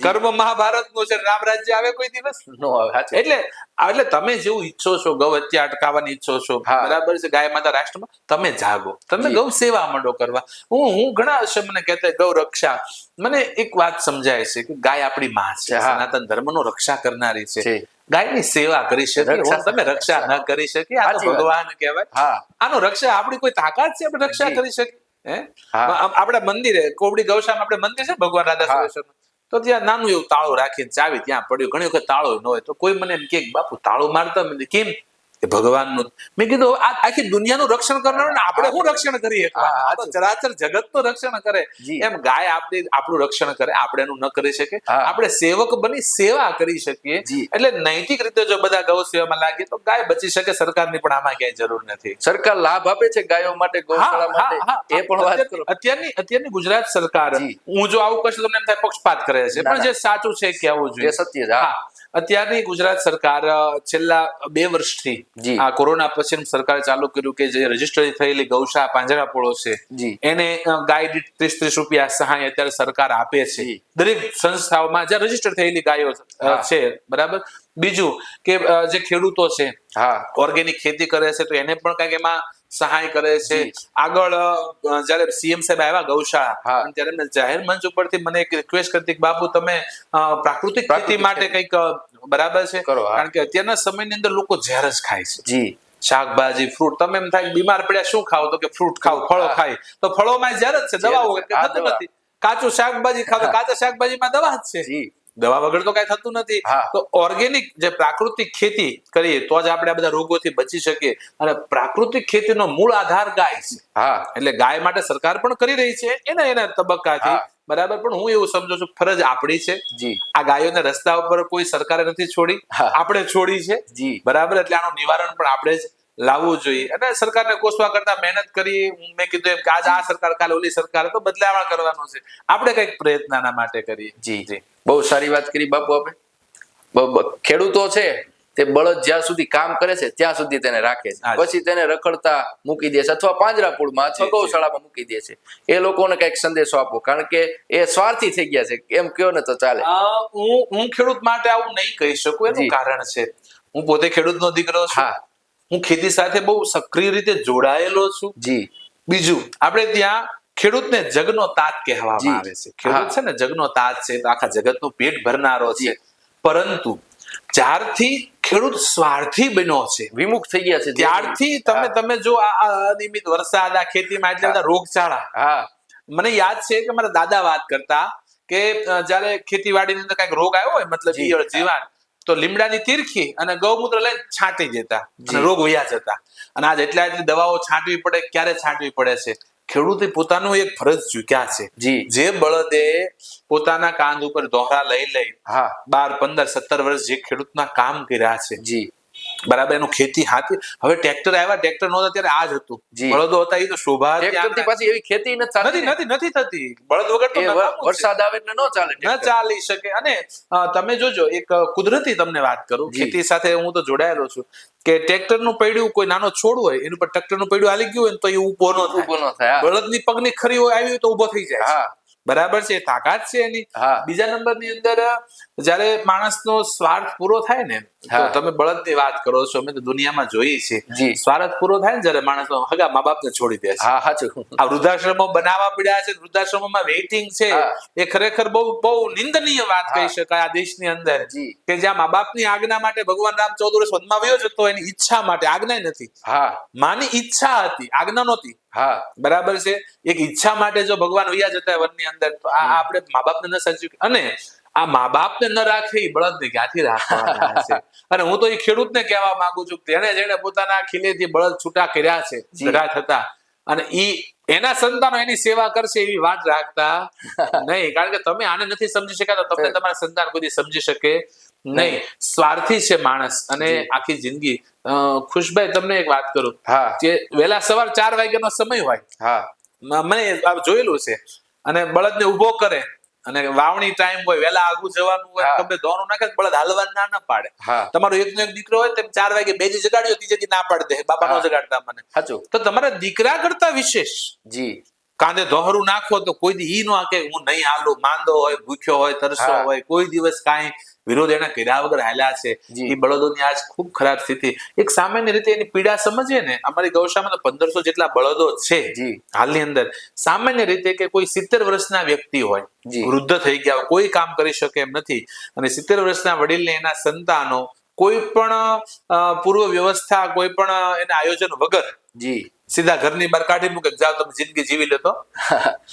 કર્મ મહાભારતનું છે, રામ રાજ્ય આવે કોઈ દિવસ? નો આવે. સાચી વાત. એટલે તમે જેવું ઈચ્છો છો, ગૌ હત્યા અટકાવવાની ઈચ્છો છો, હા. બરાબર છે, ગાય માતા રાષ્ટ્રમાં, તમે જાગો, તમે જી. ગૌ સેવા માંડો કરવા. હું ઘણા હશે મને કહેતા ગૌ રક્ષા. મને એક વાત સમજાય છે કે ગાય આપણી માં છે, હા. સનાતન ધર્મનો રક્ષા કરનારી છે. છે. ગાયની સેવા કરી શકીએ, રક્ષા- તમે રક્ષા ન કરી શકીએ, આ તો સાચી વાત. ભગવાન કહેવાય. હા આનો રક્ષા આપણી કોઈ તાકાત છે આપણે રક્ષા જી. કરી શકીએ? હા. આપણા મંદિરે કોબડી ગૌશાળામાં આપણે મંદિર છે ભગવાન રાધા હા. સુરેશ્વરનું, તો ત્યાં નાનું એવું તાળું રાખીને ચાવી ત્યાં પડ્યું. ઘણી વખત તાળો ન હોય તો કોઈ મને એમ કે બાપુ તાળું મારતા નથી. કેમ? એ ભગવાનનું. મેં કીધું આ આખી દુનિયાનું રક્ષણ કરનાર ને આપણે શું રક્ષણ કરીએ? આ તો ચરાચર જગતનું રક્ષણ કરે. જી. એમ ગાય આપણું રક્ષણ કરે, આપણે એનું ન કરી શકીએ. હા. આપણે સેવક બની સેવા કરી શકીએ. જી. એટલે નૈતિક રીતે જો બધા ગૌ સેવામાં લાગીએ તો ગાય બચી શકે. સરકારની પણ આમાં ક્યાંય જરૂર નથી. સરકાર લાભ આપે છે ગાયો માટે, ગૌશાળા માટે, એ પણ વાત કરો. અત્યારની ગુજરાત સરકાર, જી. હું જો આવું કશું તમને એમ થાય પક્ષપાત કરે છે, ના, પણ જે સાચું છે કહેવું જોઈએ. એ સત્ય છે. હા. અત્યારની ગુજરાત સરકાર છેલ્લા 2 વર્ષથી જી. આ કોરોના પછી સરકારે ચાલુ કર્યું કે જે રજીસ્ટર થયેલી ગૌશાળા પાંજરાપોળો છે, જી. એને ગાય દીઠ 30 રૂપિયા સહાય અત્યારે સરકાર આપે છે. જી. દરેક સંસ્થાઓમાં જ્યાં રજીસ્ટર થયેલી ગાયો છે, બરાબર. બીજું કે જે ખેડૂતો છે, હા ઓર્ગેનિક ખેતી કરે છે, તો એને પણ કંઈક એમાં સહાય કરે છે. જી. આગળ જયારે સીએમ સાહેબ આવ્યા ગૌશાળા, હા. અને ત્યારે એમને જાહેર મંચ ઉપરથી મને એક રિક્વેસ્ટ કરતી કે બાપુ તમે પ્રાકૃતિક ખેતી માટે કંઈક, બરાબર છે, કરો. હા. કારણ કે અત્યારના સમયની અંદર લોકો ઝેર જ ખાય છે. જી શાકભાજી, ફ્રૂટ, તમે એમ થાય બીમાર પડ્યા શું ખાવ, તો કે ફ્રૂટ ખાવ, ફળો હા. ખાય. તો ફળોમાં ઝેર જ છે, દવા વગર કઈ હા, થતું દવા. નથી. કાચું શાકભાજી ખાવ તો હા. કાચા શાકભાજીમાં દવા જ છે, જી દવા વગર તો કઈ થતું નથી. હા. તો ઓર્ગેનિક જે પ્રાકૃતિક ખેતી કરીએ તો જ આપણે આ બધા રોગોથી બચી શકીએ. અને પ્રાકૃતિક ખેતીનો મૂળ આધાર ગાય છે. હા એટલે ગાય માટે સરકાર પણ કરી રહી છે એના તબક્કાથી, હા. બરાબર. પણ હું એવું સમજુ છું ફરજ આપણી છે. જી આ ગાયોને રસ્તા ઉપર કોઈ સરકારે નથી છોડી, હા. આપણે છોડી છે, જી બરાબર. એટલે આનું નિવારણ પણ આપણે જ લાવવું જોઈએ. અને સરકારને કોસવા કરતા મહેનત કરી, મેં કીધું એમ કે આજે આ સરકાર કાલે ઓલી સરકાર, તો બદલાવ કરવાનો છે. આપણે કઈક પ્રયત્ન આના માટે કરીએ. જી બહુ સારી વાત કરી બાપુ આપે. ખેડૂતો છે તે બળદ જ્યાં સુધી કામ કરે છે ત્યાં સુધી તેને રાખે છે, હા. પછી તેને રખડતા મૂકી દે છે, અથવા પાંજરાપોળમાં અથવા જી. ગૌશાળામાં મૂકી દે છે. એ લોકોને કઈક સંદેશો આપો, કારણ કે એ સ્વાર્થી થઈ ગયા છે, એમ કયો ને તો ચાલે. હું ખેડૂત માટે આવું નહીં કહી શકું. એનું જી. કારણ છે, હું પોતે ખેડૂતનો દીકરો છું. હા હું ખેતી સાથે બહુ સક્રિય રીતે જોડાયેલો છું. જી બીજું, આપણે ત્યાં ખેડૂતને જગનો તાત કહેવામાં જી. આવે છે. ખેડૂત છે ને જગનો તાત છે, તો આખા જગતનું પેટ ભરનારો છે. જી. પરંતુ જ્યારથી ખેડૂત સ્વાર્થી બન્યો છે, વિમુખ થઈ ગયા છે ત્યારથી તમે જો આ અનિયમિત વરસાદ, આ ખેતીમાં એટલા બધા રોગચાળા. હા મને યાદ છે કે મારા દાદા વાત કરતા કે જયારે ખેતીવાડીની અંદર કઈક રોગ આવ્યો હોય, મતલબ જી. ઈયળ, જીવાત, તો લીમડાની તીરખી અને ગૌમૂત્ર લઈને છાંટી દેતા અને રોગ વયા જતા. અને આજ એટલી દવાઓ છાંટવી પડે, ક્યારે છાંટવી પડે છે? ખેડૂતે પોતાનું એક ફરજ ચૂક્યા છે. જે બળદે પોતાના કાંધ ઉપર દોહરા લઈ 12, 15, 17 વર્ષ જે ખેડૂતના કામ કર્યા છે, બરાબર, એનું ખેતી હાથી. હવે ટ્રેક્ટર આવ્યા, ટ્રેક્ટર નહોતા ત્યારે આ જ હતું. બળદો હતા, એ તો શોભા. ટ્રેક્ટરથી પાછી એવી ખેતી નથી થતી. બળદ વગર તો વરસાદ આવે એટલે ન ચાલી શકે. અને તમે જોજો, એક કુદરતી તમને વાત કરું, ખેતી સાથે હું તો જોડાયેલો છું, કે ટ્રેક્ટરનું પૈડું કોઈ નાનો છોડ હોય એની પર ટ્રેક્ટરનું પૈડું હાલી ગયું હોય ને તો એ ઉભો ન થાય. બળદની પગની ખરી હોય આવી તો ઉભો થઈ જાય. બરાબર છે, તાકાત છે એની. બીજા નંબરની અંદર જયારે માણસનો સ્વાર્થ પૂરો થાય ને, તો તમે બળદની વાત કરો છો, અમે તો દુનિયામાં જોઈએ છે, સ્વાર્થ પૂરો થાય ને જયારે માણસ હગા મા બાપને છોડી દે છે. આ વૃદ્ધાશ્રમો બનાવવા પડ્યા છે, વૃદ્ધાશ્રમોમાં વેઇટિંગ છે, એ ખરેખર બહુ નિંદનીય વાત કહી શકાય આ દેશની અંદર, કે જ્યાં મા બાપની આજ્ઞા માટે ભગવાન રામ 14 વર્ષ વનમાં વયો જતો, એની ઈચ્છા માટે, આજ્ઞા નથી, માની ઈચ્છા હતી, આજ્ઞા નહોતી. બરાબર છે, એક ઈચ્છા માટે જો ભગવાન વયા જતા વનની અંદર, તો આ આપણે મા બાપને ન સાચું. અને આ મા બાપને ન રાખે એ બળદને ક્યાંથી રાખવાના છે? અને હું તો એ ખેડૂતને કહેવા માંગુ છું, જેને પોતાના ખીલેથી બળદ છૂટા કર્યા છે જગા થતા, અને એના સંતાનો એની સેવા કરશે એવી વાત રાખતા નહીં. કારણ કે તમે આને નથી સમજી શકાતા, તમને તમારા સંતાન કોઈ સમજી શકે નહીં. સ્વાર્થી છે માણસ. અને આખી જિંદગી ખુશભાઈ, તમને એક વાત કરું, કે વહેલા સવાર 4 વાગ્યાનો સમય હોય, મને જોયેલું છે, અને બળદને ઉભો કરે, અને વાવણી ટાઈમ હોય, વહેલા આગું જવાનું હોય, તમને દોનું નાખે, બળદ હાલવા ના પાડે. તમારો એકનો એક દીકરો હોય, તેમ 4 વાગે બેજી જગાડ્યો, ત્રીજે ના પાડી દે, બાપા નો જગાડતા મને. તો તમારા દીકરા કરતા વિશેષ કાંધે દોહરું નાખો તો કોઈ દી ઈ નો કે હું નહીં હાલું, માંદો હોય, ભૂખ્યો હોય, તરસો હોય, કોઈ દિવસ કાંઈ વિરોધ એને કર્યા વગર હાલ્યા છે. એ બળદોની આજ ખૂબ ખરાબ સ્થિતિ. એક સામાન્ય રીતે એની પીડા સમજીએ ને, અમારી ગૌશાળામાં તો 1500 જેટલા બળદો છે હાલની અંદર. સામાન્ય રીતે કે કોઈ 70 વર્ષના વ્યક્તિ હોય, વૃદ્ધ થઈ ગયા હોય, કોઈ કામ કરી શકે એમ નથી, અને 70 વર્ષના વડીલને એના સંતાનો કોઈ પણ પૂર્વ વ્યવસ્થા, કોઈ પણ એના આયોજન વગર સીધા ઘરની બહાર કાઢી મૂકે, જાઓ તમે જિંદગી જીવી લેતો,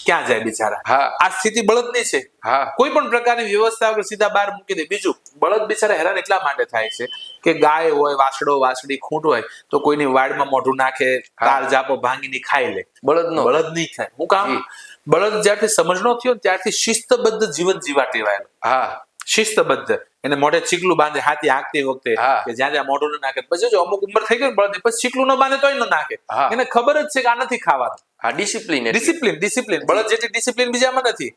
ક્યાં જાય બિચારા? આ સ્થિતિ બળદની છે. કોઈ પણ પ્રકારની વ્યવસ્થા વગર સીધા બહાર મૂકી દે. બીજું, બળદ બિચારા હેરાન એટલા માટે થાય છે કે ગાય હોય, વાછડો વાછડી ખૂંટ હોય, તો કોઈની વાડમાં મોઢું નાખે, તાર જાપો ભાંગીને ખાઈ લે. બળદ નહીં ખાય. હું કામ? બળદ જ્યારથી સમજનો થયો ત્યારથી શિસ્તબદ્ધ જીવન જીવા ટેવાયેલો. શિસ્તબદ્ધ. એને મોઢે ચીકલું બાંધે હાથી હાંકતી વખતે, કે જ્યાં જ્યાં મોઢું ન નાખે. પછી જો અમુક ઉંમર થઈ ગઈ બળદ, પછી ચીકલું ન બાંધે તોય ન નાખે. એને ખબર જ છે કે આ નથી ખાવાનું. ડિસિપ્લિન. બળદ જેટલી ડિસિપ્લિન બીજામાં નથી.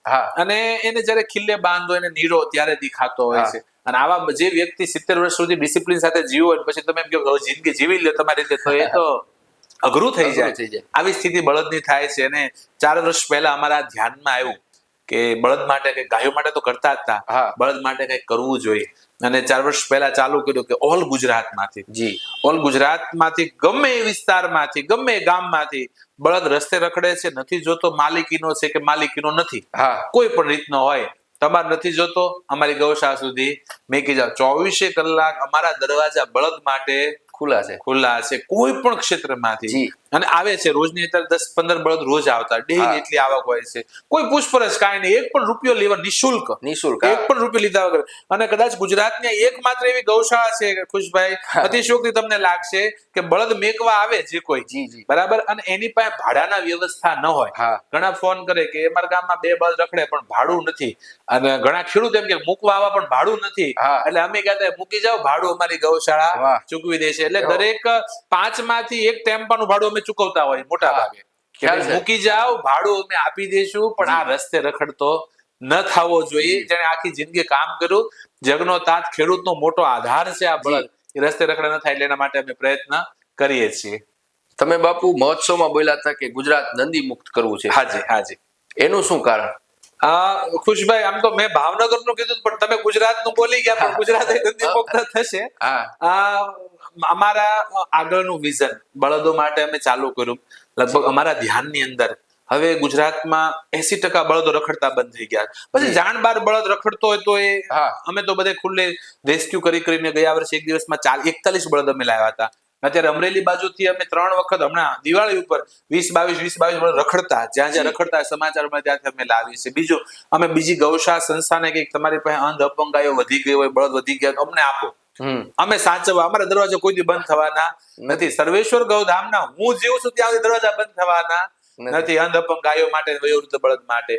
અને એને જયારે ખીલ્લે બાંધો, એને નીરો ત્યારે દેખાતો હોય છે. અને આવા જે વ્યક્તિ 70 વર્ષ સુધી ડિસિપ્લિન સાથે જીવો, પછી તમે એમ કહો જિંદગી જીવી લે તમારી રીતે, તો એ તો અઘરું થઈ જાય. આવી સ્થિતિ બળદની થાય છે. અને 4 વર્ષ પહેલા અમારા ધ્યાનમાં આવ્યું કે બળદ માટે કઈ, ગાયો માટે તો કરતા જ હતા, બળદ માટે કઈ કરવું જોઈએ. અને 4 વર્ષ પહેલા ચાલુ કર્યું કે ઓલ ગુજરાતમાંથી ગમે એ વિસ્તારમાંથી, ગમે એ ગામમાંથી બળદ રસ્તે રખડે છે, નથી જોતો માલિકીનો છે કે માલિકીનો નથી, કોઈ પણ રીતનો હોય, તમારે નથી જોતો, અમારી ગૌશાળા સુધી મેકી જાઓ. 24 કલાક અમારા દરવાજા બળદ માટે ખુલ્લા છે, કોઈ પણ ક્ષેત્રમાંથી. અને આવે છે રોજની અત્યારે 10-15 બળદ રોજ આવતા, ડેલી એટલી આવક હોય છે. કોઈ પૂછપરછ કાંઈ નહીં, 1 પણ રૂપિયો લેવા નિશુલ્ક, 1 પણ રૂપિયો લીધા વગર. અને કદાચ ગુજરાતની એકમાત્ર એવી ગૌશાળા છે કે ખુશભાઈ, અતિશયોક્તિ તમને લાગશે, કે બળદ મેકવા આવે જે કોઈ, બરાબર, અને એની પાસે ભાડાના વ્યવસ્થા ન હોય. ઘણા ફોન કરે કે અમારા ગામમાં 2 બળદ રખડે પણ ભાડું નથી. અને ઘણા ખેડૂત એમ કે મૂકવા આવા પણ ભાડું નથી. એટલે અમે કહેતા મૂકી જાઓ, ભાડું અમારી ગૌશાળા ચૂકવી દે છે. એટલે દરેક 5 માંથી 1 ટેમ્પાનું ભાડું અમે ચૂકવતા હોય મોટા ભાગે. મૂકી જાઓ, ભાડું અમે આપી દઈશું, પણ આ રસ્તે રખડતો ન થવો જોઈએ. જેને આખી જિંદગી કામ કર્યું, જગનો તાત, ખેડૂતનો મોટો આધાર છે આ બળદ, એ રસ્તે રખડે ન થાય એટલે એના માટે અમે પ્રયત્ન કરીએ છીએ. તમે બાપુ મહોત્સવમાં બોલ્યા હતા કે ગુજરાત નંદી મુક્ત કરવું છે. હાજી. એનું શું કારણ? ખુશભાઈ, આમ તો મેં ભાવનગર નું કીધું, પણ તમે ગુજરાત નું બોલી ગયા, પણ ગુજરાત નંદી મુક્ત થશે. અમારા આગળનું વિઝન બળદો માટે અમે ચાલુ કર્યું. લગભગ અમારા ધ્યાનની અંદર હવે ગુજરાતમાં 80% બળદો રખડતા બંધ થઈ ગયા. પછી જાણ બાર બળદ રખડતો હોય તો એ અમે તો બધે ખુલ્લે રેસ્ક્યુ કરીને ગયા વર્ષે એક દિવસમાં 41 બળદ અમે લાવ્યા હતા. અત્યારે અમરેલી બાજુથી અમે 3 વખત હમણાં દિવાળી ઉપર 20-22 રખડતા જ્યાં રખડતા સમાચારમાં ત્યાંથી અમે લાવીએ છીએ. બીજું અમે બીજી ગૌશાળા સંસ્થાને કઈક તમારી પાસે અંધ અપંગ ગાયો વધી ગઈ હોય, બળદ વધી ગયા, અમને આપો, અમે સાચવવા, અમારા દરવાજા કોઈ દી બંધ થવાના નથી. સર્વેશ્વર ગૌધામના હું જીવું છું ત્યાં સુધી દરવાજા બંધ થવાના નથી. અંધ અપંગ ગાયો માટે, વયોવૃદ્ધ બળદ માટે.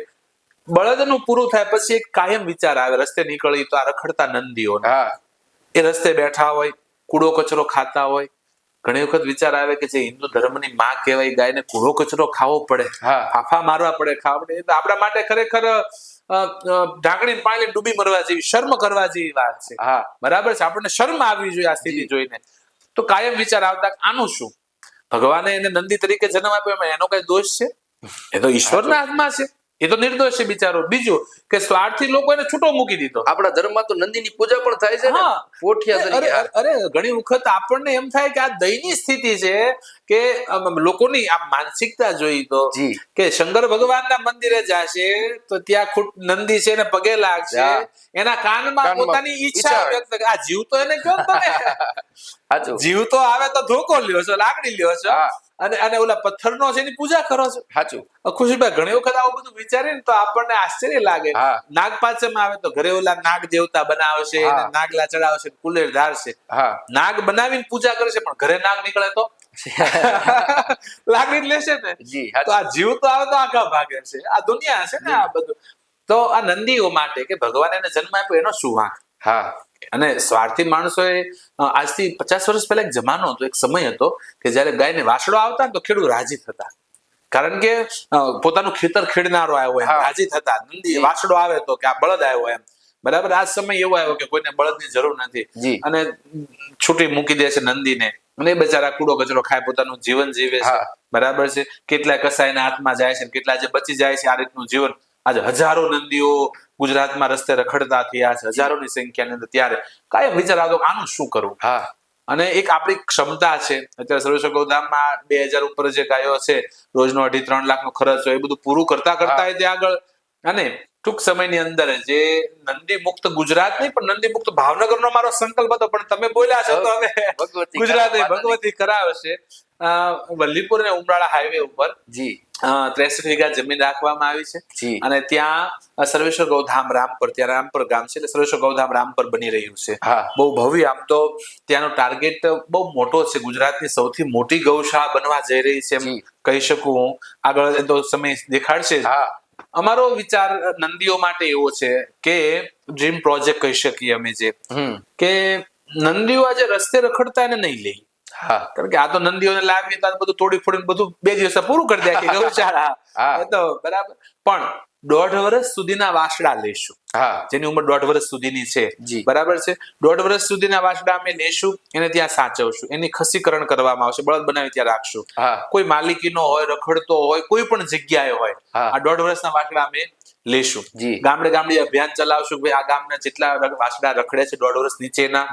બળદનું પૂરું થાય પછી એક કાયમ વિચાર આવે, રસ્તે નીકળી તો આ રખડતા નંદીઓ એ રસ્તે બેઠા હોય, કૂડો કચરો ખાતા હોય. ઘણી વખત વિચાર આવે કે જે હિન્દુ ધર્મની માં કહેવાય ગાયને કૂડો કચરો ખાવો પડે, ફાફા મારવા પડે, ખાવા પડે, તો આપણા માટે ખરેખર ઢાંકણી પાણી ડૂબી મરવા જેવી, શર્મ કરવા જેવી વાત છે. બરાબર છે, આપણને શર્મ આવવી જોઈએ આ સ્થિતિ જોઈને. તો કાયમ વિચાર આવતા આનું શું? ભગવાને એને નંદી તરીકે જન્મ આપ્યો, એનો કઈ દોષ છે? એ તો ઈશ્વરના હાથમાં છે, એ તો નિર્દોષ છે બિચારો. બીજું કે સ્વાર્થી લોકો એને છૂટો મૂકી દીધો. આપણા ધર્મમાં તો નંદીની પૂજા પણ થાય છે ને, પોઠિયા તરીકે. અરે ઘણી વખત આપણને એમ થાય કે આ દયનીય સ્થિતિ છે કે લોકોની આ માનસિકતા જોઈ તો કે શંકર ભગવાનના મંદિરે જશે તો ત્યાં નંદી છે ને પગે લાગશે, એના કાનમાં પોતાની ઈચ્છા વ્યક્ત કરે. આ જીવ તો એને કહો તમે, જીવ તો આવે તો ધોકો લ્યો છો, લાકડી લ્યો છો, અને ઓલા પથ્થરનો છે એની પૂજા કરો છો. સાચું ખુશીભાઈ, ઘણી વખત આવું બધું વિચારીને તો આપણને આશ્ચર્ય લાગે. નાગ પાંચમ આવે તો ઘરે ઓલા નાગ દેવતા બનાવશે, નાગલા ચડાવશે, કુલેર ધારશે, નાગ બનાવીને પૂજા કરશે, પણ ઘરે નાગ નીકળે તો લાકડી લેશે ને. તો આ જીવ તો આવે તો આખા ભાગે છે. આ દુનિયા છે ને આ બધું. તો આ નંદીઓ માટે કે ભગવાન એને જન્મ આપ્યો એનો શું વાંક? અને સ્વાર્થી માણસોએ આજથી 50 વર્ષ પહેલા એક જમાનો હતો, એક સમય હતો કે જયારે ગાયને વાસડો આવતા ને તો ખેડૂત રાજી થતા, કારણ કે પોતાનું ખેતર ખેડનારો આવ્યો એમ રાજી થતા. નંદી વાસડો આવે તો કે આ બળદ આવ્યો એમ. બરાબર, આ સમય એવો આવ્યો કે કોઈને બળદની જરૂર નથી અને છૂટી મૂકી દે છે નંદીને, અને એ બચારા કૂડો કચરો ખાય, પોતાનું જીવન જીવે છે. બરાબર છે, કેટલાય કસાઈના હાથમાં જાય છે, કેટલા જે બચી જાય છે આ રીતનું જીવન. આજે હજારો નંદીઓ ગુજરાતમાં રસ્તે રખડતા થયા છે, હજારોની સંખ્યાની અંદર. ત્યારે કાયમ વિચાર આવતો આનું શું કરવું? અને એક આપણી ક્ષમતા છે, અત્યારે સર્વેશ્વર ગૌધામમાં 2000 ઉપર જે ગાયો છે, રોજનો 2.5-3 લાખનો ખર્ચ હોય, એ બધું પૂરું કરતા ત્યાં આગળ. અને ટૂંક સમયની અંદર જે નંદી મુક્ત ગુજરાત નહીં પણ નંદી મુક્ત ભાવનગરનો મારો સંકલ્પ હતો, પણ તમે બોલ્યા છો તો હવે ગુજરાતી ભગવતી કરાવશે. વલ્લીપુર અને ઉમરાળા હાઈવે ઉપર 63 વીઘા જમીન રાખવામાં આવી છે, અને ત્યાં સર્વેશ્વર ગૌધામ રામપર, ત્યાં રામપર ગામ છે, એટલે સર્વેશ્વર ગૌધામ રામપર બની રહ્યું છે. બહુ ભવ્ય. આમ તો ત્યાંનો ટાર્ગેટ બહુ મોટો છે, ગુજરાતની સૌથી મોટી ગૌશાળા બનવા જઈ રહી છે એમ કહી શકું હું. આગળ તો સમય દેખાડશે. અમારો વિચાર નંદીઓ માટે એવો છે કે ડ્રીમ પ્રોજેક્ટ કહી શકીએ અમે, જે કે નંદીઓ આજે રસ્તે રખડતા એને નહીં લઈ. કારણ કે આ તો નંદીઓને લાવીએ તો બધું તોડી ફોડીને બધું 2 દિવસ પૂરું કરી દે કે ગૌશાળા. એ તો બરાબર, પણ 1.5 વર્ષ સુધીના વાસડા લઈશું, જેની ઉંમર 1.5 વર્ષ સુધીની છે. બરાબર છે, 1.5 વર્ષ સુધીના વાસડા અમે લેશું, એને ત્યાં સાચવશું, એની ખસીકરણ કરવામાં આવશે, બળદ બનાવી ત્યાં રાખશું. કોઈ માલિકીનો હોય, રખડતો હોય, કોઈ પણ જગ્યાએ હોય, આ 1.5 વર્ષના વાસડા અમે લેશું. ગામડે ગામડે અભિયાન ચલાવશું, ભાઈ આ ગામના જેટલા વાસડા રખડે છે 1.5 વર્ષ નીચેના,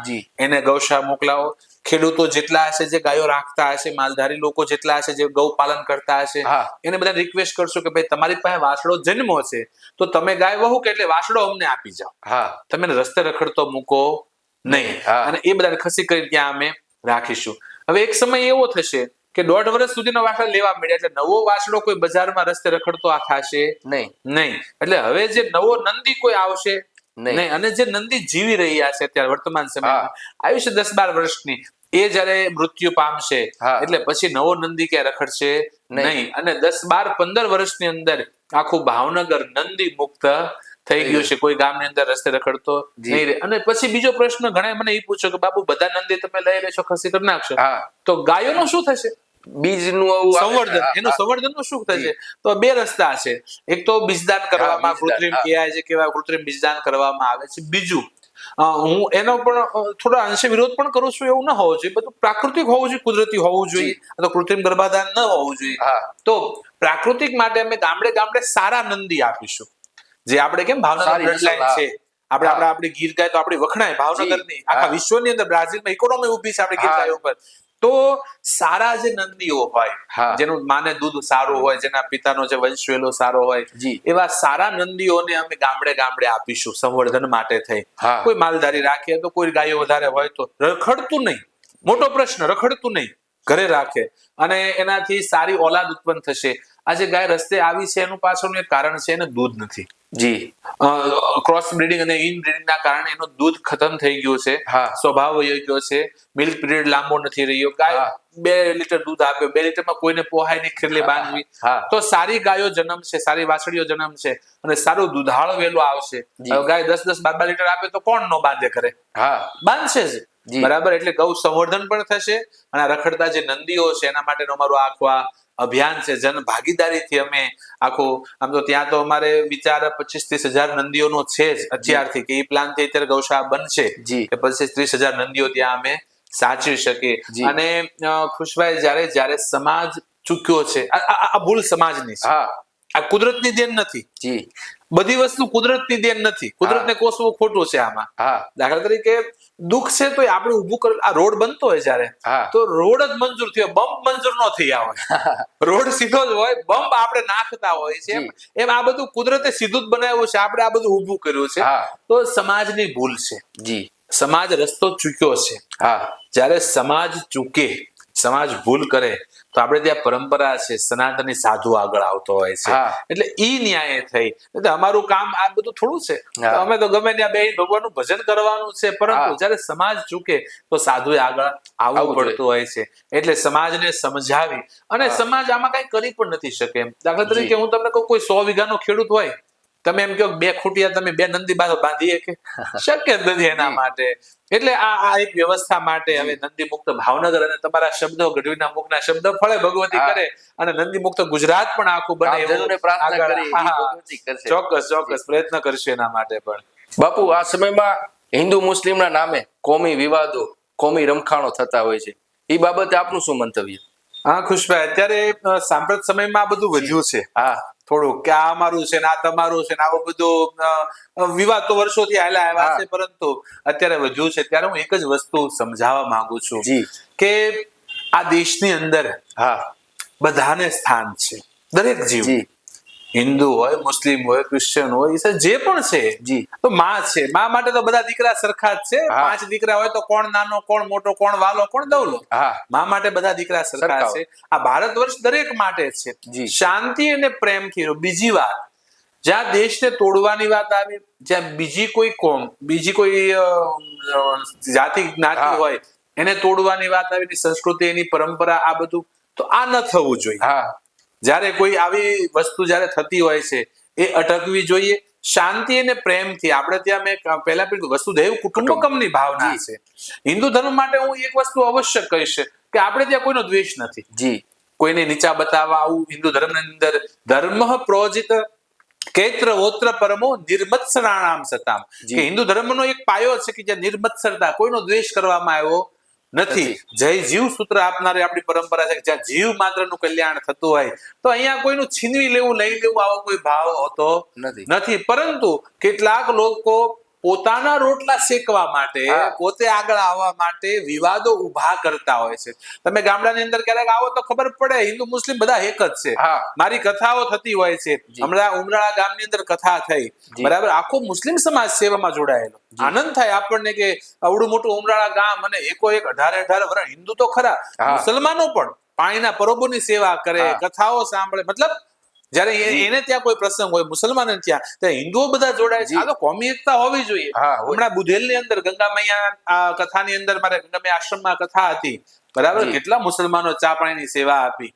એને ગૌશાળા મોકલાવો. ખેડૂતો જેટલા હશે જે ગાયો રાખતા હશે, માલધારી લોકો જેટલા હશે જે ગૌ પાલન કરતા હશે, એને બધા રિક્વેસ્ટ કરશું કે ભાઈ તમારી પાસે વાસડો જન્મો છે તો તમે ગાય વહુ કે એટલે વાસડો અમને આપી જાઓ, તમે રસ્તે રખડતો મૂકો નહીં. અને એ બધાને ખસી કરી ત્યાં અમે રાખીશું. હવે એક સમય એવો થશે કે 1.5 વર્ષ સુધીનો વાસડો લેવા મળ્યા, એટલે નવો વાસડો કોઈ બજારમાં રસ્તે રખડતો આ થશે નહીં. એટલે હવે જે નવો નંદી કોઈ આવશે નહીં. અને જે નંદી જીવી રહ્યા છે અત્યારે વર્તમાન સમયમાં, આયુષ્ય 10-12 વર્ષની, એ જયારે મૃત્યુ પામશે એટલે પછી નવો નંદી ક્યાં રખડશે નહીં. અને 10-12-15 વર્ષની અંદર આખું ભાવનગર નંદી મુક્ત થઈ ગયું છે, કોઈ ગામની અંદર રસ્તે રખડતો નહીં રહે. અને પછી બીજો પ્રશ્ન ઘણા મને એ પૂછ્યો કે બાબુ બધા નંદી તમે લઈ લેશો, ખસી કરી નાખશો, તો ગાયોનું શું થશે? બીજનું સંવર્ધન, એનું સંવર્ધન નું શું થશે? તો 2 રસ્તા છે. એક તો બીજદાન કરવામાં, કૃત્રિમ AI જે કહેવાય, કૃત્રિમ બીજદાન કરવામાં આવે છે. બીજું, હું એનો પણ થોડા અંશે વિરોધ પણ કરું છું, એવું ન હોવું જોઈએ, બધું પ્રાકૃતિક હોવું જોઈએ, કુદરતી હોવું જોઈએ, તો કૃત્રિમ ગર્ભાધાન ન હોવું જોઈએ. તો પ્રાકૃતિક માટે અમે ગામડે ગામડે સારા નંદી આપીશું, જે આપણે કેમ ભાવનગર બ્લડલાઈન છે, આપણી ગીર ગાય તો આપણી વખણાય ભાવનગરની, આખા વિશ્વની અંદર બ્રાઝિલમાં ઇકોનોમી ઉભી છે આપણી ગીર ગાય ઉપર. તો સારા જે નંદીઓ હોય, જેનું માને દૂધ સારું હોય, જેના પિતાનો જે વંશવેલો સારો હોય, એવા સારા નંદીઓને અમે ગામડે ગામડે આપીશું સંવર્ધન માટે થઈ. કોઈ માલધારી રાખીએ તો કોઈ ગાયો વધારે હોય તો રખડતું નહીં, મોટો પ્રશ્ન, રખડતું નહીં, ઘરે રાખે અને એનાથી સારી ઓલાદ ઉત્પન્ન થશે. આજે ગાય રસ્તે આવી છે એનું પાછળનું એક કારણ છે, એને દૂધ નથી. જી. ક્રોસ બ્રીડિંગ અને ઇન બ્રીડિંગ ના કારણે એનું દૂધ ખતમ થઈ ગયું છે, સ્વભાવ વહી ગયો છે, મિલ્ક પીરિયડ લાંબો નથી રહ્યો. ગાય 2 લીટર દૂધ આપે, 2 લીટરમાં કોઈને પોહાય નહીં ખીરલી બાંધવી. તો સારી ગાયો જન્મ છે, સારી વાછડીઓ જન્મ છે અને સારું દૂધાળો વેલો આવશે. ગાય 10-10, 12 લીટર આપે તો કોણ નો બાંધે કરે? બાંધશે જ. બરાબર. એટલે ગૌ સંવર્ધન પણ થશે અને રખડતા જે નંદીઓ છે એના માટેનો અમારો આખો અભિયાન છે. જન ભાગીદારીથી અમે આખું, આમ તો ત્યાં તો અમારે વિચાર 25-30 હજાર નંદીઓનો છે જ અત્યારથી, કે એ પ્લાન થી અત્યારે ગૌશાળા બનશે કે 25-30 હજાર નંદીઓ ત્યાં અમે સાચવી શકીએ. અને ખુશભાઈ, જ્યારે સમાજ ચૂક્યો છે, આ ભૂલ સમાજની છે, આ કુદરતની દેન નથી. બધી વસ્તુ કુદરતની દેન નથી. કુદરતને કોસવું ખોટું છે આમાં. દાખલા તરીકે દુઃખ છે તો આપણે ઉભું કરેલ આ રોડ બનતો હોય જ્યારે, તો રોડ જ મંજૂર થયો, બમ્પ મંજૂર ન થઈ આવે. રોડ સીધો જ હોય, બમ્પ આપણે નાખતા હોય છે. એમ આ બધું કુદરતે સીધું જ બનાવ્યું છે, આપણે આ બધું ઉભું કર્યું છે. તો સમાજની ભૂલ છે. સમાજ રસ્તો ચૂક્યો છે. જ્યારે સમાજ ચૂકે, સમાજ ભૂલ કરે તો આપણે ત્યાં પરંપરા છે, સનાતની સાધુ આગળ આવતો હોય છે. એટલે ઈ ન્યાય થઈ. અમારું કામ આ બધું થોડું છે. અમે તો ગમે ત્યાં બેસી ભગવાનનું ભજન કરવાનું છે, પરંતુ જયારે સમાજ ચૂકે તો સાધુએ આગળ આવવું પડતું હોય છે. એટલે સમાજને સમજાવી, અને સમાજ આમાં કઈ કરી પણ નથી શકે. દાખલા તરીકે હું તમને કહું, કોઈ 100 વીઘાનો ખેડૂત હોય, તમે એમ કહો 2 ખૂટિયા તમે 2 નંદી બાંધીએ કે? શક્ય જ નથી એના માટે. એટલે આ એક વ્યવસ્થા માટે હવે નંદી મુક્ત ભાવનગર અને તમારા શબ્દો, ગઢવીના મુખના શબ્દ ફળે, ભગવતી કરે અને નંદી મુક્ત ગુજરાત પણ આખું બને. ચોક્કસ પ્રયત્ન કરશે એના માટે પણ. બાપુ, આ સમયમાં હિન્દુ મુસ્લિમના નામે કોમી વિવાદો, કોમી રમખાણો થતા હોય છે, એ બાબતે આપનું શું મંતવ્ય? હા ખુશભાઈ, અત્યારે સાંપ્રત સમયમાં આ બધું વધ્યું છે. થોડુંક કે આ અમારું છે ને આ તમારું છે ને આવું બધું વિવાદ તો વર્ષોથી હાલ્યા આવ્યા છે, પરંતુ અત્યારે વધ્યું છે. ત્યારે હું એક જ વસ્તુ સમજાવવા માંગુ છું કે આ દેશની અંદર બધાને સ્થાન છે. દરેક જીવ, હિન્દુ હોય, મુસ્લિમ હોય, ક્રિશ્ચિયન હોય, જે પણ છે, તો માં છે. માં માટે તો બધા દીકરા સરખા જ છે. 5 દીકરા હોય તો કોણ નાનો, કોણ મોટો, કોણ વાલો, કોણ દવલો, માં માટે બધા દીકરા સરખા છે. આ ભારત વર્ષ દરેક માટે છે. શાંતિ અને પ્રેમથી. બીજી વાત, જ્યાં દેશને તોડવાની વાત આવી, જ્યાં બીજી કોઈ કોમ, બીજી કોઈ જાતિ જ્ઞાતિ હોય એને તોડવાની વાત આવી, સંસ્કૃતિ, એની પરંપરા, આ બધું, તો આ ન થવું જોઈએ. જ્યારે કોઈ આવી વસ્તુ જ્યારે થતી હોય છે એ અટકવી જોઈએ શાંતિ અને પ્રેમથી. આપણે ત્યાં મેં પહેલા પણ વસુધૈવ કુટુંબકમની ભાવના છે. હિન્દુ ધર્મ માટે હું એક વસ્તુ અવશ્ય કહીશ કે આપણે ત્યાં કોઈનો દ્વેષ નથી. કોઈને નીચા બતાવવા આવું હિન્દુ ધર્મની અંદર ધર્મ પ્રોજિત કૈત્ર વોત્ર પરમો નિર્મત્સરાણામ સતામ, કે હિન્દુ ધર્મનો એક પાયો છે કે જ્યાં નિર્મત્સરતા, કોઈનો દ્વેષ કરવામાં આવ્યો નથી. જય જીવ સૂત્ર આપનારી આપણી પરંપરા છે, જ્યાં જીવ માત્રનું કલ્યાણ થતું હોય. તો અહીંયા કોઈનું છીનવી લેવું, લઈ લેવું, આવો કોઈ ભાવ હોતો નથી. પરંતુ કેટલાક લોકો પોતાના રોટલા શેકવા માટે, પોતે આગળ આવવા માટે વિવાદો ઉભા કરતા હોય છે. તમે ગામડાની અંદર ક્યારેક આવો તો ખબર પડે, હિન્દુ મુસ્લિમ બધા એક જ છે. મારી કથાઓ થતી હોય છે. હમણાં ઉમરાળા ગામની અંદર કથા થઈ, બરાબર, આખો મુસ્લિમ સમાજ સેવામાં જોડાયેલો. આનંદ થાય આપણને કે આવડું મોટું ઉમરાળા ગામ અને એકો એક 18 વર્ષ હિન્દુ તો ખરા, મુસલમાનો પણ પાણીના પરોબોની સેવા કરે, કથાઓ સાંભળે. મતલબ જયારે એને ત્યાં કોઈ પ્રસંગ હોય, મુસલમાન ત્યાં હિન્દુઓ બધા જોડાય છે. આ તો કોમી એકતા હોવી જોઈએ. હમણાં બુધેલ ની અંદર ગંગા મૈયા કથાની અંદર મારે ગંગા મૈયા આશ્રમમાં કથા હતી, બરાબર, કેટલા મુસલમાનો ચા પાણીની સેવા આપી,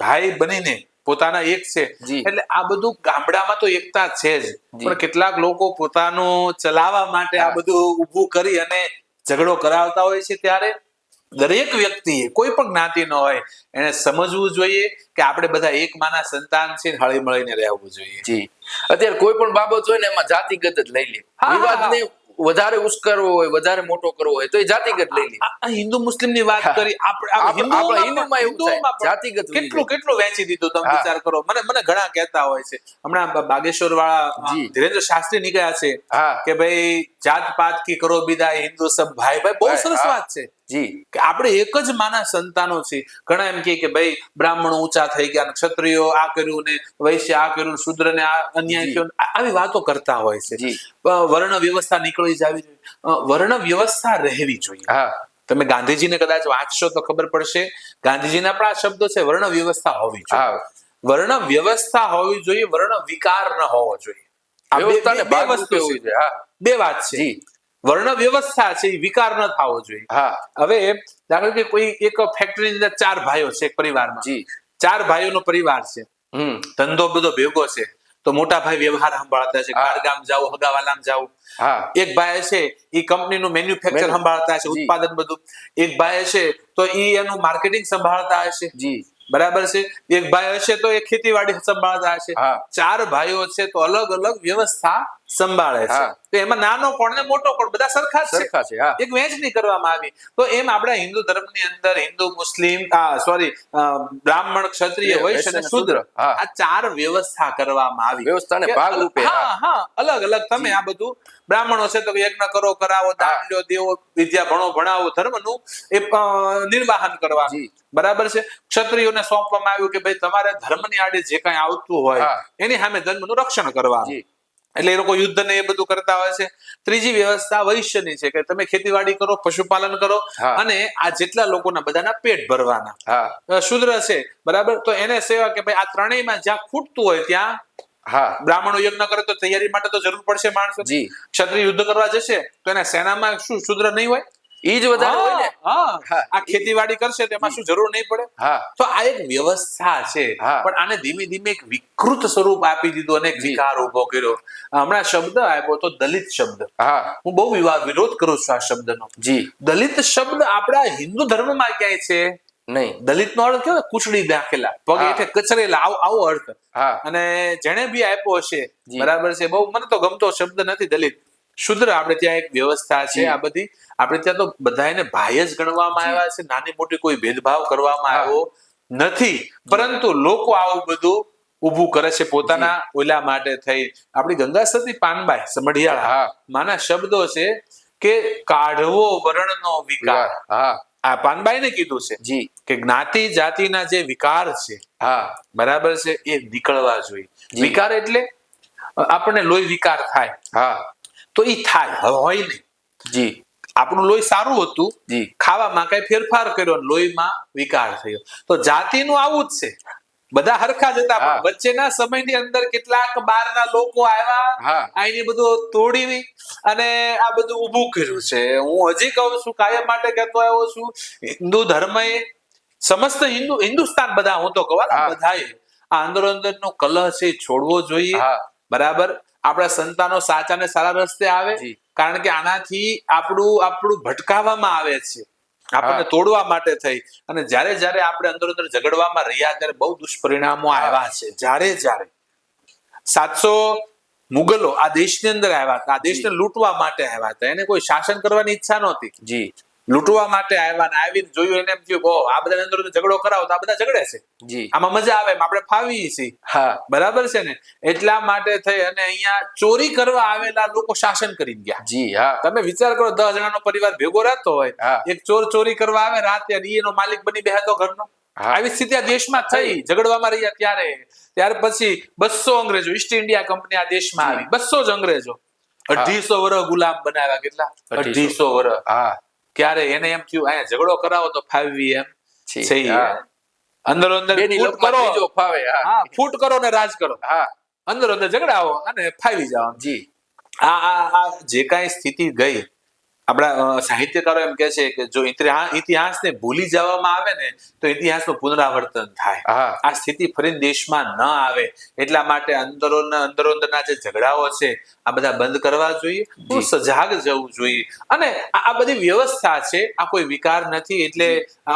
ભાઈ બનીને પોતાના એક છે. એટલે આ બધું ગામડામાં તો એકતા છે જ, પણ કેટલાક લોકો પોતાનું ચલાવવા માટે આ બધું ઉભું કરી અને ઝઘડો કરાવતા હોય છે. ત્યારે દરેક વ્યક્તિએ, કોઈ પણ જ્ઞાતિ ન હોય, એને સમજવું જોઈએ કે આપણે બધા એક માના સંતાન છે, હળી મળીને રહેવું જોઈએ. અત્યારે કોઈ પણ બાબત હોય ને એમાં જાતિગત જ લઈ લે, વિવાદને વધારે ઉશ્કેરવો હોય, વધારે મોટો કરવો હોય તો એ જાતિગત લઈ લે. હિન્દુ મુસ્લિમ ની વાત કરી, કેટલું વેચી દીધું તમે વિચાર કરો. મને ઘણા કહેતા હોય છે, હમણાં બાગેશ્વર વાળા ધીરેન્દ્ર શાસ્ત્રી નીકળ્યા છે કે ભાઈ જાત પાત કી કરો વિદાય, હિન્દુ સબ ભાઈ ભાઈ. બહુ સરસ વાત છે કે આપણે એક જ માના સંતાનો છીએ. ઘણા એમ કે ભાઈ બ્રાહ્મણો ઊંચા થઈ ગયા, ક્ષત્રિયો આ કર્યું ને વૈશ્ય આ કર્યું, શૂદ્ર ને આ અન્યાય થયો, આવી વાતો કરતા હોય છે. વર્ણ વ્યવસ્થા નીકળી જવી જોઈએ, વર્ણ વ્યવસ્થા રહેવી જોઈએ. તમે ગાંધીજીને કદાચ વાંચશો તો ખબર પડશે, ગાંધીજીના પણ આ શબ્દો છે, વર્ણ વ્યવસ્થા હોવી જોઈએ. વર્ણ વ્યવસ્થા હોવી જોઈએ, વર્ણ વિકાર ન હોવો જોઈએ. આ બે વસ્તુ છે. બે વાત છે. વર્ણ વ્યવસ્થા છે એ વિકાર ન થવો જોઈએ. હવે દાખલા કે કોઈ એક ફેક્ટરીની અંદર 4 ભાઈઓ છે એક પરિવારમાં, 4 ભાઈઓનો પરિવાર છે, ધંધો બધો ભેગો છે, તો મોટા ભાઈ વ્યવહાર સંભાળતા છે, ગામ જાવ, હગાવાલામ જાવ. એક ભાઈ છે એ કંપનીનું મેન્યુફેક્ચર સંભાળતા છે, ઉત્પાદન બધું. એક ભાઈ છે તો એ એનું માર્કેટિંગ સંભાળતા હશે, બરાબર છે. એક ભાઈ હશે તો એ ખેતીવાડી સંભાળતા હશે. 4 ભાઈઓ છે તો અલગ અલગ વ્યવસ્થા સંભાળે છે. તો એમાં નાનો કોણ ને મોટો કોણ બધા સરખા છે, એક વહેંચણી કરવામાં આવી. તો એમ આપણા હિન્દુ ધર્મની અંદર હિન્દુ, મુસ્લિમ, બ્રાહ્મણ, ક્ષત્રિય, વૈશ્ય અને શૂદ્ર, આ 4 વ્યવસ્થા કરવામાં આવી. વ્યવસ્થાને ભાગરૂપે અલગ અલગ તમે આ બધું, બ્રાહ્મણો છે તો યજ્ઞ કરો, કરાવો, દાન લ્યો, દેવો, વિદ્યા ભણો, ભણાવો, ધર્મનું એ નિર્વાહન કરવા, બરાબર છે. ક્ષત્રિયોને સોંપવામાં આવ્યું કે ભાઈ તમારે ધર્મની આડે જે કઈ આવતું હોય એની સામે ધર્મનું રક્ષણ કરવાનું. એટલે એ લોકો યુદ્ધ ને એ બધું કરતા હોય છે. ત્રીજી વ્યવસ્થા વૈશ્યની છે કે તમે ખેતીવાડી કરો, પશુપાલન કરો અને આ જેટલા લોકોના બધાના પેટ ભરવાના. શૂદ્ર છે, બરાબર, તો એને સેવા કે ભાઈ આ ત્રણેયમાં જ્યાં ખૂટતું હોય ત્યાં બ્રાહ્મણો યજ્ઞ કરે તો તૈયારી માટે તો જરૂર પડશે માણસો. ક્ષત્રિય યુદ્ધ કરવા જશે તો એના સેનામાં શું શૂદ્ર નહીં હોય? ઈ જ વધારે હોય ને. આ ખેતીવાડી કરશે તેમાં શું જરૂર નહીં પડે? તો આ એક વ્યવસ્થા છે, પણ આને ધીમે ધીમે એક વિકૃત સ્વરૂપ આપી દીધું અને એક વિકાર ઉભો કર્યો. હમણાં શબ્દ આવ્યો તો દલિત શબ્દ. હું બહુ વિરોધ કરું છું આ શબ્દનો. દલિત શબ્દ આપણા હિન્દુ ધર્મમાં ક્યાંય છે નહીં. દલિત નો અર્થ કેવો? કુચડી નાખેલા, પગ હેઠે કચરેલા, આવો અર્થ. અને જેને બી આપ્યો હશે, બરાબર છે, બહુ મને તો ગમતો શબ્દ નથી દલિત. શુદ્ર આપણે ત્યાં એક વ્યવસ્થા છે. આ બધી આપણે ત્યાં તો બધાને ભાઈ જ ગણવામાં આવ્યા છે, નાની મોટી કોઈ ભેદભાવ કરવામાં આવ્યો નથી. પરંતુ લોકો આવું બધું ઉભું કરે છે પોતાના ઓલા માટે થઈ. આપણી ગંગા સતી પાનબાઈ સમઢિયાળા માના શબ્દો છે કે કાઢવો વર્ણનો વિકાર. આ પાનબાઈ ને કીધું છે કે જ્ઞાતિ જાતિના જે વિકાર છે, બરાબર છે, એ નીકળવા જોઈએ. વિકાર એટલે આપણને લોહી વિકાર થાય તો ઈ થાય, હોય નહીં. આપણું લોહી સારું હતું, ખાવામાં કઈ ફેરફાર કર્યો, લોહીમાં વિકાર થયો. તો જાતિનું આવું જ છે, બધા હરખા જ હતા, પણ વચ્ચેના સમયની અંદર કેટલાક બહારના લોકો આવ્યા, આની બધું તોડી અને આ બધું ઊભું કર્યું છે. હું હજી કહું છું, કાયમ માટે કહેતો આવ્યો છું, હિન્દુ ધર્મ એ સમસ્ત હિન્દુસ્તાન બધા, હું તો કહું બધાએ આ અંદરો અંદર નો કલહ છે છોડવો જોઈએ, બરાબર. આપણા સંતાનો સાચા ને સારા રસ્તે આવે, કારણ કે આનાથી આપણું ભટકાવવામાં આવે છે, આપણને તોડવા માટે થઈ. અને જ્યારે આપણે અંદર ઝઘડવામાં રહ્યા ત્યારે બહુ દુષ્પરિણામો આવ્યા છે. જ્યારે 700 મુગલો આ દેશની અંદર આવ્યા હતા, આ દેશને લૂંટવા માટે આવ્યા હતા. એને કોઈ શાસન કરવાની ઈચ્છા નહોતી, લૂંટવા માટે આવ્યા. ને આવીને જોયું, એને એમ થયું આ બધા અંદર ઝઘડો કરાવો તો આ બધા ઝઘડે છે, આમાં મજા આવે, આપણે ફાવીએ છીએ, બરાબર છે ને. એટલા માટે થઈ અને અહીંયા ચોરી કરવા આવેલા લોકો શાસન કરી ગયા. તમે વિચાર કરો, 10 જણાનો પરિવાર ભેગો રહેતો હોય, એક ચોર ચોરી કરવા આવે રાતે અને એનો માલિક બની બેહતો ઘરનો. આવી સ્થિતિ આ દેશમાં થઈ, ઝઘડવામાં રહ્યા ત્યાર પછી 200 અંગ્રેજો, ઈસ્ટ ઇન્ડિયા કંપની આ દેશમાં આવી, 200 જ અંગ્રેજો 250 વર્ષ ગુલામ બનાવ્યા. કેટલા? 250 વર્ષ. ક્યારે એને એમ થયું અહીંયા ઝઘડો કરાવો તો ફાવી એમ છે, અંદરો અંદર ફૂટ કરો ને રાજ કરો, અંદરો અંદર ઝઘડાવો અને ફાવી જાઓ. આ જે કાંઈ સ્થિતિ ગઈ, આપણા સાહિત્યકારો એમ કે છે કે જો ઇતિહાસને ભૂલી જવામાં આવે ને તો ઇતિહાસનું પુનરાવર્તન થાય. આ સ્થિતિ ફરી દેશમાં ન આવે એટલા માટે અંદરોના જે ઝઘડાઓ છે આ બધા બંધ કરવા જોઈએ, સજાગ જવું જોઈએ. અને આ બધી વ્યવસ્થા છે, આ કોઈ વિકાર નથી. એટલે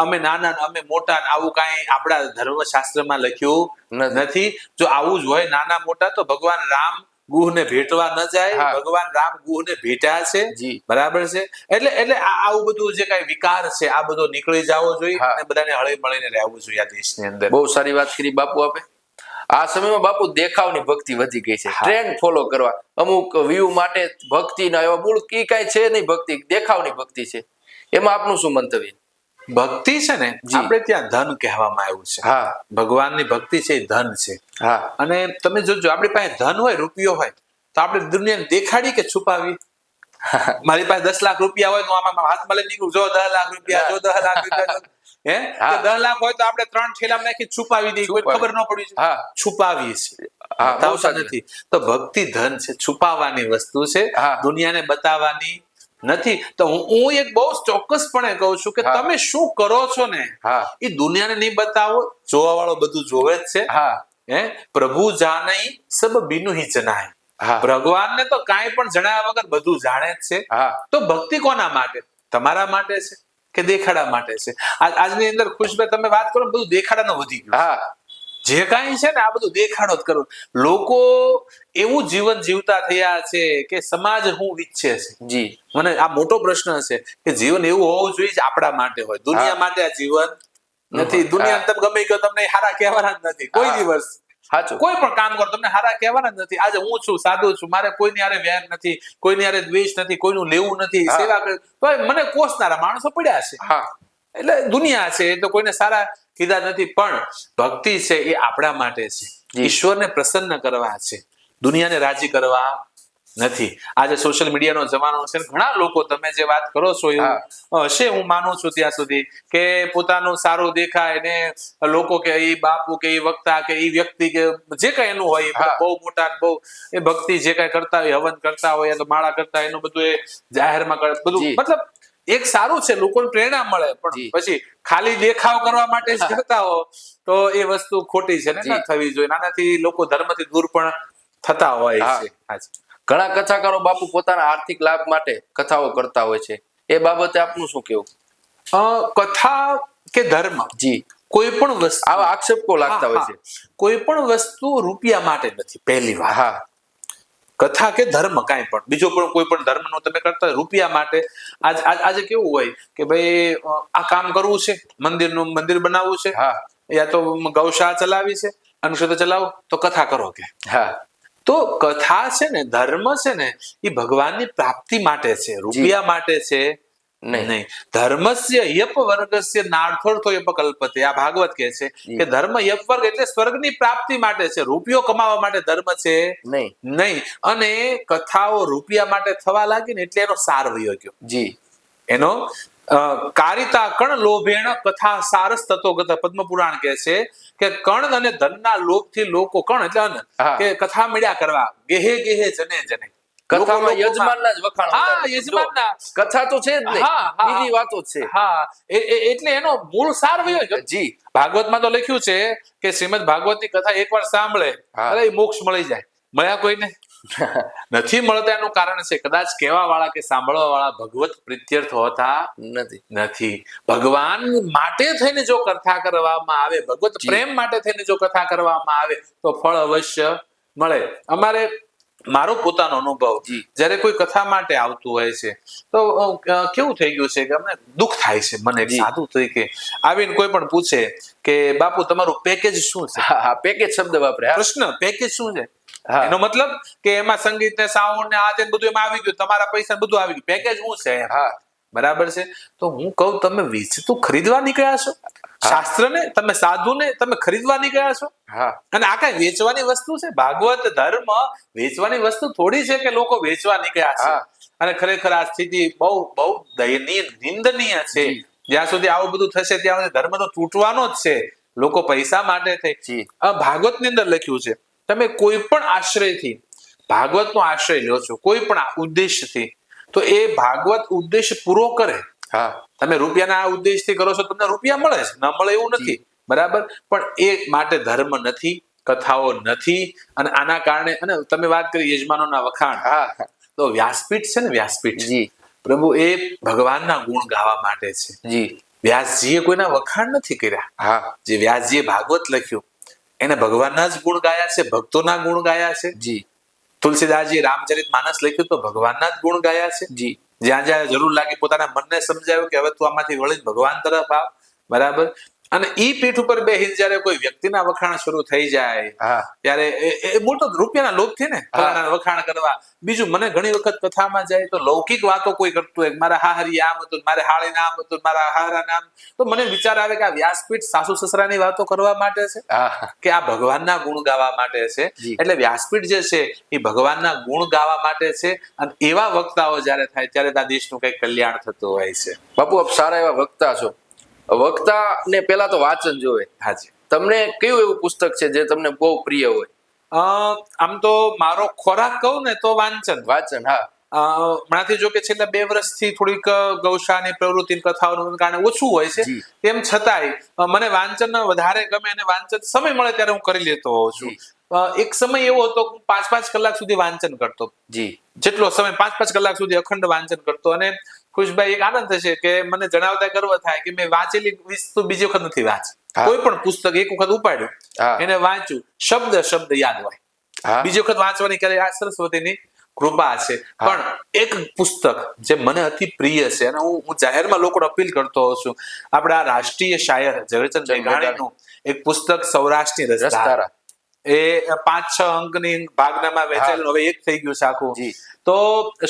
અમે નાના અમે મોટા આવું કાંઈ આપણા ધર્મશાસ્ત્રમાં લખ્યું નથી. જો આવું જ હોય નાના મોટા તો ભગવાન રામ ગુહને ભેટવા ન જાય, ભગવાન રામ ગુહને ભેટ્યા છે, બરાબર છે. એટલે આવું બધું જે કઈ વિકાર છે આ બધો નીકળી જવો જોઈએ અને બધાને હળી મળીને રહેવું જોઈએ આ દેશની અંદર. બહુ સારી વાત કરી બાપુ આપે. આ સમયમાં બાપુ દેખાવની ભક્તિ વધી ગઈ છે, ટ્રેન્ડ ફોલો કરવા, અમુક વ્યૂ માટે ભક્તિ ના, એવા મૂળ કી કઈ છે નહીં, ભક્તિ દેખાવની ભક્તિ છે. એમાં આપનું શું મંતવ્ય? ભક્તિ છે ને આપણે ત્યાં ધન કહેવામાં આવ્યું છે. ભગવાનની ભક્તિ છે એ ધન છે. અને તમે જોજો આપણી પાસે ધન હોય, રૂપિયો હોય, તો આપણે દુનિયાને દેખાડી કે છુપાવી? મારી પાસે 10 લાખ રૂપિયા હોય તો આમાં હાથમાં લઈ નીકળું, જો 10 લાખ રૂપિયા, જો 10 લાખ રૂપિયા, હે તો 10 લાખ હોય તો આપણે 3 થેલામાં નાખી છુપાવી દઈએ, કોઈ ખબર ન પડી જાય. છુપાવીએ છીએ, બતાવતા નથી. તો ભક્તિ ધન છે, છુપાવવાની વસ્તુ છે, દુનિયાને બતાવવાની નથી. તો હું એક બહુ ચોક્કસપણે કહું છું કે તમે શું કરો છો ને એ દુનિયાને નહીં બતાવો, જોવા વાળો બધું જોવે જ છે. હે પ્રભુ જાણઈ સબ બિનુ હી જનાય. ભગવાનને તો કાંઈ પણ જણાવ્યા વગર બધું જાણે જ છે. તો ભક્તિ કોના માટે? તમારા માટે છે કે દેખાડા માટે છે? આજની અંદર ખુશભાઈ તમે વાત કરો, બધું દેખાડાનો વધી ગયું. જે કાંઈ છે ને આ બધું દેખાડો જ કરો. લોકો એવું જીવન જીવતા થયા છે કે સમાજ હું ઈચ્છે છે. જી, મને આ મોટો પ્રશ્ન છે કે જીવન એવું હોવું જોઈએ આપણા માટે હોય, દુનિયા માટે આ જીવન નથી. દુનિયા તમે ગમે ગયો તમને હારા કહેવાના જ નથી કોઈ દિવસ. કોઈ પણ કામ કરો તમને હારા કહેવાના જ નથી. આજે હું છું, સાદું છું, મારે કોઈની હારે વેર નથી, કોઈની હારે દ્વેષ નથી, કોઈનું લેવું નથી, સેવા કરે તો મને કોસનારા માણસો પડ્યા છે. એટલે દુનિયા છે એ તો કોઈને સારા કીધા નથી. પણ ભક્તિ છે એ આપણા માટે છે, ઈશ્વરને પ્રસન્ન કરવા છે, દુનિયાને રાજી કરવા નથી. આજે સોશિયલ મીડિયાનો જમાનો છે, ઘણા લોકો તમે જે વાત કરો છો એવું હશે, હું માનું છું ત્યાં સુધી, કે પોતાનું સારું દેખાય ને લોકો કે એ બાપુ કે એ વક્તા કે એ વ્યક્તિ કે જે કઈ એનું હોય બહુ મોટા બહુ એ ભક્તિ જે કઈ કરતા હોય, હવન કરતા હોય, તો માળા કરતા હોય, એનું બધું એ જાહેરમાં કરે બધું. મતલબ એક સારું છે, લોકોને પ્રેરણા મળે, પણ પછી ખાલી દેખાવ કરવા માટે જ કરતા હો તો એ વસ્તુ ખોટી છે ને, ના થવી જોઈએ. નાનાથી લોકો ધર્મથી દૂર પણ થતા હોય છે. ઘણા કથાકારો બાપુ પોતાના આર્થિક લાભ માટે કથાઓ કરતા હોય છે, એ બાબતે આપનું શું કેવું? કથા કે ધર્મ, જી, કોઈ પણ વસ્તુ આવા આક્ષેપો લાગતા હોય છે. કોઈ પણ વસ્તુ રૂપિયા માટે નથી, પહેલી વાત. કથા કે ધર્મ કાંઈ પણ બીજો પણ કોઈ પણ ધર્મ નો તમે કરતા રૂપિયા માટે. આજે કેવું હોય કે ભાઈ આ કામ કરવું છે, મંદિર બનાવવું છે, યા તો ગૌશાળા ચલાવી છે, અનુષ્ઠાન ચલાવો તો કથા કરો કે. તો કથા છે ને, ધર્મ છે ને, એ ભગવાનની પ્રાપ્તિ માટે છે, રૂપિયા માટે છે નહીં. ધર્મસ્ય યપ વર્ગસ્ય નાર્થોર્થો યપ કલ્પતે. આ ભાગવત કહે છે કે ધર્મ યપ વર્ગ એટલે સ્વર્ગની પ્રાપ્તિ માટે છે, રૂપિયો કમાવા માટે ધર્મ છે નહીં. અને કથાઓ રૂપિયા માટે થવા લાગી ને એટલે એનો સાર વયો ગયો. જી, એનો કારિતા કણ લોભેણ કથા સારસ તત્વ ગત. પદ્મ પુરાણ કહે છે કે કણ અને ધનના લોભથી લોકો, કણ એટલે કે કથા મળ્યા કરવા, ગેહે ગેહે જને જને. કથામાં યજમાનના જ વખાણ. યજમાનના કથા તો છે જ નહીં, બીજી વાતો જ છે. એટલે એનો મૂળ સાર વયો ગયો. જી, ભાગવતમાં તો લખ્યું છે કે શ્રીમદ ભાગવતની કથા એકવાર સાંભળે અરે મોક્ષ મળી જાય. મળ્યા કોઈને નથી મળતા. એનું કારણ છે કદાચ કહેવા વાળા કે સાંભળવા વાળા ભગવત પ્રીત્યર્થ હોતા નથી. ભગવાન માટે થઈને જો કથા કરવામાં આવે, ભગવત પ્રેમ માટે થઈને જો કથા કરવામાં આવે તો ફળ અવશ્ય મળે. મારો પોતાનો અનુભવ, જયારે કોઈ કથા માટે આવતું હોય છે તો કેવું થઈ ગયું છે કે અમને દુઃખ થાય છે. મને એક સાધુ તરીકે આવીને કોઈ પણ પૂછે કે બાપુ તમારું પેકેજ શું છે? પેકેજ શબ્દ વાપરે. પ્રશ્ન પેકેજ શું છે? એનો મતલબ કે એમાં સંગીત ને સાઉન્ડ ને આ તે બધું એમાં આવી ગયું, તમારા પૈસા બધું આવી ગયું, પેકેજ શું છે? બરાબર છે. તો હું કહું તમે વેચતું ખરીદવા નીકળ્યા છો? શાસ્ત્રને તમે સાધુને તમે ખરીદવા નીકળ્યા છો? અને આ કઈ વેચવાની વસ્તુ છે? ભાગવત ધર્મ વેચવાની વસ્તુ થોડી છે કે લોકો વેચવા નીકળ્યા છે. અને ખરેખર આ સ્થિતિ બહુ બહુ દયનીય, નિંદનીય છે. જ્યાં સુધી આવું બધું થશે ત્યાં સુધી ધર્મ તો તૂટવાનો જ છે. લોકો પૈસા માટે થઈ. ભાગવત ની અંદર લખ્યું છે તમે કોઈ પણ આશ્રયથી ભાગવત નો આશ્રય લ્યો છો, કોઈ પણ ઉદ્દેશથી, તો એ ભાગવત ઉદ્દેશ પૂરો કરે. તમે રૂપિયાના આ ઉદ્દેશથી કરો છો, તમને રૂપિયા મળે છે, ન મળે એવું નથી, બરાબર. પણ એ માટે ધર્મ નથી, કથાઓ નથી. અને આના કારણે, અને તમે વાત કરી યજમાનોના વખાણ, તો વ્યાસપીઠ છે ને, વ્યાસપીઠ પ્રભુ એ ભગવાનના ગુણ ગાવા માટે છે. વ્યાસજીએ કોઈના વખાણ નથી કર્યા. જે વ્યાસજીએ ભાગવત લખ્યું એને ભગવાનના જ ગુણ ગાયા છે, ભક્તોના ગુણ ગાયા છે. તુલસીદાસજી રામચરિત માનસ લખ્યું તો ભગવાનના જ ગુણ ગાયા છે. જ્યાં જ્યાં જરૂર લાગી પોતાના મનને સમજાવ્યું કે હવે તું આમાંથી વળીને ભગવાન તરફ આવ, બરાબર. અને ઈ પીઠ ઉપર બેહીને જયારે કોઈ વ્યક્તિના વખાણ શરૂ થઈ જાય ત્યારે એ મૂળ તો રૂપિયાના લોભથી ને ફલાણા વખાણ કરવા. બીજું મને ઘણી વખત કથામાં જાય તો લૌકિક વાતો કોઈ કરતું હોય, મારા હાહરી આમ હતું, મારે હાળી નામ હતું, મારા હારા નામ, તો મને વિચાર આવે કે આ વ્યાસપીઠ સાસુ સસરાની વાતો કરવા માટે છે કે આ ભગવાનના ગુણ ગાવા માટે છે. એટલે વ્યાસપીઠ જે છે એ ભગવાનના ગુણ ગાવા માટે છે. અને એવા વક્તાઓ જયારે થાય ત્યારે આ દેશનું કઈક કલ્યાણ થતું હોય છે. બાપુ આપ સારા એવા વક્તા છો. વક્તા ને પેલા તો વાંચન જોવે. હાજી. તમને કયું એવું પુસ્તક છે જે તમને બહુ પ્રિય હોય? આમ તો મારો ખોરાક કહું ને તો વાંચન. હા. હમણાંથી જો કે છેલ્લા 2 વર્ષથી થોડીક ગૌશાની પ્રવૃત્તિ કથાઓનું કારણે ઓછું હોય છે, તેમ છતાંય મને વાંચન વધારે ગમે અને વાંચન સમય મળે ત્યારે હું કરી લેતો હોઉં છું. એક સમય એવો હતો 5-5 કલાક સુધી વાંચન કરતો. જેટલો સમય 5-5 કલાક સુધી અખંડ વાંચન કરતો. અને ખુશભાઈ એક આનંદ થશે કે મને જણાવતા ગર્વ થાય કે મેં વાંચેલી વસ્તુ બીજી વખત નથી વાંચી. કોઈ પણ પુસ્તક એક વખત ઉપાડ્યું, એને વાંચ્યું, શબ્દ યાદ હોય, બીજી વખત વાંચવાની ક્યારે આ સરસ્વતીની કૃપા છે. પણ એક પુસ્તક જે મને અતિ પ્રિય છે અને હું જાહેરમાં લોકોને અપીલ કરતો હોઉં છું, આપણા રાષ્ટ્રીય શાયર ઝવેરચંદ મેઘાણીનું એક પુસ્તક સૌરાષ્ટ્રની રસધારા, એ 5-6 અંકની ભાગનામાં વેચાયેલું, હવે એક થઈ ગયું છે આખું. તો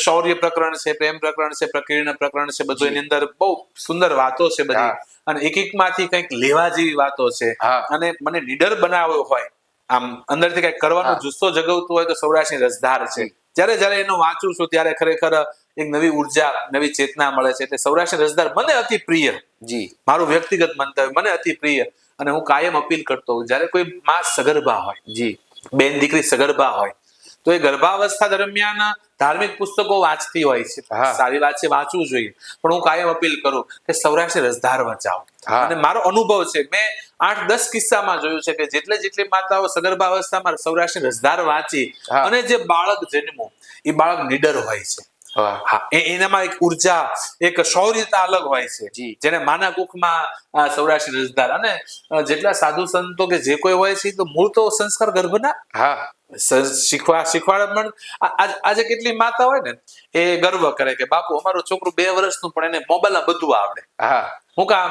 શૌર્ય પ્રકરણ છે, પ્રેમ પ્રકરણ છે, પ્રકીર્ણ પ્રકરણ છે, બધું એની અંદર બહુ સુંદર વાતો છે બધી. અને એક માંથી કંઈક લેવા જેવી વાતો છે. અને મને નીડર બનાવ્યો હોય, આમ અંદરથી કંઈક કરવાનો જુસ્સો જગાવતું હોય તો સૌરાષ્ટ્રની રસધાર છે. જ્યારે એનું વાંચું છું ત્યારે ખરેખર એક નવી ઉર્જા, નવી ચેતના મળે છે. એટલે સૌરાષ્ટ્રની રસધાર મને અતિ પ્રિય. મારું વ્યક્તિગત મંતવ્ય, મને અતિ પ્રિય. અને હું કાયમ અપીલ કરતો હોઉં, જયારે કોઈ માં સગર્ભા હોય, બેન દીકરી સગર્ભા હોય, તો એ ગર્ભાવસ્થા દરમિયાન ધાર્મિક પુસ્તકો વાંચતી હોય છે. સારી વાત છે, વાંચવું જોઈએ. પણ હું કાયમ અપીલ કરું કે સૌરાષ્ટ્રની રસધાર વંચાવો. અને મારો અનુભવ છે, મેં 8-10 કિસ્સામાં જોયું છે કે જેટલી માતાઓ સગર્ભાવસ્થામાં સૌરાષ્ટ્રની રસધાર વાંચી અને જે બાળક જન્મો, એ બાળક નીડર હોય છે. એનામાં એક ઉર્જા, એક શૌર્યતા અલગ હોય છે, જેને માના કુખમાં સૌરાષ્ટ્રની રસધાર. અને જેટલા સાધુ સંતો કે જે કોઈ હોય છે તો મૂળ તો સંસ્કાર ગર્ભના શીખવાડે. આજે કેટલી માતા હોય ને એ ગર્વ કરે કે બાપુ અમારું છોકરું 2 વર્ષનું પણ એને મોબાઈલમાં બધું આવડે. હું કામ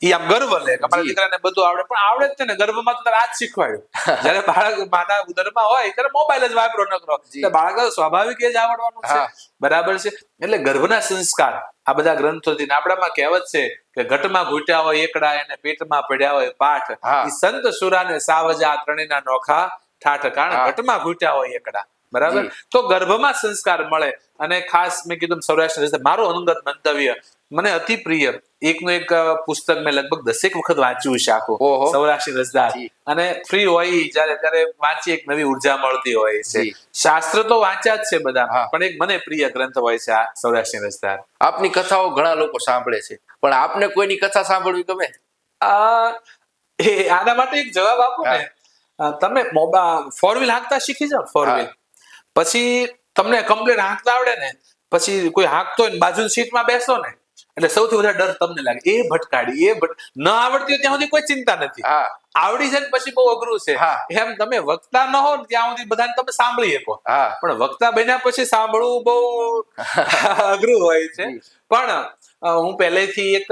ઈ આમ ગર્વ લે કે અમારા દીકરાને બધું આવડે, પણ આવડે જ ને ગર્ભમાં તો આ જ શીખવાડ્યું. જયારે બાળક માના ઉદરમાં હોય ત્યારે મોબાઈલ જ વાપરો ન કરો, બાળક સ્વાભાવિક એ જ આવડવાનું છે. બરાબર છે. એટલે ગર્ભના સંસ્કાર આ બધા ગ્રંથોથી. આપણામાં કહેવત છે કે ઘટમાં ઘૂંટ્યા હોય એકડા, એને પેટમાં પડ્યા હોય પાઠ. ઈ સંત સુરાને સાવજા ત્રણેયના નોખા ઠાઠ, કારણ ઘટમાં ઘૂંટ્યા હોય એકડા. બરાબર. તો ગર્ભમાં સંસ્કાર મળે. અને ખાસ મેં કીધું સૌરાષ્ટ્ર, મારું અનુગત મંતવ્ય, મને અતિ પ્રિય એકનું એક પુસ્તક મેં લગભગ 10 વખત વાંચ્યું છે આખું, સૌરાષ્ટ્રની રસધાર. અને ફ્રી હોય ત્યારે વાંચી એક નવી ઉર્જા મળતી હોય છે. શાસ્ત્ર તો વાંચ્યા જ છે બધા, પણ એક મને પ્રિય ગ્રંથ હોય છે આ સૌરાષ્ટ્રની રસધાર. આપની કથાઓ ઘણા લોકો સાંભળે છે, પણ આપને કોઈની કથા સાંભળવી ગમે? આના માટે એક જવાબ આપો ને. તમે 4 વ્હીલ હાંકતા શીખી જાઓ, 4 વ્હીલ, પછી તમને કમ્પ્લીટ હાંકતા આવડે ને, પછી કોઈ હાંકતો હોય બાજુ સીટમાં બેસો ને, એટલે સૌથી વધારે ડર તમને લાગે એ ભટકાડી, ન આવડતી હોય ત્યાં સુધી કોઈ ચિંતા નથી. આવડી જાય પછી બહુ અઘરું છે. એમ તમે વક્તા ન હો ત્યાં સુધી બધાને તમે સાંભળી શકો, પણ વક્તા બન્યા પછી સાંભળવું બહુ અઘરું હોય છે. પણ હું પહેલેથી એક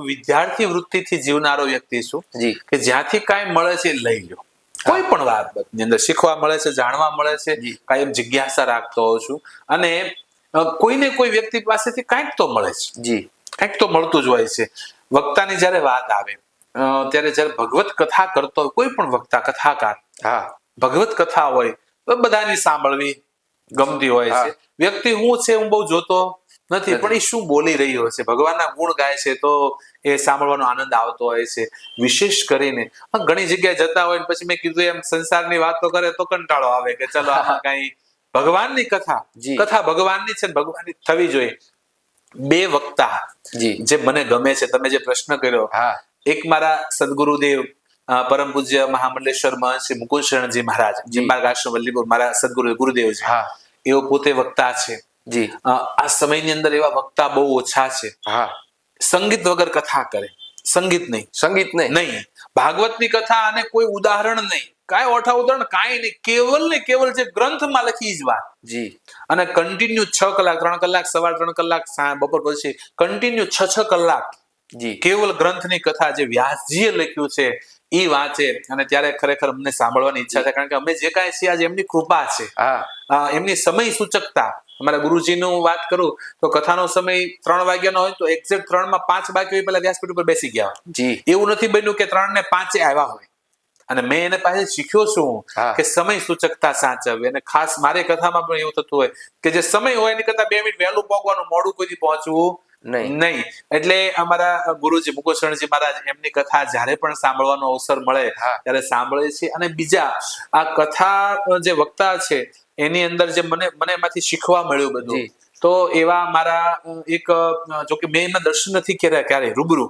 વિદ્યાર્થી વૃત્તિથી જીવનારો વ્યક્તિ છું કે જ્યાંથી કાંઈ મળે છે લઈ લો. કોઈ પણ બાબતની અંદર શીખવા મળે છે, જાણવા મળે છે, કાયમ જિજ્ઞાસા રાખતો હોઉં છું. અને કોઈને કોઈ વ્યક્તિ પાસેથી કાંઈક તો મળે છે, કાંઈક તો મળતું જ હોય છે. વક્તાની જયારે વાત આવે ત્યારે જયારે ભગવત કથા કરતો હોય કોઈ પણ વક્તા, કથાકાર, ભગવત કથા હોય તો બધાની સાંભળવી ગમતી હોય છે. વ્યક્તિ હું છે હું બહુ જોતો નથી, પણ એ શું બોલી રહ્યો છે, ભગવાનના ગુણ ગાય છે તો એ સાંભળવાનો આનંદ આવતો હોય છે. વિશેષ કરીને ઘણી જગ્યાએ જતા હોય પછી મેં કીધું એમ સંસારની વાતો કરે તો કંટાળો આવે કે ચલો આમાં કઈ ભગવાનની કથા ભગવાનની છે, ભગવાનની થવી જોઈએ. 2 વક્તા જે મને ગમે છે, તમે જે પ્રશ્ન કર્યો, એક મારા સદગુરુદેવ પરમ પૂજ્ય મહામંડલેશ્વર મહર્ષિ મુકુંદ શરણજી મહારાજ, જીંબાગ આશ્રમ વલ્લીપુર, મારા સદગુરુ ગુરુદેવ છે. એઓ પોતે વક્તા છે. આ સમયની અંદર એવા વક્તા બહુ ઓછા છે. સંગીત વગર કથા કરે, સંગીત નહીં, ભાગવતની કથા અને કોઈ ઉદાહરણ નહીં, કાંઈ ઓઠા ઉદાહરણ કાંઈ નહીં, ને કેવલ જે ગ્રંથમાં લખી જ વાત. અને કન્ટિન્યુ 6 કલાક, 3 કલાક સવાર, 3 કલાક બપોર પછી, કન્ટિન્યુ 6 કલાક જી કેવલ ગ્રંથની કથા જે વ્યાસજીએ લખ્યું છે એ વાંચે અને ત્યારે ખરેખર અમને સાંભળવાની ઈચ્છા થાય, કારણ કે અમે જે કાંઈ છીએ આજે એમની કૃપા છે. એમની સમય સૂચકતા. અમારા ગુરુજીનું વાત કરું તો કથાનો સમય 3 વાગ્યાનો હોય તો એક્ઝેક્ટ 3 માં 5 બાકી હોય પેલા વ્યાસપીઠ ઉપર બેસી ગયા હોય. જી એવું નથી બન્યું કે 3 ને 5 આવ્યા હોય. અને મેં એને પાસે શીખ્યો છું કે સમય સૂચકતા સાચવવી. અને ખાસ મારી કથામાં પણ એવું થતું હોય કે જે સમય હોય એની કરતા 2 મિનિટ વહેલું પહોંચવાનું, મોડું કોઈ પહોંચવું નહીં. એટલે અમારા ગુરુજી મુકુશરણજી મહારાજ એમની કથા જ્યારે પણ સાંભળવાનો અવસર મળે ત્યારે સાંભળે છે. અને બીજા આ કથા જે વક્તા છે એની અંદર જે મને એમાંથી શીખવા મળ્યું બધું, તો એવા મારા એક, જો કે મેં એમના દર્શન નથી કર્યા ક્યારે રૂબરૂ,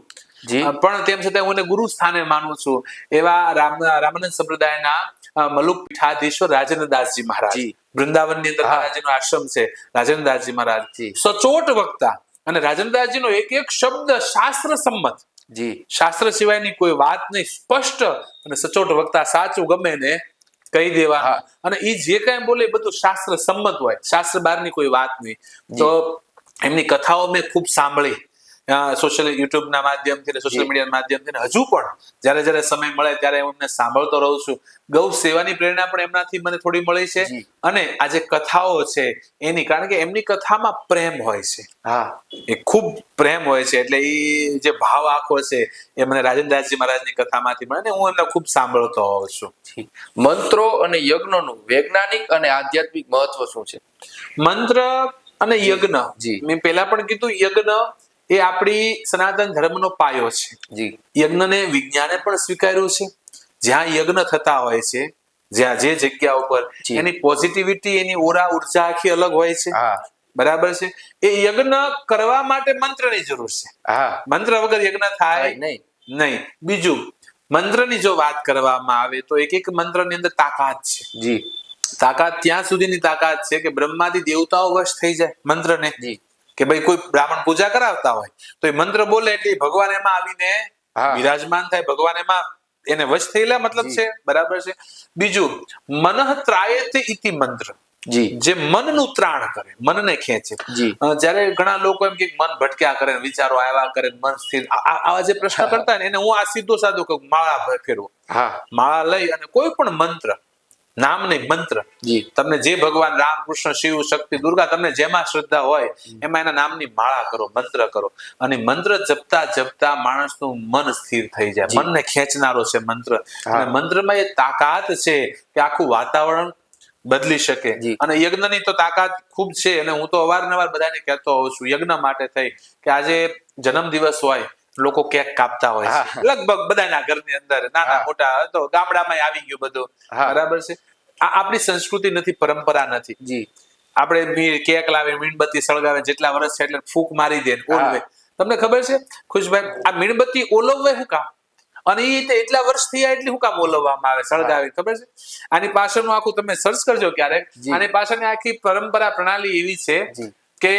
પણ તેમ છતાં હું એને ગુરુ સ્થાને માનું છું, એવા રામાનંદ સંપ્રદાયના મલુક પીઠાધીશ્વર રાજેન્દ્રદાસજી મહારાજ, વૃંદાવનની અંદર મહારાજનો આશ્રમ છે, રાજેન્દ્રદાસજી મહારાજ સચોટ વક્તા. અને રાજેન્દ્રદાસજીનો એક એક શબ્દ શાસ્ત્ર સંમત, શાસ્ત્ર સિવાયની કોઈ વાત નહીં, સ્પષ્ટ અને સચોટ વક્તા, સાચું ગમે ને કહી દેવા. અને એ જે કઈ બોલે બધું શાસ્ત્ર સંમત હોય, શાસ્ત્ર બહારની કોઈ વાત નહીં. તો એમની કથાઓ મેં ખૂબ સાંભળી સોશિયલ યુટ્યુબના માધ્યમથી, સોશિયલ મીડિયાના માધ્યમથી. હજુ પણ જયારે જયારે સમય મળે ત્યારે હું એમને સાંભળતો રહું છું. ગૌ સેવાની પ્રેરણા પણ એમનાથી મને થોડી મળી છે. અને આ જે કથાઓ છે એની, કારણ કે એમની કથામાં પ્રેમ હોય છે, એ ખૂબ પ્રેમ હોય છે. એટલે એ જે ભાવ આખો છે એ મને રાજેન્દ્રદાસજી મહારાજની કથામાંથી મળે ને હું એમને ખૂબ સાંભળતો હોઉં છું. મંત્રો અને યજ્ઞોનું વૈજ્ઞાનિક અને આધ્યાત્મિક મહત્વ શું છે? મંત્ર અને યજ્ઞ, મેં પહેલા પણ કીધું, યજ્ઞ એ આપણી સનાતન ધર્મનો પાયો છે. યજ્ઞને વિજ્ઞાને પણ સ્વીકાર્યું છે. જ્યાં યજ્ઞ થતા હોય છે, જ્યાં જે જગ્યા ઉપર, એની પોઝિટિવિટી, એની ઓરા ઉર્જા આખી અલગ હોય છે. બરાબર છે. એ યજ્ઞ કરવા માટે મંત્રની જરૂર છે. મંત્ર વગર યજ્ઞ થાય નહીં. બીજું, મંત્રની જો વાત કરવામાં આવે તો એક એક મંત્રની અંદર તાકાત છે. તાકાત ત્યાં સુધીની તાકાત છે કે બ્રહ્માદિ દેવતાઓ વશ થઈ જાય મંત્રને. કે ભાઈ કોઈ બ્રાહ્મણ પૂજા કરાવતા હોય તો એ મંત્ર બોલે એટલે ભગવાન એમાં આવીને બિરાજમાન થાય, ભગવાન એમાં એને વશ થયેલા મતલબ છે. બરાબર છે. બીજું, મનઃ ત્રાયતે ઇતિ મંત્ર, જે મનનું ત્રાણ કરે, મનને ખેંચે. જયારે ઘણા લોકો એમ કે મન ભટક્યા કરે, વિચારો આવ્યા કરે, મન સ્થિર, આવા જે પ્રશ્ન કરતા ને એને હું આ સીધો સાધો કહું, માળા ફેરવો. માળા લઈ અને કોઈ પણ મંત્ર, નામ નહીં મંત્ર, તમને જે ભગવાન રામ, કૃષ્ણ, શિવ, શક્તિ, દુર્ગા, તમને જેમાં શ્રદ્ધા હોય એમાં એના નામની માળા કરો, મંત્ર કરો. અને મંત્ર જપતા જપતા માણસનું મન સ્થિર થઈ જાય. મનને ખેંચનારો છે મંત્ર. અને મંત્રમાં એ તાકાત છે કે આખું વાતાવરણ બદલી શકે. અને યજ્ઞની તો તાકાત ખૂબ છે. અને હું તો અવારનવાર બધાને કહેતો હોઉં છું, યજ્ઞ માટે થઈ કે આજે જન્મદિવસ હોય, લોકો કેક કાપતા હોય છે લગભગ બધાના ઘરની અંદર, નાના મોટા, તો ગામડામાં આવી ગયું બધું. બરાબર છે. આ આપણી સંસ્કૃતિ નથી, પરંપરા નથી. આપણે કેક લાવે, મીણબત્તી સળગાવે, જેટલા વર્ષ છે એટલે ફૂંક મારી દે, ઓલવે. તમને ખબર છે ખુશભાઈ, આ મીણબત્તી ઓલવવે શું કામ? અને એ એટલા વર્ષ થયા એટલે શું કામ ઓલવવામાં આવે, સળગાવે? ખબર છે? આની પાછળનું આખું તમે સર્ચ કરજો ક્યારેક. આની પાછળની આખી પરંપરા પ્રણાલી એવી છે કે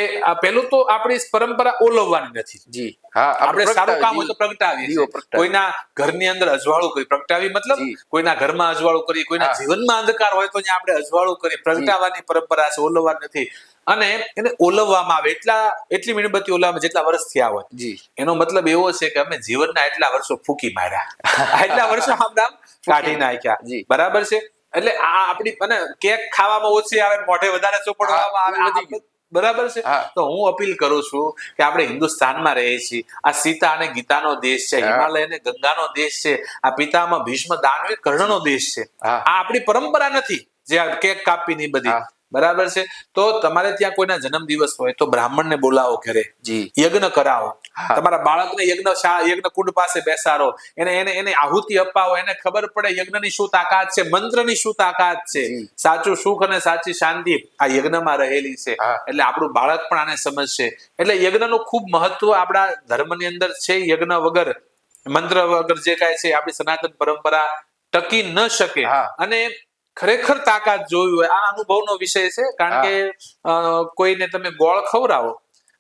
પેલું તો આપણી પરંપરા ઓલવવાની નથી. આપણે સારું કામ હોય તો પ્રગટાવીએ. કોઈના ઘરની અંદર અજવાળું કરી પ્રગટાવી, મતલબ કોઈના ઘરમાં અજવાળું કરી, કોઈના જીવનમાં અંધકાર હોય તો આપણે અજવાળું કરી પ્રગટાવવાની પરંપરા છે, ઓલવવા નથી. અને એને ઓલવવામાં આવે, એટલી મીણબત્તી ઓલવવામાં જેટલા વર્ષ થયા હોય. એનો મતલબ એવો છે કે અમે જીવનના એટલા વર્ષો ફૂકી માર્યા, એટલા વર્ષો આમ કાઢી નાખ્યા. બરાબર છે. એટલે આ આપણી, અને કેક ખાવામાં ઓછી આવે, મોઢે વધારે ચોપડવામાં આવે. બરાબર છે. તો હું અપીલ કરું છું કે આપણે હિન્દુસ્તાનમાં રહીએ છીએ. આ સીતા અને ગીતાનો દેશ છે, હિમાલય અને ગંગાનો દેશ છે, આ પિતામહ ભીષ્મ દાનવે કર્ણનો દેશ છે. આ આપણી પરંપરા નથી જે કેક કાપીની બધી. બરાબર છે. તો તમારે ત્યાં કોઈના જન્મદિવસ હોય તો બ્રાહ્મણને બોલાવો ઘરે, યજ્ઞ કરાવો, તમારા બાળકને યજ્ઞ કુંડ પાસે બેસાડો, એને આહુતિ અપાવો, એને ખબર પડે યજ્ઞની શું તાકાત છે, મંત્રની શું તાકાત છે, સાચું સુખ અને સાચી શાંતિ આ યજ્ઞમાં રહેલી છે. એટલે આપણું બાળક પણ આને સમજશે. એટલે યજ્ઞનું ખૂબ મહત્વ આપણા ધર્મની અંદર છે. યજ્ઞ વગર, મંત્ર વગર જે કાંઈ છે આપણી સનાતન પરંપરા ટકી ન શકે. અને ખરેખર તાકાત જોવી હોય, આ અનુભવનો વિષય છે. કારણ કે કોઈને તમે ગોળ ખવડાવો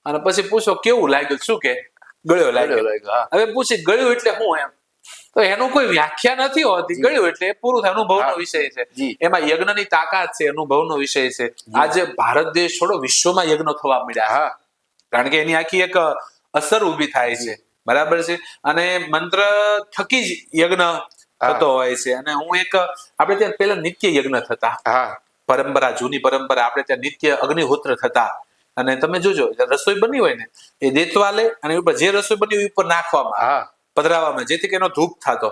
અને પછી પૂછો કેવું લાગ્યું, શું કે ગળ્યો લાગ્યો. હવે પૂછી ગળ્યું એટલે શું એમ, તો એનું કોઈ વ્યાખ્યા નથી હોતી. ગળ્યું એટલે પૂરું થાય, અનુભવનો વિષય છે. એમાં યજ્ઞની તાકાત છે, અનુભવનો વિષય છે. આજે ભારત દેશ છોડો, વિશ્વમાં યજ્ઞ થવા મળ્યા, કારણ કે એની આખી એક અસર ઉભી થાય છે. બરાબર છે. અને મંત્ર થકી જ યજ્ઞ થતો હોય છે. અને હું એક આપણે ત્યાં પેલા નિત્ય યજ્ઞ થતા, પરંપરા જૂની પરંપરા, આપણે ત્યાં નિત્ય અગ્નિહોત્ર થતા. અને તમે જોજો રસોઈ બની હોય ને એ દેતવા લે અને ઉપર જે રસોઈ બની હોય ઉપર નાખવામાં, પધરાવામાં, જેથી કે એનો ધૂપ થતો.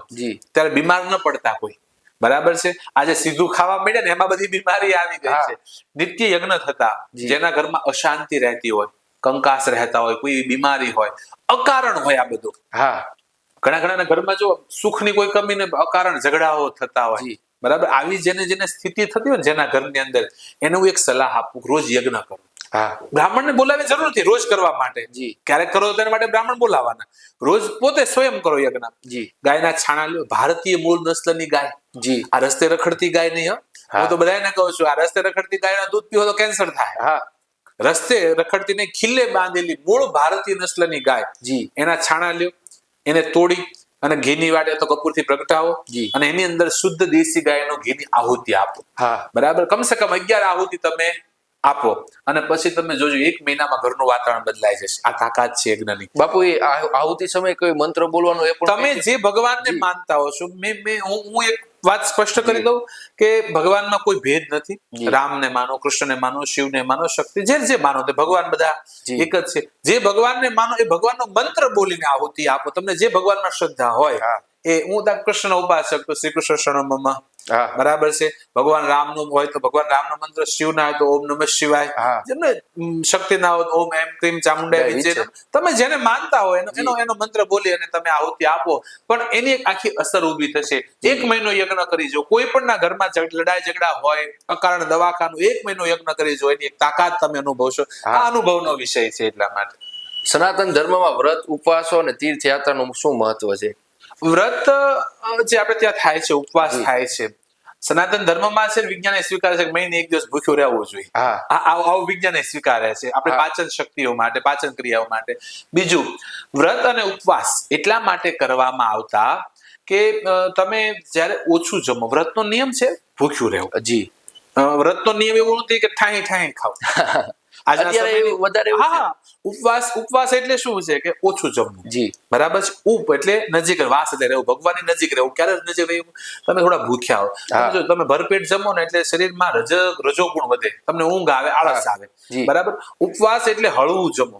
ત્યારે બીમાર ન પડતા કોઈ. બરાબર છે. આજે સીધું ખાવા મળે ને એમાં બધી બીમારી આવી ગઈ છે. નિત્ય યજ્ઞ થતા, જેના ઘરમાં અશાંતિ રહેતી હોય, કંકાસ રહેતા હોય, કોઈ બીમારી હોય, અકારણ હોય આ બધું. ઘણા ઘરમાં જો સુખની કોઈ કમી ને અકારણ ઝઘડાઓ થતા હોય. બરાબર. આવી જેને સ્થિતિ થતી હોય ને જેના ઘરની અંદર, એને હું એક સલાહ આપું, રોજ યજ્ઞ કરો. બ્રાહ્મણ ને બોલાવી જરૂર નથી રોજ કરવા માટે. ક્યારેક કરો તો એના માટે બ્રાહ્મણ બોલાવાના. રોજ પોતે સ્વયં કરો યજ્ઞ. ગાયના છાણા લ્યો, ભારતીય મૂળ નસ્લની ગાય. આ રસ્તે રખડતી ગાય નહીં. હું તો બધાને કહું છું, આ રસ્તે રખડતી ગાયના દૂધ પીવો તો કેન્સર થાય. રસ્તે રખડતી ને ખીલ્લે બાંધેલી મૂળ ભારતીય નસ્લની ગાય, એના છાણા લ્યો, એને તોડી અને ઘીની વાટે તો કપૂરથી પ્રગટાવો અને એની અંદર શુદ્ધ દેશી ગાયનો ઘીની આહુતિ આપો. બરાબર. કમસે કમ 11 આહુતિ તમે આપો અને પછી તમે જોજો 1 મહિનામાં ઘરનું વાતાવરણ બદલાઈ જશે. આ તાકાત છે યજ્ઞની. બાપુ, એ આહુતિ સમયે કોઈ મંત્ર બોલવાનો એ પણ તમે જે ભગવાનને માનતા હો છો, હું એક વાત સ્પષ્ટ કરી દઉં કે ભગવાનમાં કોઈ ભેદ નથી. રામને માનો, કૃષ્ણને માનો, શિવને માનો, શક્તિ જે માનો તે ભગવાન બધા એક જ છે. જે ભગવાનને માનો એ ભગવાનનો મંત્ર બોલીને આહુતિ આપો. તમને જે ભગવાનમાં શ્રદ્ધા હોય એ, હું કૃષ્ણ ઉપાસક તો શ્રી કૃષ્ણ શરણમમ. બરાબર છે. ભગવાન રામનું હોય તો ભગવાન રામનો મંત્ર, શિવના હોય તો ઓમ નમઃ શિવાય. જેમને શક્તિ ના હોય તો ઓમ એમ ક્રીમ ચામુંડાય વિજય. તમે જેને માનતા હોય એનો મંત્ર બોલી અને તમે આહુતિ આપો. પણ એની એક આખી અસર ઊભી થશે. 1 મહિનો યજ્ઞ કરી જો. કોઈ પણ ના ઘરમાં લડાઈ ઝઘડા હોય, અકારણ દવાખાનું, 1 મહિનો યજ્ઞ કરી જો. એની એક તાકાત તમે અનુભવશો. આ અનુભવનો વિષય છે. એટલા માટે સનાતન ધર્મમાં વ્રત, ઉપવાસો અને તીર્થયાત્રાનું શું મહત્વ છે? વ્રત જે આપણે ત્યાં થાય છે, ઉપવાસ થાય છે, સનાતન ધર્મમાં છે, વિજ્ઞાન એ સ્વીકારે છે કે મહિને 1 દિવસ ભૂખ્યું રહેવું જોઈએ. આવું વિજ્ઞાન એ સ્વીકારે છે આપણે પાચન શક્તિઓ માટે, પાચન ક્રિયાઓ માટે. બીજું, વ્રત અને ઉપવાસ એટલા માટે કરવામાં આવતા કે તમે જયારે ઓછું જમો. વ્રતનો નિયમ છે ભૂખ્યું રહેવું. વ્રતનો નિયમ એવો નથી કે ઠાઈ ખાવ. ઉપવાસ એટલે શું છે કે ઓછું જમવું. બરાબર છે. ઉપ એટલે નજીક, વાસ એટલે રહેવું, ભગવાનની નજીક રહેવું. ક્યારે નજીક રહેવું? તમે થોડા ભૂખ્યા હો, તમે ભરપેટ જમો ને એટલે શરીરમાં રજોગુણ વધે, તમને ઊંઘ આવે, આળસ આવે. બરાબર. ઉપવાસ એટલે હળવું જમો,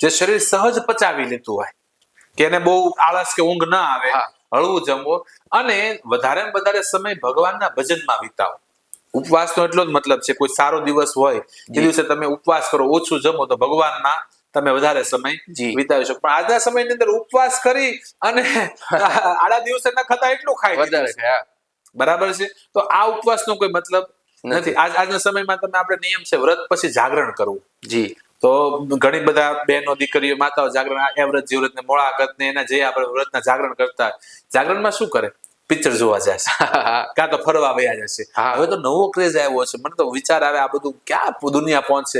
જે શરીર સહજ પચાવી લેતું હોય, કે એને બહુ આળસ કે ઊંઘ ના આવે. હળવું જમવો અને વધારે સમય ભગવાનના ભજનમાં વિતાવો. ઉપવાસનો એટલો જ મતલબ છે, કોઈ સારો દિવસ હોય એ દિવસે તમે ઉપવાસ કરો, ઓછું જમો, તો ભગવાનમાં તમે વધારે સમય વિતાવી શકો. પણ આજના સમયની અંદર ઉપવાસ કરી અને આડા દિવસે ન ખાતા એટલું ખાય. બરાબર છે. તો આ ઉપવાસનો કોઈ મતલબ નથી. આજના સમયમાં તમે આપણે નિયમ છે વ્રત પછી જાગરણ કરવું. તો ઘણી બધા બહેનો, દીકરીઓ, માતાઓ જાગરણ, એવ્રત જીવ્રત ને મોળાકત ને એના જે આપણે વ્રતના જાગરણ કરતા, જાગરણમાં શું કરે? પિક્ચર જોવા જશે, કાં તો ફરવા વયા જશે. હવે તો નવો ક્રેઝ આવ્યો છે. મને તો વિચાર આવે આ બધું ક્યાં દુનિયા પહોંચશે.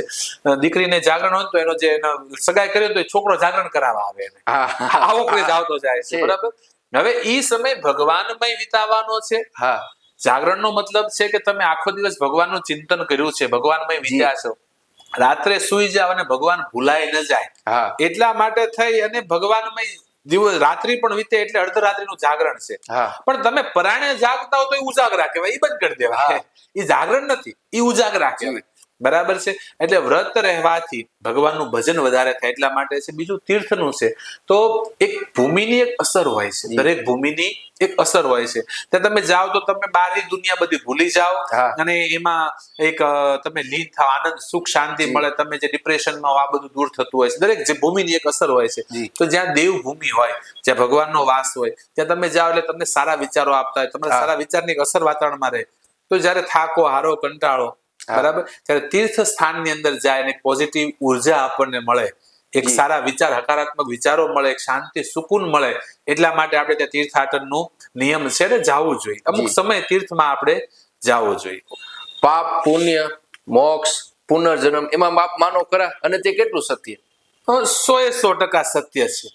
દીકરીને જાગરણ હોય તો એનો જે સગાઈ કર્યો તો એ છોકરો જાગરણ કરાવવા આવે. આવો ક્રેઝ આવતો જાય છે. બરાબર. હવે ઈ સમય ભગવાનમય વિતાવવાનો છે. જાગરણનો મતલબ છે કે તમે આખો દિવસ ભગવાનનું ચિંતન કર્યું છે, ભગવાનમય વિચાર છો. રાત્રે સુઈ જાવ અને ભગવાન ભૂલાય ન જાય એટલા માટે થઈ અને ભગવાનમય દિવસ રાત્રિ પણ વીતે એટલે અર્ધરાત્રિનું જાગરણ છે. પણ તમે પરાણે જાગતા હો તો એ ઉજાગરા કહેવાય, એ બંધ કરી દેવાય. એ જાગરણ નથી, એ ઉજાગરા કહેવાય. બરાબર છે. એટલે વ્રત રહેવાથી ભગવાનનું ભજન વધારે થાય એટલા માટે છે. બીજું તીર્થનું છે. તો એક ભૂમિની એક અસર હોય છે, દરેક ભૂમિની એક અસર હોય છે. ત્યાં તમે જાઓ તો તમે બહારની દુનિયા બધી ભૂલી જાઓ અને એમાં એક તમે લીન થાવ, આનંદ, સુખ, શાંતિ મળે. તમે જે ડિપ્રેશનમાં આ બધું દૂર થતું હોય છે. દરેક જે ભૂમિની એક અસર હોય છે. તો જ્યાં દેવ ભૂમિ હોય, જ્યાં ભગવાનનો વાસ હોય, ત્યાં તમે જાઓ એટલે તમને સારા વિચારો આપતા હોય, તમને સારા વિચારની એક અસર વાતાવરણમાં રહે. તો જયારે થાકો, હારો, કંટાળો, બરાબર, ત્યારે તીર્થ સ્થાનની અંદર જાય અને પોઝિટિવ ઉર્જા આપણને મળે, એક સારા વિચાર, હકારાત્મક વિચારો મળે, એક શાંતિ, સુકૂન મળે. એટલા માટે આપણે ત્યાં તીર્થાટનનો નિયમ છે ને જવું જોઈએ. અમુક સમય તીર્થમાં આપણે જવું જોઈએ. પાપ, પુણ્ય, મોક્ષ, પુનર્જન્મ એમાં બાપ માનો ખરા? અને તે કેટલું સત્ય? 100% સત્ય છે.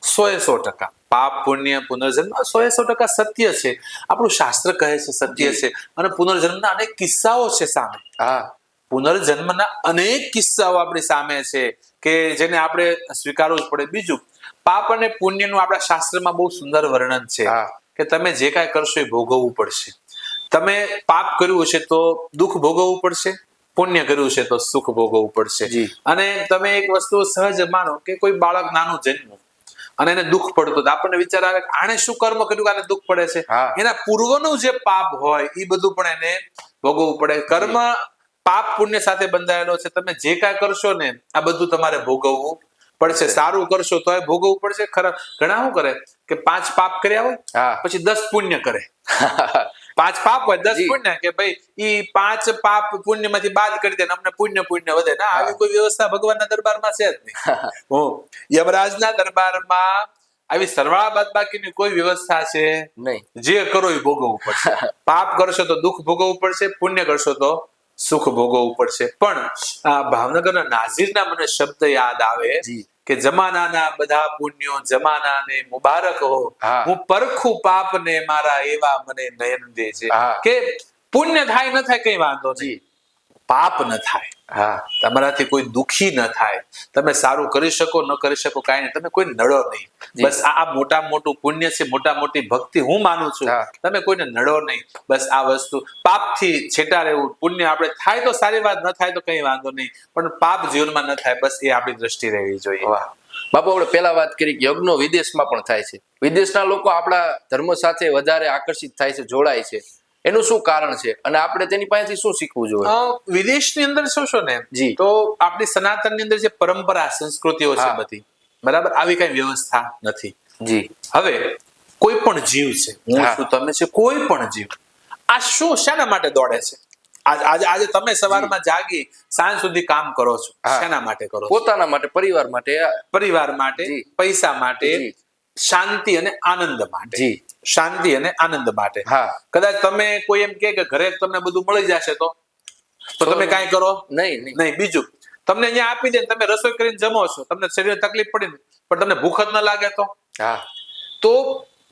100%. પાપ, પુણ્ય, પુનર્જન્મ 100% સત્ય છે. આપણું શાસ્ત્ર કહે છે સત્ય છે. અને પુનર્જન્મના અનેક કિસ્સાઓ છે સામે. પુનર્જન્મના અનેક કિસ્સાઓ આપણી સામે છે કે જેને આપણે સ્વીકારવું જ પડે. બીજું, પાપ અને પુણ્યનું આપણા શાસ્ત્રમાં બહુ સુંદર વર્ણન છે કે તમે જે કાંઈ કરશો એ ભોગવવું પડશે. તમે પાપ કર્યું હશે તો દુઃખ ભોગવવું પડશે, પુણ્ય કર્યું છે તો સુખ ભોગવવું પડશે. અને તમે એક વસ્તુ સહજ માનો કે કોઈ બાળક નાનું જન્મ અને એને દુઃખ પડતું, આપણને વિચાર આવે કે આને શું કર્મ કર્યું કે આને દુઃખ પડે છે. એના પૂર્વનું જે પાપ હોય એ બધું પણ એને ભોગવવું પડે. કર્મ પાપ પુણ્ય સાથે બંધાયેલો છે. તમે જે કાંઈ કરશો ને આ બધું તમારે ભોગવવું પડશે. સારું કરશો તો ભોગવવું પડશે. ખરાબ ઘણા શું કરે કે 5 પાપ કર્યા હોય પછી 10 પુણ્ય કરે. 5 પાપ હોય 10 પુણ્ય, કે ભાઈ ઈ 5 પાપ પુણ્ય માંથી બાદ કરી દે અમને પુણ્ય વધે. ના, આવી કોઈ વ્યવસ્થા ભગવાનના દરબારમાં છે જ નહીં. યમરાજના દરબારમાં આવી સરવાળા બાદબાકીની કોઈ વ્યવસ્થા છે નહીં. જે કરો એ ભોગવવું પડશે. પાપ કરશો તો દુઃખ ભોગવવું પડશે, પુણ્ય કરશો તો સુખ ભોગવવું પડશે. પણ આ ભાવનગરના નાઝીરના મને શબ્દ યાદ આવે કે જમાનાના બધા પુણ્યો જમાનાને મુબારક હો, હું પરખું પાપને મારા એવા મને નયન દે છે. કે પુણ્ય થાય ન થાય કઈ વાંધો નહીં, પાપ ન થાય, તમારાથી કોઈ દુખી ન થાય, તમે સારું કરી શકો ન કરી શકો કાંઈ નહીં, તમે કોઈ નડો નહીં. બસ આ મોટા મોટું પુણ્ય છે, મોટા મોટી ભક્તિ હું માનું છું. તમે કોઈને નડો નહીં, બસ આ વસ્તુ. પાપથી છેટા રહેવું, પુણ્ય આપણે થાય તો સારી વાત, ન થાય તો કઈ વાંધો નહીં, પણ પાપ જીવનમાં ન થાય, બસ એ આપણી દ્રષ્ટિ રહેવી જોઈએ. બાપુ, આપણે પેલા વાત કરી કે યજ્ઞો વિદેશમાં પણ થાય છે. વિદેશના લોકો આપણા ધર્મ સાથે વધારે આકર્ષિત થાય છે, જોડાય છે. એનું શું કારણ છે અને આપણે તેની પાસેથી શું શીખવું જોઈએ? વિદેશની અંદર શું ને તો આપણી સનાતનની અંદર જે પરંપરા સંસ્કૃતિઓ છે બધી બરાબર, આવી કઈ વ્યવસ્થા નથી. હવે કોઈ પણ જીવ છે, હું છું, તમે છે, કોઈ પણ જીવ આ શું શાના માટે દોડે છે? આજે તમે સવારમાં જાગી સાંજ સુધી કામ કરો છો, શાના માટે કરો? પોતાના માટે, પરિવાર માટે, પૈસા માટે, શાંતિ અને આનંદ માટે. શાંતિ અને આનંદ માટે. કદાચ તમે કોઈ એમ કે ઘરે તમને બધું મળી જશે તો તમે કાંઈ કરો નહીં. બીજું તમને અહીંયા આપી દે, તમે રસોઈ કરીને જમો છો, તમને શરીર તકલીફ પડી પણ તમને ભૂખ જ ન લાગે તો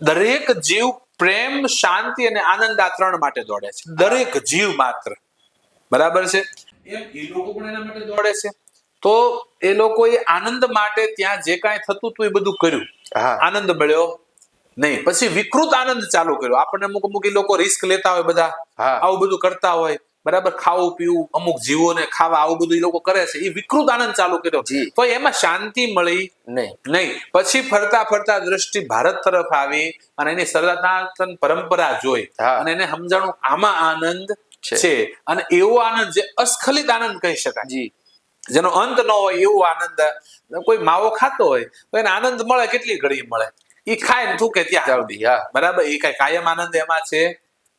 દરેક જીવ પ્રેમ, શાંતિ અને આનંદ આ 3 માટે દોડે છે. દરેક જીવ માત્ર, બરાબર છે? એમ એ લોકો પણ એના માટે દોડે છે. તો એ લોકોએ આનંદ માટે ત્યાં જે કાંઈ થતું હતું એ બધું કર્યું, આનંદ મળ્યો નહીં. પછી વિકૃત આનંદ ચાલુ કર્યો. આપણને અમુક લોકો રિસ્ક લેતા હોય, બધા આવું બધું કરતા હોય, બરાબર, ખાવું પીવું, અમુક જીવોને ખાવા, આવું બધું એ લોકો કરે છે. એ વિકૃત આનંદ ચાલુ કર્યો તો એમાં શાંતિ મળી નહીં. પછી ફરતા ફરતા દ્રષ્ટિ ભારત તરફ આવી અને એની સનાતન પરંપરા જોઈ અને એને સમજાણું આમાં આનંદ છે. અને એવો આનંદ જે અસ્ખલિત આનંદ કહી શકાય, જેનો અંત ન હોય એવો આનંદ. કોઈ માવો ખાતો હોય તો એને આનંદ મળે, કેટલી ઘડી મળે, એ ખાય ને થૂકે ત્યાં, બરાબર, એ કઈ કાયમ આનંદ એમાં છે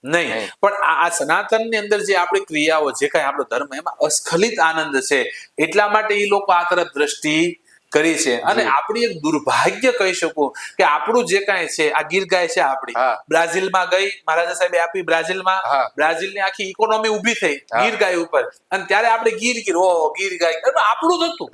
નહીં. પણ આ સનાતન ની અંદર જે આપણી ક્રિયાઓ, જે કઈ આપણો ધર્મ, એમાં અસ્ખલિત આનંદ છે. એટલા માટે એ લોકો આ તરફ દ્રષ્ટિ કરી છે. અને આપણી એક દુર્ભાગ્ય કહી શકું કે આપણું જે કાંઈ છે, આ ગીર ગાય છે આપણી, બ્રાઝિલમાં ગઈ, મહારાજા સાહેબે આપી બ્રાઝિલમાં, બ્રાઝિલની આખી ઇકોનોમી ઉભી થઈ ગીર ગાય ઉપર. અને ત્યારે આપણે ગીર ગીર ગાય આપણું જ હતું.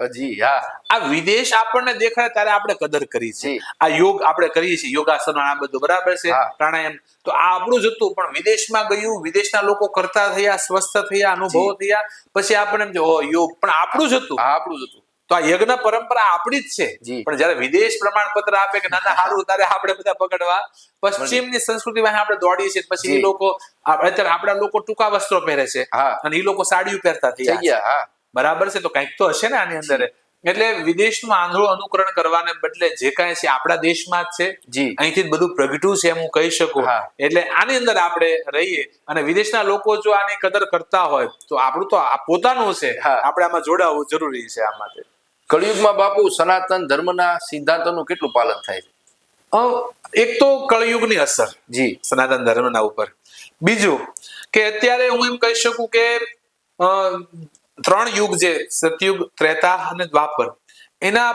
આ વિદેશ આપણને દેખાય ત્યારે આપણે કદર કરી છે. આ યોગ આપણે કરીએ છીએ, યોગાસનો, આ બધું બરાબર છે, પ્રાણાયામ, તો આ આપણું જ હતું. પણ વિદેશમાં ગયું, વિદેશના લોકો કરતા થયા, સ્વસ્થ થયા, અનુભવો થયા, પછી આપણને એમ યોગ પણ આપણું જ હતું. તો આ યજ્ઞ પરંપરા આપણી જ છે. પણ જયારે વિદેશ પ્રમાણપત્ર આપે કે નાના સારું, ત્યારે આપણે બધા પકડવા પશ્ચિમની સંસ્કૃતિ વાહે આપણે દોડીએ છીએ. પછી એ લોકો, અત્યારે આપણા લોકો ટૂંકા વસ્ત્રો પહેરે છે અને એ લોકો સાડીઓ પહેરતા થઈ ગયા, બરાબર છે? તો કંઈક તો હશે ને આની અંદર. એટલે વિદેશનું આંધળું અનુકરણ કરવાને બદલે જે કાંઈ છે આપણા દેશમાં જ છે, અહીંથી જ બધું પ્રગટ્યું છે એમ હું કહી શકું. એટલે આની અંદર આપણે રહીએ અને વિદેશના લોકો જો આની કદર કરતા હોય તો આપણું તો પોતાનું છે, આપણે આમાં જોડાવવું જરૂરી છે. આ માટે કળિયુગમાં બાપુ સનાતન ધર્મના સિદ્ધાંતોનું કેટલું પાલન થાય છે? એક તો કળિયુગની અસર સનાતન ધર્મના ઉપર. બીજું કે અત્યારે હું એમ કહી શકું કે 3 યુગ જે સતયુગ, ત્રેતા અને દ્વાપર, એના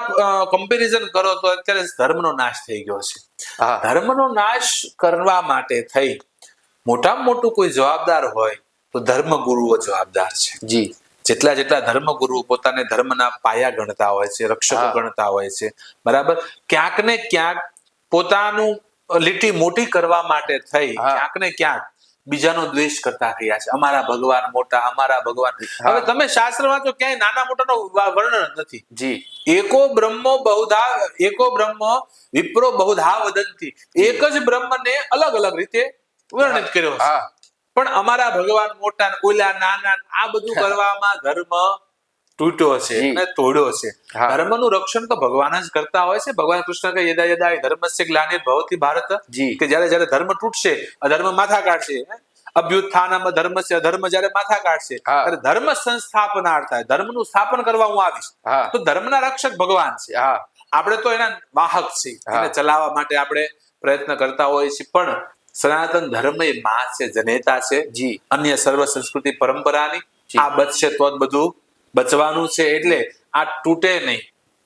કમ્પેરિઝન કરો તો અત્યારે ધર્મનો નાશ થઈ ગયો છે. ધર્મનો નાશ કરવા માટે થઈ મોટામાં મોટું કોઈ જવાબદાર હોય તો ધર્મગુરુઓ જવાબદાર છે. જેટલા ધર્મગુરુઓ પોતાને ધર્મના પાયા ગણતા હોય છે, રક્ષકો ગણતા હોય છે, બરાબર, ક્યાંક ને ક્યાંક પોતાનું લીટી મોટી કરવા માટે થઈ ક્યાંક ને ક્યાંક બીજાનો દ્વેષ કરતા થયા છે. અમારા ભગવાન મોટા, અમારા ભગવાન. હવે તમે શાસ્ત્ર વાંચો, ક્યાંય નાના મોટાનો વર્ણન નથી. જી એકો બ્રહ્મ વિપ્રો બહુધા વદંતી. એક જ બ્રહ્મને અલગ અલગ રીતે વર્ણિત કર્યો છે. પણ અમારા ભગવાન મોટા, ઓલા નાના, આ બધું કરવામાં ધર્મ તૂટ્યો છે અને તોડ્યો છે. ધર્મનું રક્ષણ તો ભગવાન જ કરતા હોય છે. ભગવાન કૃષ્ણ કે યદા યદા ધર્મસ્ય ગ્લાનિર્ભવતિ ભારત, કે જ્યારે ધર્મ તૂટશે, અધર્મ માથા કાઢશે, અભ્યુત્થાનમ ધર્મસ્ય, અધર્મ જ્યારે માથા કાઢશે, ત્યારે ધર્મ સંસ્થાપનાર્થાય, ધર્મનું સ્થાપન કરવા હું આવીશ. તો ધર્મના રક્ષક ભગવાન છે. આપણે તો એના વાહક છીએ, એને ચલાવવા માટે આપણે પ્રયત્ન કરતા હોઈએ છીએ. પણ સનાતન ધર્મ એ માં છે, જનેતા છે. અન્ય સર્વ સંસ્કૃતિ પરંપરાની આ બચશે તો જ બધું બચવાનું છે. એટલે આ તૂટે નહીં,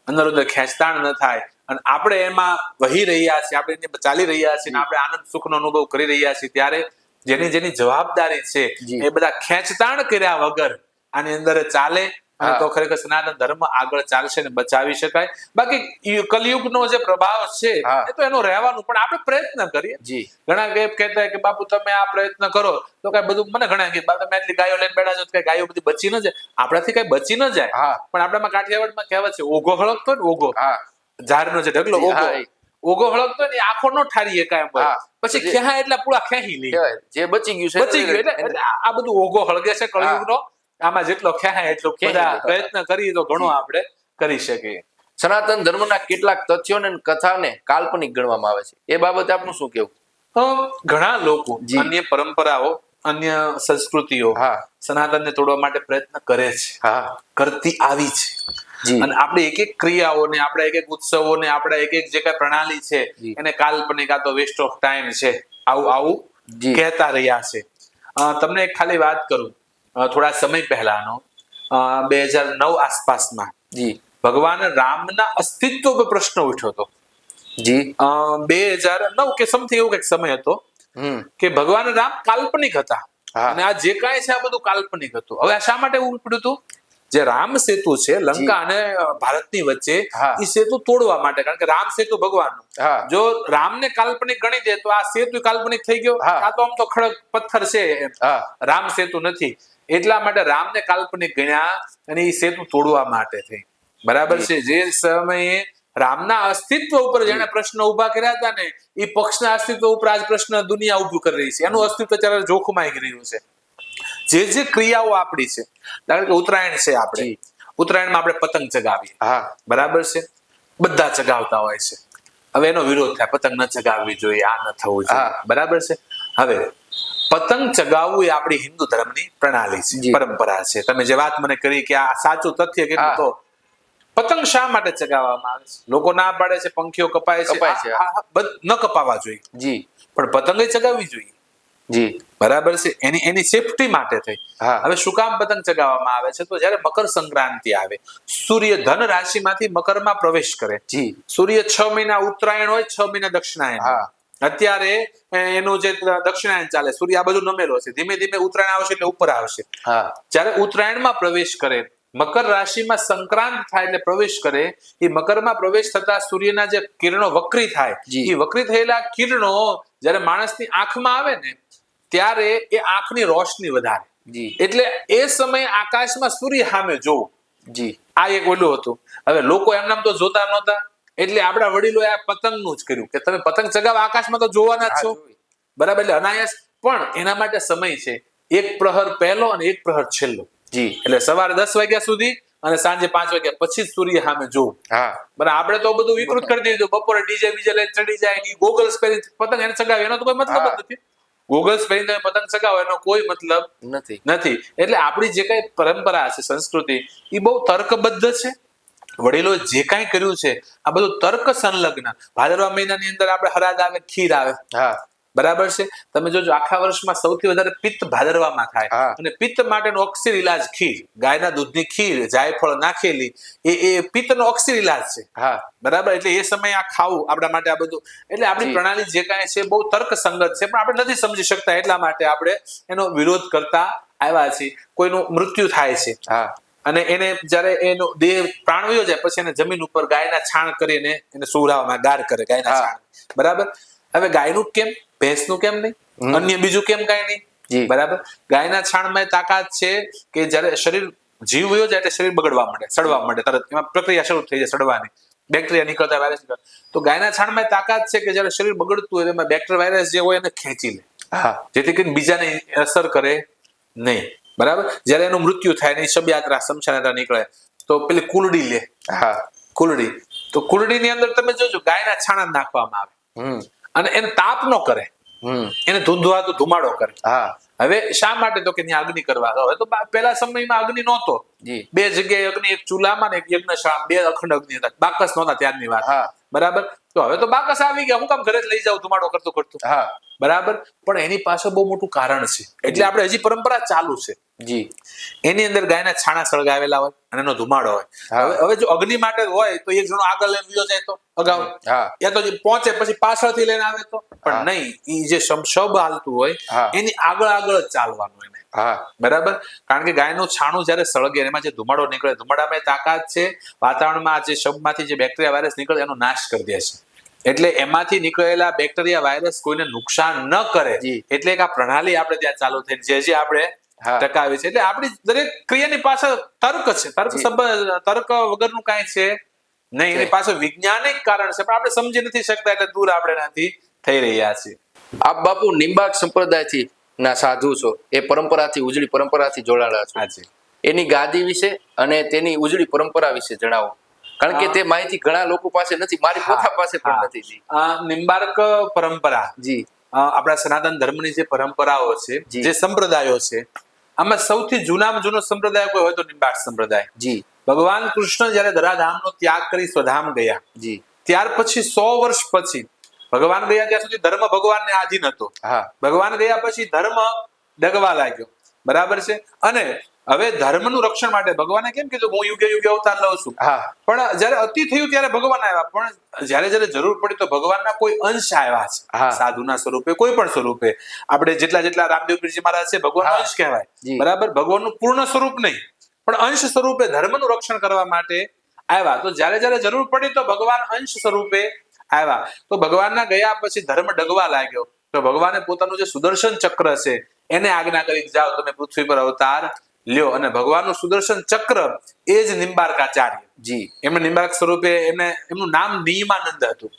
અંદર અંદર ખેંચતાણ ન થાય, અને આપણે એમાં વહી રહ્યા છીએ, આપણે એને ચાલી રહ્યા છીએ, આપણે આનંદ સુખનો અનુભવ કરી રહ્યા છીએ. ત્યારે જેની જવાબદારી છે એ બધા ખેંચતાણ કર્યા વગર આની અંદર ચાલે, અને તો ખરેખર સનાતન ધર્મ આગળ ચાલશે ને બચાવી શકાય. બાકી કલિયુગનો જે પ્રભાવ છે એ તો એનો રહેવાનું, પણ આપણે પ્રયત્ન કરીએ. ઘણા કહેતા કે બાપુ તમે આ પ્રયત્ન કરો તો કઈ બધું, મને ઘણા કે તમે એટલી ગાયો લઈને બેઠા છો, કઈ ગાયો બધી બચી ન જાય. આપણાથી કઈ બચી ન જાય, પણ આપણામાં કાઠિયાવાડમાં કહેવત છે, ઓઘો હળકતો ને ઓઘો, ઝાડનો જે ઢગલો ઓઘો હળકતો ને આખો નો ઠારીએ કાયમ હોય, પછી ખેહા એટલા પૂરા ખેહી લે, જે બચી ગયું છે બચી ગયું. એટલે આ બધું ઓઘો હળગે છે કળિયુગનો. આમાં જેટલો ખેહાય એટલો બધા પ્રયત્ન કરીએ તો ઘણો આપણે કરી શકીએ. સનાતન ધર્મના કેટલાક તથ્યોને કથાને કાલ્પનિક ગણવામાં આવે છે, એ બાબતે આપનું શું કેવું? ઘણા લોકો અન્ય પરંપરાઓ, અન્ય સંસ્કૃતિઓ સનાતનને તોડવા માટે પ્રયત્ન કરે છે, કરતી આવી છે. અને આપણે એક એક ક્રિયાઓને, આપણા એક એક ઉત્સવોને, આપણા એક એક જે કઈ પ્રણાલી છે એને કાલ્પનિક, આ તો વેસ્ટ ઓફ ટાઈમ છે, આવું કહેતા રહ્યા છે. તમને એક ખાલી વાત કરું, થોડા સમય પહેલાનો 2009 આસપાસમાં ભગવાન રામના અસ્તિત્વ પર પ્રશ્ન ઉઠ્યો હતો. 2009 કે સમથિંગ એવું કઈક સમય હતો કે ભગવાન રામ કાલ્પનિક હતા, અને આ જે કાંઈ છે આ બધું કાલ્પનિક હતું. હવે શા માટે એવું પડ્યું હતું? જે રામ સેતુ છે લંકા અને ભારતની વચ્ચે, એ સેતુ તોડવા માટે. કારણ કે રામ સેતુ ભગવાનનું, જો રામને કાલ્પનિક ગણી દે તો આ સેતુ કાલ્પનિક થઈ ગયો. આ તો આમ તો ખડક પથ્થર છે, રામ સેતુ નથી. એટલા માટે રામને કાલ્પનિક ગણ્યા અને એ સેતુ તોડવા માટે થઈ. બરાબર છે. જે સમયે રામના અસ્તિત્વ ઉપર જેને પ્રશ્ન ઉભા કર્યા હતા ને, એ પક્ષના અસ્તિત્વ ઉપર આજ પ્રશ્ન દુનિયા ઉભું કરી રહી છે. એનું અસ્તિત્વ અત્યારે જોખમાઈ રહ્યું છે. જે ક્રિયાઓ આપણી છે, કારણ કે ઉત્તરાયણ છે, આપણે ઉત્તરાયણમાં આપણે પતંગ ચગાવીએ, બરાબર છે, બધા ચગાવતા હોય છે. હવે એનો વિરોધ થાય, પતંગ ન ચગાવવી જોઈએ, આ ન થવું જોઈએ, બરાબર છે. હવે પતંગ ચગાવવું એ આપણી હિન્દુ ધર્મની પ્રણાલી છે, પરંપરા છે. તમે જે વાત મને કરી કે આ સાચું તથ્ય કેટલું, તો પતંગ શા માટે ચગાવવામાં આવે છે? લોકો ના પાડે છે પંખીઓ કપાય છે, ન કપાવા જોઈએ, પણ પતંગ ચગાવવી જોઈએ. બરાબર છે. એની સેફટી માટે થઈ. હવે શું કામ પતંગ ચગાવવામાં આવે છે? તો જયારે મકર સંક્રાંતિ આવે, સૂર્ય ધન રાશિમાંથી મકરમાં પ્રવેશ કરે. સૂર્ય 6 મહિના ઉત્તરાયણ હોય, 6 મહિના દક્ષિણાયન. અત્યારે એનું જે દક્ષિણાયન ચાલે, સૂર્ય આ બધું નમેલો છે. ધીમે ધીમે ઉત્તરાયણ આવશે એટલે ઉપર આવશે. જયારે ઉત્તરાયણમાં પ્રવેશ કરે, મકર રાશિમાં સંક્રાંત થાય એટલે પ્રવેશ કરે, એ મકરમાં પ્રવેશ થતા સૂર્યના જે કિરણો વક્રી થાય, એ વક્રી થયેલા કિરણો જયારે માણસની આંખમાં આવે ને, ત્યારે એ આંખની રોશની વધારે. એટલે એ સમયે આકાશમાં સૂર્ય સામે જોવું. આ એક ઓલું હતું. હવે લોકો એમનામ તો જોતા નહોતા, એટલે આપણા વડીલોએ આ પતંગનું જ કર્યું કે તમે પતંગ ચગાવવા આકાશમાં તો જોવાના જ છો, બરાબર. એટલે અનાયાસ, પણ એના માટે સમય છે, 1 પ્રહર પહેલો અને 1 પ્રહર છેલ્લો. એટલે સવારે 10 વાગ્યા સુધી અને સાંજે 5 વાગ્યા પછી સૂર્ય સામે જોવું. બરાબર. આપણે તો બધું વિકૃત કરી દીધું, બપોરે ડીજે બીજે લઈને ચડી જાય, ગોગલ્સ પહેરી પતંગ એને ચગાવે, એનો તો કોઈ મતલબ જ નથી. ગોગલ્સ પહેરીને તમે પતંગ ચગાવો એનો કોઈ મતલબ નથી. એટલે આપણી જે કઈ પરંપરા છે, સંસ્કૃતિ, એ બહુ તર્કબદ્ધ છે. વડીલો જે કાંઈ કર્યું છે આ બધું તર્ક સંલગ્ન. ભાદરવા મહિનાની અંદર આપણે હરાદ આવે, ખીર આવે, બરાબર છે. તમે જોજો આખા વર્ષમાં સૌથી વધારે પિત્ત ભાદરવામાં થાય, અને પિત્ત માટેનો અક્ષર ઇલાજ ખીર, ગાયના દૂધની ખીર, જાયફળ નાખેલી, એ પિત્તનો અક્ષર ઇલાજ છે, બરાબર. એટલે એ સમયે આ ખાવું આપણા માટે આ બધું, એટલે આપણી પ્રણાલી જે કાંઈ છે બહુ તર્કસંગત છે, પણ આપણે નથી સમજી શકતા. એટલા માટે આપણે એનો વિરોધ કરતા આવ્યા છીએ. કોઈનું મૃત્યુ થાય છે અને એને જયારે એનો દેહ પ્રાણ વયો જાય, પછી એને જમીન ઉપર ગાયના છાણ કરીને એને સુવરાવવામાં, ગાર કરે ગાયના છાણ, બરાબર. હવે ગાયનું કેમ, ભેંસનું કેમ નહીં? અન્ય બીજું કેમ કાંઈ નહીં. જી. બરાબર. ગાયના છાણમાં તાકાત છે કે જ્યારે શરીર જીવ વયો જાય એટલે શરીર બગડવા માંડે, સડવા માંડે, તરત એમાં પ્રક્રિયા શરૂ થઈ જાય સડવાની, બેક્ટેરિયા નીકળતા, વાયરસ નીકળતા. તો ગાયના છાણમાં તાકાત છે કે જ્યારે શરીર બગડતું હોય એમાં બેક્ટેરિયા વાયરસ જે હોય એને ખેંચી લે, જેથી કરીને બીજાને અસર કરે નહીં. બરાબર. જ્યારે એનું મૃત્યુ થાય ને શબ યાત્રા શમશાન યાત્રા નીકળે તો પેલી કુલડી લે, કુલડી, તો કુલડીની અંદર તમે જોજો ગાયના છાણા નાખવામાં આવે અને એને તાપ ન કરે, એને ધૂંધવાતો ધુમાડો કરે. હવે શા માટે? તો કે ત્યાં અગ્નિ કરવા. હવે તો પેલા સમયમાં અગ્નિ નહોતો, બે જગ્યાએ અગ્નિ, એક ચૂલામાં ને એક યજ્ઞશાળા, બે અખંડ અગ્નિ હતા, બાકસ નહોતા ત્યારની વાત. બરાબર. તો હવે તો બાકસ આવી ગયા, હું કામ ઘરે જ લઈ જાઉં ધુમાડો કરતું કરતું. બરાબર. પણ એની પાછળ બહુ મોટું કારણ છે, એટલે આપણે હજી પરંપરા ચાલુ છે. એની અંદર ગાયના છાણા સળગાવેલા હોય અને એનો ધુમાડો હોય. હવે જો અગ્નિ માટે હોય તો એક જણો આગળ લઈને વિયો જાય તો અગાઉ, યા તો જે પહોંચે પછી પાછળથી લઈને આવે તો, પણ નહીં, એ જે શબ હાલતું હોય એની આગળ આગળ જ ચાલવાનું એને. બરાબર. કારણ કે ગાયનું છાણું જયારે સળગે એમાં જે ધુમાડો નીકળે, ધુમાડામાં તાકાત છે વાતાવરણમાં જે શબમાંથી જે બેક્ટેરિયા વાયરસ નીકળે એનો નાશ કરી દે છે. એટલે એમાંથી નીકળેલા બેક્ટેરિયા વાયરસ કોઈને નુકસાન ન કરે, એટલે એક આ પ્રણાલી આપણે ત્યાં ચાલુ થઈ જે આપણે ટકાવી છે. એટલે આપણી દરેક ક્રિયાની પાછળ તર્ક છે, તર્ક વગરનું કાંઈ છે નહીં, એની પાછળ વૈજ્ઞાનિક કારણ છે, પણ આપણે સમજી નથી શકતા એટલે દૂર આપણે એનાથી થઈ રહ્યા છીએ. આપ બાપુ નિંબાર્ક સંપ્રદાયથી ના સાધુ છો, એ પરંપરાથી ઉજળી પરંપરાથી જોડાયેલા છો. એની ગાદી વિશે અને તેની ઉજળી પરંપરા વિશે જણાવો, કારણ કે તે માહિતી ઘણા લોકો પાસે નથી, મારી પોતા પાસે પણ નથી. નિંબાર્ક પરંપરા આપણા સનાતન ધર્મની જે પરંપરાઓ છે, જે સંપ્રદાયો છે, આમાં સૌથી જૂનામાં જૂનો સંપ્રદાય કોઈ હોય તો નિંબાર્ક સંપ્રદાય. ભગવાન કૃષ્ણ જયારે ધરાધામનો ત્યાગ કરી સ્વધામ ગયા, ત્યાર પછી 100 વર્ષ પછી ભગવાન ગયા ત્યાં સુધી ધર્મ ભગવાનને આધીન હતો. ભગવાન ગયા પછી ધર્મ ડગવા લાગ્યો. બરાબર છે. અને હવે ધર્મનું રક્ષણ માટે ભગવાને કેમ કીધું હું યુગે યુગે અવતાર લઉં છું, પણ જયારે અતિ થયું ત્યારે ભગવાન આવ્યા, પણ જયારે જયારે જરૂર પડી તો ભગવાનના કોઈ અંશ આવ્યા છે, સાધુના સ્વરૂપે, કોઈ પણ સ્વરૂપે. આપણે જેટલા રામદેવપીરજી મહારાજ છે ભગવાનનો અંશ કહેવાય. બરાબર. ભગવાનનું પૂર્ણ સ્વરૂપ નહીં, પણ અંશ સ્વરૂપે ધર્મનું રક્ષણ કરવા માટે આવ્યા. તો જયારે જયારે જરૂર પડી તો ભગવાન અંશ સ્વરૂપે આવ્યા. તો ભગવાનના ગયા પછી ધર્મ ડગવા લાગ્યો, તો ભગવાને પોતાનું જે સુદર્શન ચક્ર છે એને આજ્ઞા કરી જાઓ તમે પૃથ્વી પર અવતાર લ્યો. અને ભગવાનનું સુદર્શન ચક્ર એ જ નિંબાર્કાચાર્ય. એમને નિંબાર્ક સ્વરૂપે એમનું નામ નિયમાનંદ હતું.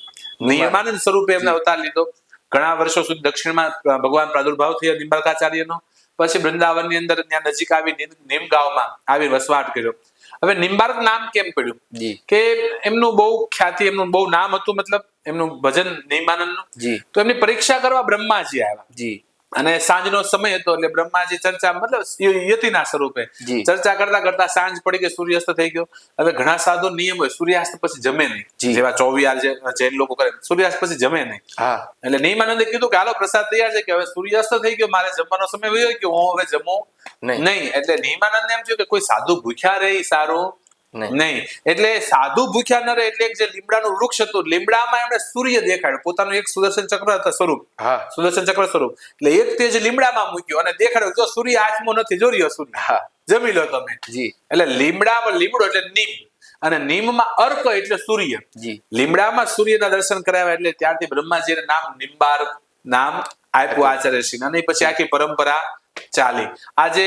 નિયમાનંદ સ્વરૂપે એમને અવતાર લીધો. ઘણા વર્ષો સુધી દક્ષિણમાં ભગવાન પ્રાદુર્ભાવ થયો નિંબાર્કાચાર્યનો. પછી વૃંદાવનની અંદર ત્યાં નજીક આવી નીમગાંવમાં આવી વસવાટ કર્યો. હવે નિંબાર્ક નામ કેમ પડ્યું? કે એમનું બહુ ખ્યાતિ, એમનું બહુ નામ હતું, મતલબ એમનું ભજન નિયમાનંદનું. તો એમની પરીક્ષા કરવા બ્રહ્માજી આવ્યા અને સાંજનો સમય હતો એટલે બ્રહ્માજી ચર્ચા, મતલબ યતિના સ્વરૂપે ચર્ચા કરતા કરતા સાંજ પડી ગઈ, સૂર્યાસ્ત થઈ ગયો. હવે ઘણા સાધુ નિયમ હોય સૂર્યાસ્ત પછી જમે નહીં, જેવા ચોવિયાર જૈન લોકો કરે, સૂર્યાસ્ત પછી જમે નહીં. એટલે નિયમાનંદે કીધું કે હાલો પ્રસાદ તૈયાર છે, કે હવે સૂર્યાસ્ત થઈ ગયો, મારે જમવાનો સમય વયો ગયો, હું હવે જમું નહીં. એટલે નિયમાનંદ એમ થયું કે કોઈ સાધુ ભૂખ્યા રહે સારું નહીં. એટલે સાધુ ભૂખ્યા ન રહે એટલે જે લીમડાનું વૃક્ષ હતું, લીમડામાં એમણે સૂર્ય દેખાડ્યો, પોતાનું એક સુદર્શન ચક્ર હતા સ્વરૂપ, સુદર્શન ચક્ર સ્વરૂપ. એટલે એક તેજ લીમડામાં મૂક્યો અને દેખાડ્યો જો સૂર્ય આત્મો નથી, જો રહ્યો સૂર્ય, જમી લો તમે. એટલે લીમડામાં લીમડો એટલે નીમ, અને નીમમાં અર્ક એટલે સૂર્ય. લીમડામાં સૂર્યના દર્શન કરાવ્યા એટલે ત્યારથી બ્રહ્માજીને નામ નિંબાર્ક નામ આપ્યું આચાર્યશ્રી. અને પછી આખી પરંપરા ચાલી. આજે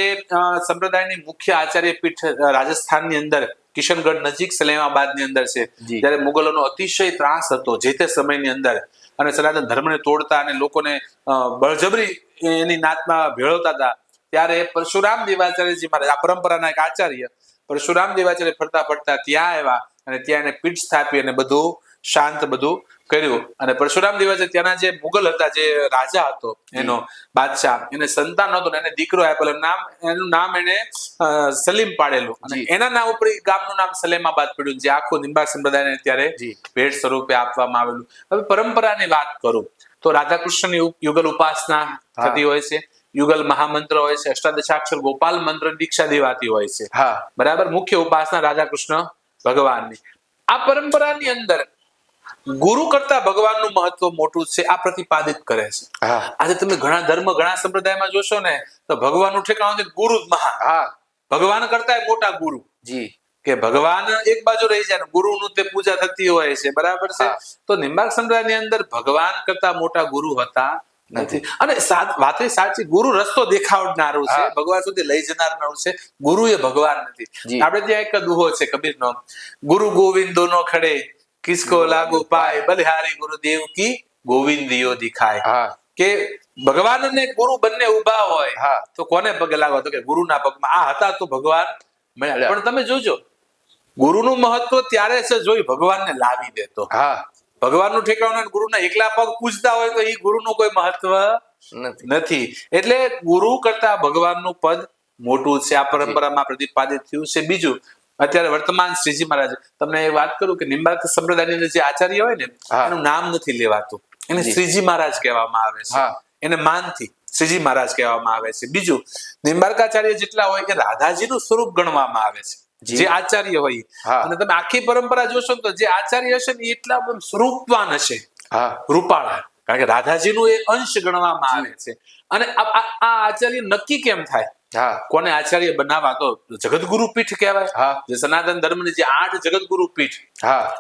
સંપ્રદાયની મુખ્ય આચાર્ય પીઠ રાજસ્થાનની અંદર કિશનગઢ નજીક સલેમાબાદ ની અંદર છે. જયારે મુગલોનો અતિશય ત્રાસ હતો જે તે સમયની અંદર, અને સનાતન ધર્મને તોડતા અને લોકોને બળજબરી એની નાતમાં ભેળવતા હતા, ત્યારે પરશુરામ દેવાચાર્યજી મહારાજ, આ પરંપરાના એક આચાર્ય પરશુરામ દેવાચાર્ય ફરતા ફરતા ત્યાં આવ્યા અને ત્યાં એને પીઠ સ્થાપી અને બધું શાંત બધું કર્યું. અને પરશુરામ દેવાચાર્ય ત્યાંના જે મુગલ હતા, જે રાજા હતો એનો બાદશાહ, એને સંતાન હતો ને એને દીકરો આપેલો, એનું નામ એને સલીમ પાડેલું, અને એના નામ ઉપર ગામનું નામ સલેમાબાદ પડ્યું, જે આખું નિંબાર્ક સંપ્રદાયને અત્યારે ભેટ સ્વરૂપે આપવામાં આવેલું. હવે પરંપરાની વાત કરું તો રાધાકૃષ્ણની યુગલ ઉપાસના થતી હોય છે, યુગલ મહામંત્ર હોય છે, અષ્ટાદશાક્ષર ગોપાલ મંત્ર દીક્ષા દેવાતી હોય છે. બરાબર. મુખ્ય ઉપાસના રાધાકૃષ્ણ ભગવાનની. આ પરંપરાની અંદર ગુરુ કરતા ભગવાનનું મહત્વ મોટું છે આ પ્રતિપાદિત કરે છે. આજે તમે ઘણા ધર્મ, ઘણા સંપ્રદાયમાં જોશો ને તો ભગવાનનું ઠેકાણું છે ગુરુ જ મહાન, ભગવાન કરતા મોટા ગુરુ. કે ભગવાન એક બાજુ રહી જાય, ગુરુનું તે પૂજા થતી હોય છે. બરાબર છે. તો નિંબાર્ક સંપ્રદાયની અંદર ભગવાન કરતા મોટા ગુરુ હતા નથી. અને વાત એ સાચી, ગુરુ રસ્તો દેખાડનારું છે, ભગવાન સુધી લઈ જનારનારું છે, ગુરુ એ ભગવાન નથી. આપણે ત્યાં એક દુહો છે કબીરનો, ગુરુ ગોવિંદો નો ખડે કિસકો લાગુ પાય, બલિહારી ગુરુદેવ કી ગોવિંદિયો દિખાય. કે ભગવાન અને ગુરુ બંને ઉભા હોય તો કોને પગે લાગવા, તો કે ગુરુના પગમાં. આ હતા તો ભગવાન મળ્યા. પણ તમે જોજો, ગુરુનું મહત્વ ત્યારે છે જોઈ ભગવાનને લાવી દેતો. ભગવાનનું ઠેકાણું ગુરુના એકલા પગ પૂજતા હોય તો એ ગુરુનું કોઈ મહત્વ નથી. એટલે ગુરુ કરતા ભગવાનનું પદ મોટું છે. આ પરંપરામાં પ્રતિપાદિત થયું છે. બીજું, અત્યારે વર્તમાન શ્રીજી મહારાજ, તમને એ વાત કરું કે નિંબાર્ક સંપ્રદાયની અંદર જે આચાર્ય હોય ને એનું નામ નથી લેવાતું, એને શ્રીજી મહારાજ કહેવામાં આવે છે. એને માનથી શ્રીજી મહારાજ કહેવામાં આવે છે. બીજું, નિંબાર્કાચાર્ય જેટલા હોય એ રાધાજીનું સ્વરૂપ ગણવામાં આવે છે, જે આચાર્ય હોય. અને તમે આખી પરંપરા જોશો તો જે આચાર્ય હશે ને એટલા સ્વરૂપવાન હશે, રૂપાળા, કારણ કે રાધાજીનું એ અંશ ગણવામાં આવે છે. અને આ આચાર્ય નક્કી કેમ થાય કોને આચાર્ય બનાવવા, તો જગતગુરુ પીઠ કહેવાય. જે સનાતન ધર્મની જે 8 જગતગુરુ પીઠ,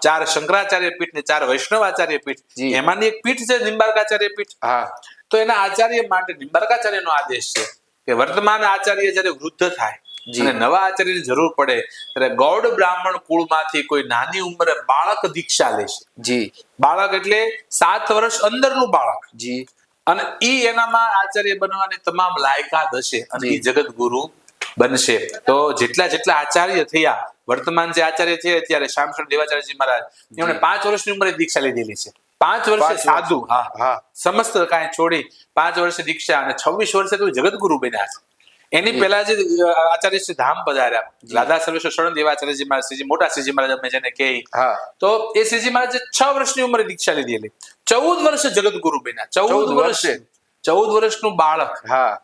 4 શંકરાચાર્ય પીઠ ને 4 વૈષ્ણવાચાર્ય પીઠ, એમાંની એક પીઠ છે નિંબાર્કાચાર્ય પીઠ. તો એના આચાર્ય માટે નિંબાર્કાચાર્યનો આદેશ છે કે વર્તમાન આચાર્ય જયારે વૃદ્ધ થાય અને નવા આચાર્યની જરૂર પડે ત્યારે ગૌડ બ્રાહ્મણ કુળમાંથી કોઈ નાની ઉંમરે બાળક દીક્ષા લેશે. બાળક એટલે 7 વર્ષ અંદરનું બાળક. અને ઈ એનામાં આચાર્ય બનવાની તમામ લાયકાત હશે અને ઈ જગત ગુરુ બનશે. તો જેટલા આચાર્ય થયા, વર્તમાન જે આચાર્ય થયા અત્યારે શામશરણ દેવાચાર્યજી મહારાજ, એમણે 5 વર્ષની ઉંમરે દીક્ષા લીધેલી છે. 5 વર્ષે સાધુ, સમસ્ત કાંઈ છોડી 5 વર્ષે દીક્ષા, અને 26 વર્ષે તો જગત ગુરુ બન્યા છે. એની પહેલા જે આચાર્ય શ્રી ધામ પધાર્યા, લાદા સર્વેશ્વર શરણ દેવાચાર્યજી મહારાજ, શ્રીજી મોટા શ્રીજી મહારાજ અમે જેને કહીએ, તો એ શ્રીજી મહારાજે 6 વર્ષની ઉંમરે દીક્ષા લીધેલી. 14 વર્ષે જગત ગુરુ બન્યા. 14 વર્ષનું બાળક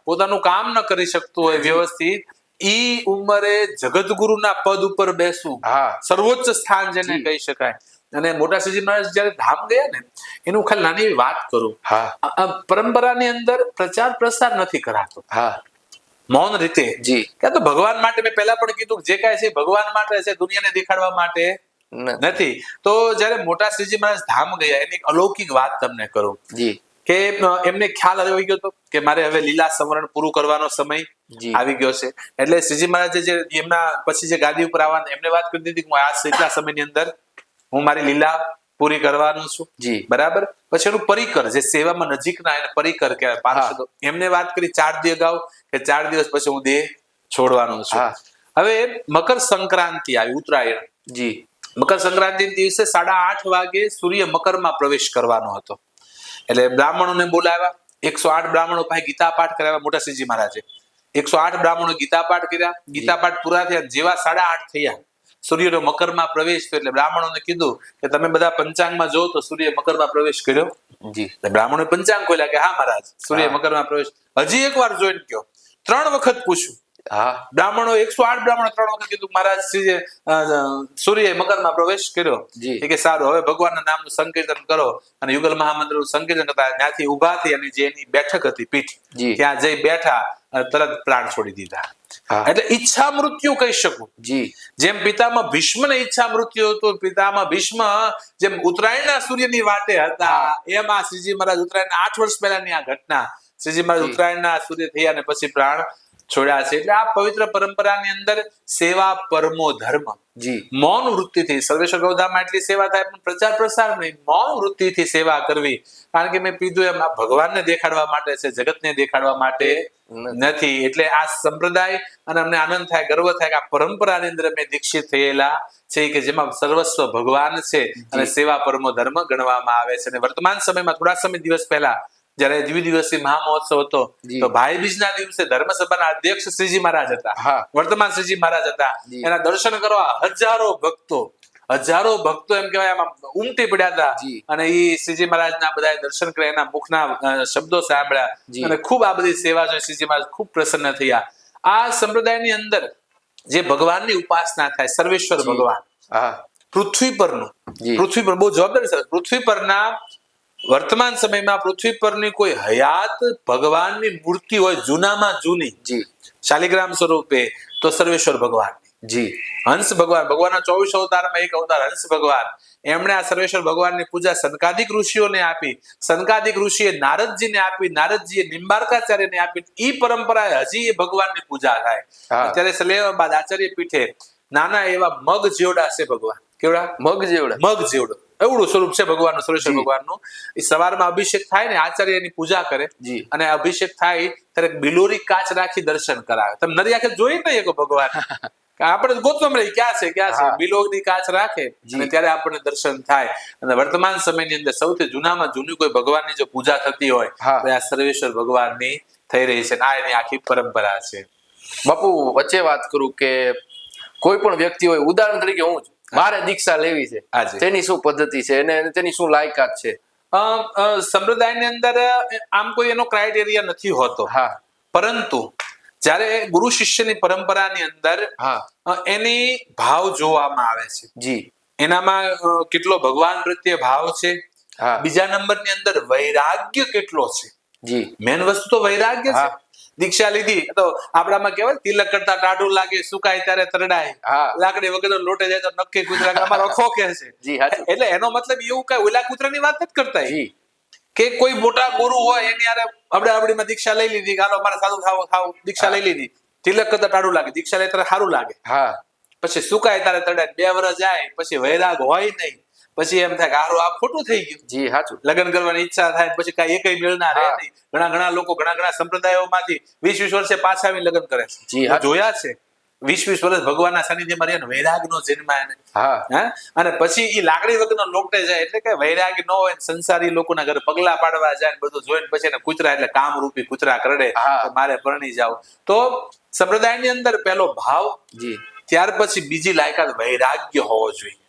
પોતાનું કામ ન કરી શકતું હોય વ્યવસ્થિત, ઈ ઉંમરે જગત ગુરુના પદ ઉપર બેસવું, સર્વોચ્ચ સ્થાન જેને કહી શકાય. અને મોટા શ્રીજી મહારાજ જયારે ધામ ગયા ને, એનું ખાલી નાની એવી વાત કરું. પરંપરાની અંદર પ્રચાર પ્રસાર નથી કરાતો, મૌન રીતે. તો ભગવાન માટે, મેં પહેલા પણ કીધું, જે કાંઈ છે ભગવાન માટે છે, દુનિયાને દેખાડવા માટે નથી. તો જયારે મોટા શ્રીજી મહારાજ ધામ ગયા, એની અલૌકિક વાત તમને કરું કે એમને ખ્યાલ આવી ગયો હતો કે મારે હવે લીલા સંવરણ પૂરું કરવાનો સમય આવી ગયો છે. એટલે શ્રીજી મહારાજે જે એમના પછી જે ગાદી ઉપર આવવાના, એમને વાત કરી દીધી કે આ એટલા સમયની અંદર હું મારી લીલા પૂરી કરવાનું છું. બરાબર. પછી એનું પરિકર, જે સેવામાં નજીકના એને પરિકર કહેવાય, પાર્ષદો, એમને વાત કરી 4 દી અગાઉ કે 4 દિવસ પછી હું દેહ છોડવાનું છું. હવે મકર સંક્રાંતિ આવી, ઉત્તરાયણ. મકર સંક્રાંતિ દિવસે 8:30 વાગે સૂર્ય મકરમાં પ્રવેશ કરવાનો હતો. એટલે બ્રાહ્મણોને બોલાવ્યા, 108 બ્રાહ્મણો પાસે ગીતા પાઠ કરાવ્યા મોટા શ્રીજી મહારાજે. 108 બ્રાહ્મણો ગીતા પાઠ કર્યા. ગીતા પાઠ પૂરા થયા, જેવા 8:30 થયા, સૂર્યનો મકરમાં પ્રવેશ થયો. એટલે બ્રાહ્મણોને કીધું કે તમે બધા પંચાંગમાં જો તો સૂર્ય મકરમાં પ્રવેશ કર્યો. બ્રાહ્મણોએ પંચાંગ ખોલ્યા કે હા મહારાજ, સૂર્ય મકરમાં પ્રવેશ. હજી એકવાર જોઈને કયો. 3 વખત પૂછ્યું. બ્રાહ્મણો 108 બ્રાહ્મણો 3 વખત કીધું મહારાજ સૂર્ય મકરમાં પ્રવેશ કર્યો. કે સારું, હવે ભગવાનના નામનું સંકીર્તન કરો. અને યુગલ મહામંત્રનું સંકીર્તન કરતા ત્યાંથી ઉભા થઈ અને જે એની બેઠક હતી પીઠ, ત્યાં જઈ બેઠા અને તરત પ્રાણ છોડી દીધા. એટલે ઈચ્છા મૃત્યુ કહી શકું. જેમ પિતામાં ભીષ્મને ઈચ્છા મૃત્યુ હતું, પિતામાં ભીષ્મ જેમ ઉત્તરાયણના સૂર્યની વાટે હતા, એમ આ શ્રીજી મહારાજ ઉત્તરાયણના 8 વર્ષ પહેલાની આ ઘટના, શ્રીજી મહારાજ ઉત્તરાયણના સૂર્ય થયા અને પછી પ્રાણ છોડ્યા છે. એટલે આ પવિત્ર પરંપરાની અંદર સેવા પરમો ધર્મ, મૌન વૃત્તિથી, સર્વેશ્વર ગૌધામમાં એટલી સેવા થાય પણ પ્રચાર પ્રસાર નહીં, મૌન વૃત્તિથી સેવા કરવી. કારણ કે મેં કીધું એમ, આ ભગવાનને દેખાડવા માટે છે, જગતને દેખાડવા માટે નથી. એટલે આ સંપ્રદાય, અને અમને આનંદ થાય, ગર્વ થાય કે આ પરંપરાની અંદર અમે દીક્ષિત થયેલા છે કે જેમાં સર્વસ્વ ભગવાન છે અને સેવા પરમો ધર્મ ગણવામાં આવે છે. અને વર્તમાન સમયમાં થોડા સમય દિવસ પહેલા જયારે દ્વિદિવસીય મહામહોત્સવ હતો, તો ભાઈ બીજના દિવસે ધર્મસભાના અધ્યક્ષ શ્રીજી મહારાજ હતા, વર્તમાન શ્રીજી મહારાજ હતા. એના દર્શન કરવા હજારો ભક્તો એમ કહેવાય આમાં ઉમટી પડ્યા હતા. અને એ શ્રીજી મહારાજના બધા દર્શન કર્યા, એના મુખના શબ્દો સાંભળ્યા અને ખૂબ આ બધી સેવા જોઈ શ્રીજી મહારાજ ખૂબ પ્રસન્ન થયા. આ સંપ્રદાયની અંદર જે ભગવાનની ઉપાસના થાય, સર્વેશ્વર ભગવાન, પૃથ્વી પર બહુ જવાબદારી છે. પૃથ્વી પરના વર્તમાન સમયમાં પૃથ્વી પરની કોઈ હયાત ભગવાનની મૂર્તિ હોય, જૂનામાં જૂની, શાલિગ્રામ સ્વરૂપે, તો સર્વેશ્વર ભગવાન. હંસ ભગવાન, ભગવાનના 24 અવતારમાં એક અવતાર હંસ ભગવાન, એમણે આ સર્વેશ્વર ભગવાનની પૂજા સનકાદિક ઋષિઓને આપી, સનકાદિક ઋષિએ નારદજીને આપી, નારદજીએ નિંબાર્કાચાર્યને આપી. ઈ પરંપરાએ હજી એ ભગવાનની પૂજા થાય. અત્યારે સલેવા બાદ આચાર્ય પીઠે નાના એવા મગ જેવડા છે ભગવાન. કેવડા? મગ જેવડો એવડું સ્વરૂપ છે ભગવાનનું, સર્વેશ્વર ભગવાનનું. એ સવારમાં અભિષેક થાય ને આચાર્ય એની પૂજા કરે, અને અભિષેક થાય ત્યારે બિલોરી કાચ રાખી દર્શન કરાવે. તમે નરી આંખે જોઈ નહીં શકો ભગવાન, આપણે ગોતમ રહી ક્યાં છે બિલોરની કાચ રાખે અને ત્યારે આપણને દર્શન થાય. અને વર્તમાન સમયની અંદર સૌથી જૂનામાં જૂની કોઈ ભગવાનની જો પૂજા થતી હોય તો આ સર્વેશ્વર ભગવાનની થઈ રહી છે. આ એની આખી પરંપરા છે. બાપુ વચ્ચે વાત કરું કે કોઈ પણ વ્યક્તિ હોય, ઉદાહરણ તરીકે હું જ, મારે દીક્ષા લેવી છે, તેની શું પદ્ધતિ છે અને તેની શું લાયકાત છે? સંપ્રદાયની અંદર આમ કોઈ એનો ક્રાઇટેરિયા નથી હોતો, પરંતુ જ્યારે ગુરુ શિષ્યની પરંપરાની અંદર એની ભાવ જોવામાં આવે છે. જી, એનામાં કેટલો ભગવાન પ્રત્યે ભાવ છે. બીજા નંબરની અંદર વૈરાગ્ય કેટલો છે. જી, મેન વસ્તુ તો વૈરાગ્ય છે. દીક્ષા લીધી તો આપણામાં કેવાય તિલક કરતા ટાઢું લાગે, સુકાય ત્યારે તરડાય, લાકડી વગર લોટે જાય તો નક્કી કૂતરા અમારો ખોખે છે. એટલે એનો મતલબ એવું કઈ ઓલા કૂતરાની વાત નથી કરતા કે કોઈ મોટા ગુરુ હોય એની યારે અબડાઅબડીમાં દીક્ષા લઈ લીધી, હાલો મારે સાધુ થાવ દીક્ષા લઈ લીધી, તિલક કરતા ટાઢું લાગે, દીક્ષા લે ત્યારે સારું લાગે, પછી સુકાય ત્યારે તરડાય, 2 વર્ષ જાય પછી વૈરાગ હોય નહીં, પછી એમ થાય કે હારું આ ખોટું થઈ ગયું. જી સાચું. લગ્ન કરવાની ઈચ્છા થાય પછી કઈ એકય મેળના રહે નહીં. ઘણા લોકો ઘણા સંપ્રદાયોમાંથી 20 વર્ષે પાછા આવીને લગ્ન કરે છે. જોયા છે 20 વર્ષ ભગવાનના સાનિધ્યમાં રહ્યા, વૈરાગ નો જન્મ એને. અને પછી એ લાકડી વગરનો લોટે જાય, એટલે કે વૈરાગ ન હોય, સંસારી લોકોના ઘરે પગલા પાડવા જાય, બધું જોઈને પછી એને કૂતરા એટલે કામરૂપી કૂતરા કરડે, મારે પરણી જાવ. તો સંપ્રદાયની અંદર પહેલો ભાવ, ત્યાર પછી બીજી લાયકાત વૈરાગ્ય હોવો જોઈએ,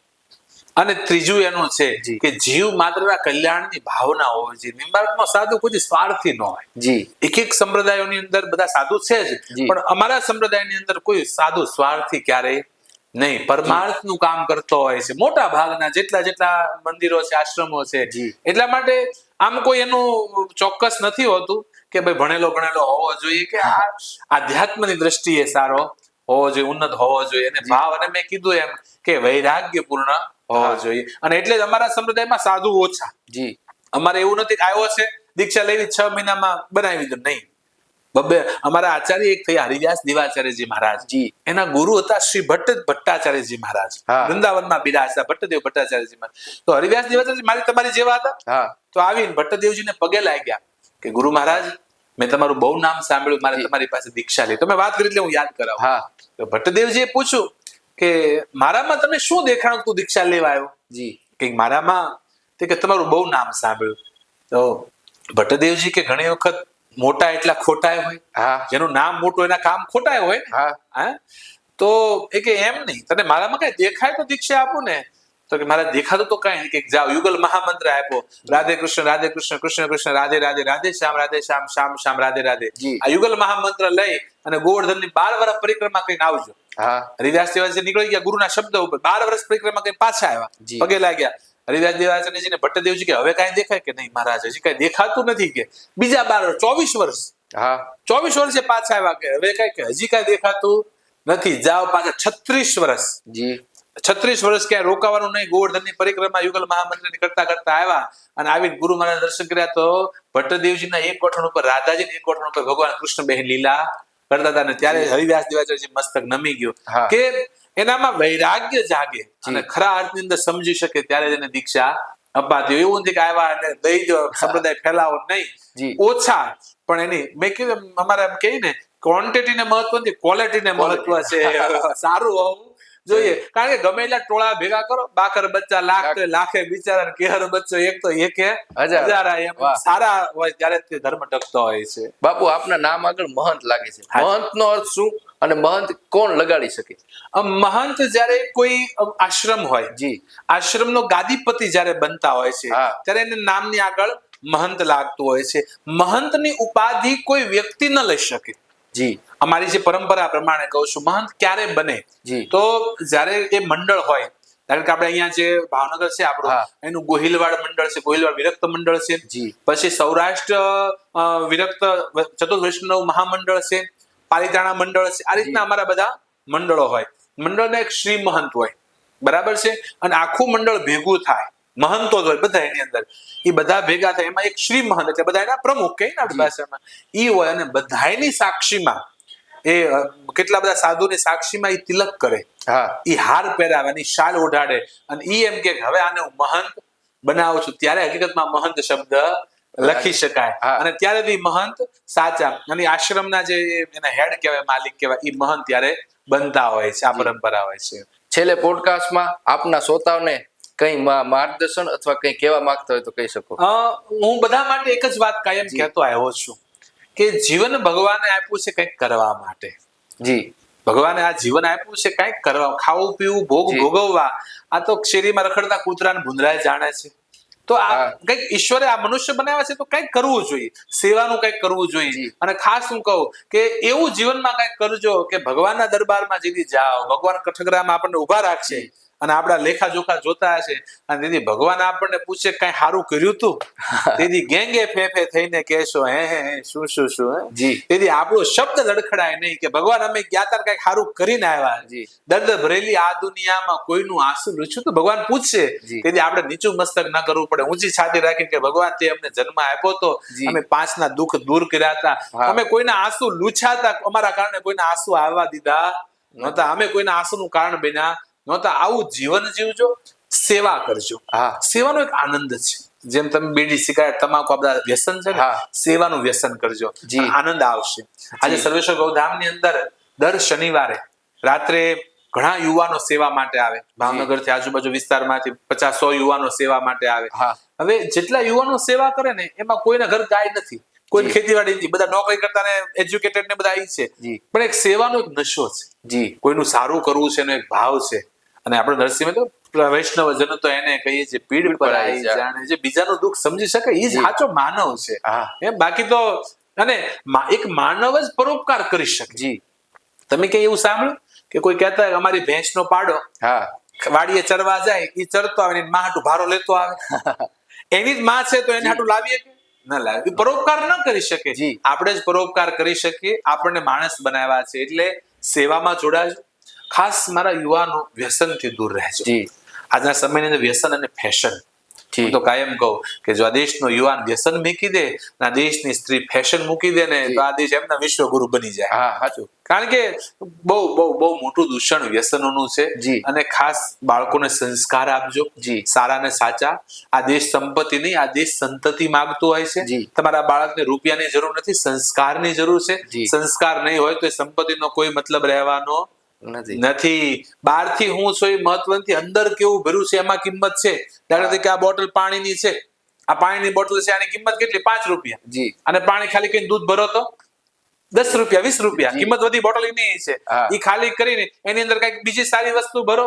અને ત્રીજું એનું છે કે જીવ માત્રના કલ્યાણની ભાવના હોવી જોઈએ. નિંબાર્કનો સાધુ કોઈ સ્વાર્થી ન હોય. જી, એક સંપ્રદાયોની અંદર બધા સાધુ છે જ, પણ અમારા સંપ્રદાયની અંદર કોઈ સાધુ સ્વાર્થી ક્યારેય નહીં, પરમાર્થનું કામ કરતો હોય છે. મોટા ભાગના જેટલા મંદિરો છે, આશ્રમો છે. એટલા માટે આમ કોઈ એનું ચોક્કસ નથી હોતું કે ભાઈ ભણેલો હોવો જોઈએ, કે આધ્યાત્મની દ્રષ્ટિએ સારો હોવો જોઈએ, ઉન્નત હોવો જોઈએ. અને ભાવ, અને મેં કીધું એમ કે વૈરાગ્યપૂર્ણ હોવો જોઈએ. અને એટલે જ અમારા સંપ્રદાયમાં સાધુ ઓછા. જી, અમારે એવું નથી કે આવ્યો છે દીક્ષા લેવી 6 મહિનામાં બનાવી દો, નહીં. અમારા આચાર્ય એક થયા હરિવ્યાસ દેવાચાર્યજી મહારાજ. જી, એના ગુરુ હતા શ્રી ભટ્ટાચાર્યજી મહારાજ, વૃંદાવનમાં બિરાજતા ભટ્ટદેવ ભટ્ટાચાર્યજી મહારાજ. તો હરિવ્યાસ દેવાચાર્યજી તમારી જેવા હતા. તો આવીને ભટ્ટદેવજીને પગે લાગ્યા કે ગુરુ મહારાજ, મેં તમારું બહુ નામ સાંભળ્યું, મારે તમારી પાસે દીક્ષા લે. તમે વાત કરી એટલે હું યાદ કરાવું. તો ભટ્ટદેવજીએ પૂછ્યું કે મારામાં તમે શું દેખાણું તું દીક્ષા લેવા આવ્યો? જી, કે મારામાં કે તમારું બહુ નામ સાંભળ્યું. તો ભટ્ટદેવજી કે ઘણી વખત મોટા એટલા ખોટા હોય, જેનું નામ મોટું એના કામ ખોટા હોય. તો એ કે એમ નહીં, તને મારામાં કઈ દેખાય તો દીક્ષા આપું ને. તો કે મારા દેખાતું તો કઈ કે જાઓ, યુગલ મહામંત્ર આપ્યો, રાધે કૃષ્ણ કૃષ્ણ કૃષ્ણ રાધે રાધે, રાધે શ્યામ શ્યામ શ્યામ રાધે રાધે. આ યુગલ મહામંત્ર લઈ અને ગોવર્ધનની 12 વર્ષ પરિક્રમા કરીને આવજો. હરિદાસ દેવાચાર્ય નીકળી ગયા ગુરુના શબ્દ ઉપર, 12 વર્ષ પરિક્રમા કરીને પાછા આવ્યા, પગે લાગ્યા. હરિદાસ દેવાચાર્યજીને ભટ્ટદેવજી કે હવે કાંઈ દેખાય? કે નહીં મહારાજ, હજી કઈ દેખાતું નથી. કે બીજા 24 વર્ષ 24 વર્ષે પાછા આવ્યા, કે હવે કઈ કે હજી કઈ દેખાતું નથી, જાઓ પાછા 36 વર્ષ. જી, 36 વર્ષ ક્યાંય રોકાવાનું નહીં. ગોવર્ધનની પરિક્રમા યુગલ મહામંત્રની કરતા આવ્યા, અને આવીને ગુરુ મહારાજ દર્શન કર્યા. તો ભટ્ટદેવજીના એક ગોઠણ ઉપર રાધાજી, એક ગોઠણ ઉપર ભગવાન કૃષ્ણ બેન લીલા કરતા હતા. ને ત્યારે હરિદાસ દેવાચાર્યજી મસ્તક નમી ગયો કે એનામાં વૈરાગ્ય જાગે અને ખરા અર્થની અંદર સમજી શકે, ત્યારે એને દીક્ષા અપાતી. એવું નથી કે આવ્યા અને દઈ દો, સંપ્રદાય ફેલાવો નહીં. ઓછા, પણ એની મેં કીધું અમારે એમ કહી ને, ક્વોન્ટિટી ને મહત્વ નથી, ક્વોલિટી ને મહત્વ છે. સારું હોવું જોઈએ, કારણ કે ગમે એટલા ટોળા ભેગા કરો, બાકર બચ્ચા લાખ તો લાખે બિચારા, કેહર બચ્ચો એક તો એકે હજાર. એમ સારા હોય ત્યારે તે ધર્મ ટકતો હોય છે. બાપુ, આપના નામ આગળ મહંત લાગે છે. મહંત નો અર્થ શું અને મહંત કોણ લગાડી શકે? મહંત જયારે કોઈ આશ્રમ હોય, જી, આશ્રમનો ગાદીપતિ જયારે બનતા હોય છે, ત્યારે એને નામની આગળ મહંત લાગતું હોય છે. મહંતની ઉપાધિ કોઈ વ્યક્તિ ન લઈ શકે. જી, અમારી જે પરંપરા પ્રમાણે કહું છું, મહંત ક્યારે બને? તો જયારે એ મંડળ હોય, કારણ કે આપણે અહીંયા જે ભાવનગર છે આપણું, એનું ગોહિલવાડ મંડળ છે, ગોહિલવાડ વિરક્ત મંડળ છે. પછી સૌરાષ્ટ્ર વિરક્ત ચતુર્થ વૈષ્ણવ મહામંડળ છે, પાલિતાણા મંડળ છે. આ રીતના અમારા બધા મંડળો હોય. મંડળના એક શ્રી મહંત હોય. બરાબર છે, અને આખું મંડળ ભેગું થાય, મહંતો જ હોય બધા એની અંદર, એ બધા ભેગા થાય, એમાં એક શ્રી મહંત એટલે બધા એના પ્રમુખ કહીએ ને આપણી ભાષામાં, ઈ હોય, અને બધાની સાક્ષીમાં એ કેટલા બધા સાધુની સાક્ષીમાં ઈ તિલક કરે, ઈ હાર પહેરાવે, એની શાલ ઓઢાડે, અને ઈ એમ કે હવે આને હું મહંત બનાવું છું, ત્યારે હકીકતમાં મહંત શબ્દ લખી શકાય, અને ત્યારે મહંત સાચા અને આશ્રમના જે એના હેડ કહેવાય, માલિક કહેવાય, ઈ મહંત ત્યારે બનતા હોય છે, આ પરંપરા હોય છે. છેલ્લે પોડકાસ્ટમાં આપના શ્રોતાઓને કઈ માર્ગદર્શન અથવા કઈ કહેવા માંગતા હોય તો કહી શકો. હું બધા માટે એક જ વાત કાયમ કહેતો આવ્યો છું કે જીવન ભગવાને આપ્યું છે કંઈક કરવા માટે. જી, ભગવાને આ જીવન આપ્યું છે કંઈક કરવા, ખાવું પીવું ભોગ ભોગવવા. આ તો શેરીમાં રખડતા કૂતરા ને ભૂંદરાય જાણે છે. તો આ કંઈક ઈશ્વરે આ મનુષ્ય બનાવ્યા છે તો કંઈક કરવું જોઈએ, સેવાનું કંઈક કરવું જોઈએ. અને ખાસ હું કહું કે એવું જીવનમાં કંઈક કરજો કે ભગવાનના દરબારમાં જેથી જાઓ, ભગવાન કઠગરામાં આપણને ઉભા રાખશે અને આપણા લેખા જોખા જોતા હશે, અને તેથી ભગવાન આપણને પૂછે કઈ સારું કર્યું તું, તેથી ગેંગે ફેફે થઈને કહેશો હે શું શું શું. તેથી આપણો શબ્દ લડખડાય નહીં કે ભગવાન અમે ગયા તાર કઈક સારું કરીને આવ્યા. દર્દ ભરેલી આ દુનિયામાં કોઈનું આંસુ લૂછ્યું તો ભગવાન પૂછશે. તેથી આપણે નીચું મસ્તક ન કરવું પડે, ઊંચી છાતી રાખીને કે ભગવાન તે અમને જન્મ આપ્યો તો, અમે 5 ના દુઃખ દૂર કર્યા હતા, અમે કોઈના આંસુ લૂછાતા, અમારા કારણે કોઈના આંસુ આવવા દીધા નહોતા, અમે કોઈના આંસુનું કારણ બન્યા નહોતા. આવું જીવન જીવજો, સેવા કરજો. સેવાનો એક આનંદ છે. જેમ તમે બીડી સિગારેટ તમાકુ આ બધા વ્યસન છે ને, સેવાનું વ્યસન કરજો, આનંદ આવશે. આજે સર્વેશ્વર ગૌધામની અંદર દર શનિવારે રાત્રે ઘણા યુવાનો સેવા માટે આવે, ભાવનગર થી આજુબાજુ વિસ્તારમાંથી 50-100 યુવાનો સેવા માટે આવે. હવે જેટલા યુવાનો સેવા કરે ને એમાં કોઈના ઘર ગાય નથી, કોઈ ખેતીવાડી નથી, બધા નોકરી કરતા ને એજ્યુકેટેડ ને બધા છે, પણ એક સેવાનો એક નશો છે, કોઈનું સારું કરવું છે એનો એક ભાવ છે. અને આપણે નરસિંહ તો વૈષ્ણવ જન તો એને કહીએ છીએ પીડ પર આવી જાણે, જે બીજાનું દુઃખ સમજી શકે એ જ સાચો માનવ છે. એમ બાકી તો અને એક માનવ જ પરોપકાર કરી શકે. તમે કઈ એવું સાંભળ્યું કે કોઈ કહેતા અમારી ભેંસનો પાડો વાડીએ ચરવા જાય, એ ચરતો આવે મા હાટું ભારો લેતો આવે, એની જ માં છે તો એને હાટું લાવીએ કે ના લાવે, પરોપકાર ન કરી શકે. આપણે જ પરોપકાર કરી શકીએ, આપણને માણસ બનાવ્યા છે, એટલે સેવામાં જોડાજો. ખાસ મારા યુવાનો વ્યસનથી દૂર રહેજો. આજના સમયની અંદર વ્યસન અને ફેશન, હું તો કાયમ કહું કે જો આ દેશનો યુવાન વ્યસન મૂકી દે, આ દેશની સ્ત્રી ફેશન મૂકી દે ને, તો આ દેશ એમના વિશ્વગુરુ બની જાય. કારણ કે બહુ બહુ બહુ મોટું દૂષણ વ્યસનોનું છે. અને ખાસ બાળકોને સંસ્કાર આપજો, સારા ને સાચા. આ દેશ સંપત્તિ નહીં, આ દેશ સંતતિ માંગતું હોય છે. તમારા બાળકને રૂપિયાની જરૂર નથી, સંસ્કારની જરૂર છે. સંસ્કાર નહીં હોય તો એ સંપત્તિનો કોઈ મતલબ રહેવાનો નથી. બહારથી હું છું એ મહત્વ નથી, અંદર કેવું ભર્યું છે એમાં કિંમત છે. દાખલા તરીકે આ બોટલ પાણીની છે, આ પાણીની બોટલ છે, આની કિંમત કેટલી? 5 રૂપિયા. અને પાણી ખાલી કરીને દૂધ ભરો તો 10 રૂપિયા 20 રૂપિયા કિંમત વધી. બોટલ એની છે, એ ખાલી કરીને એની અંદર કઈક બીજી સારી વસ્તુ ભરો,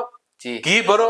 ઘી ભરો,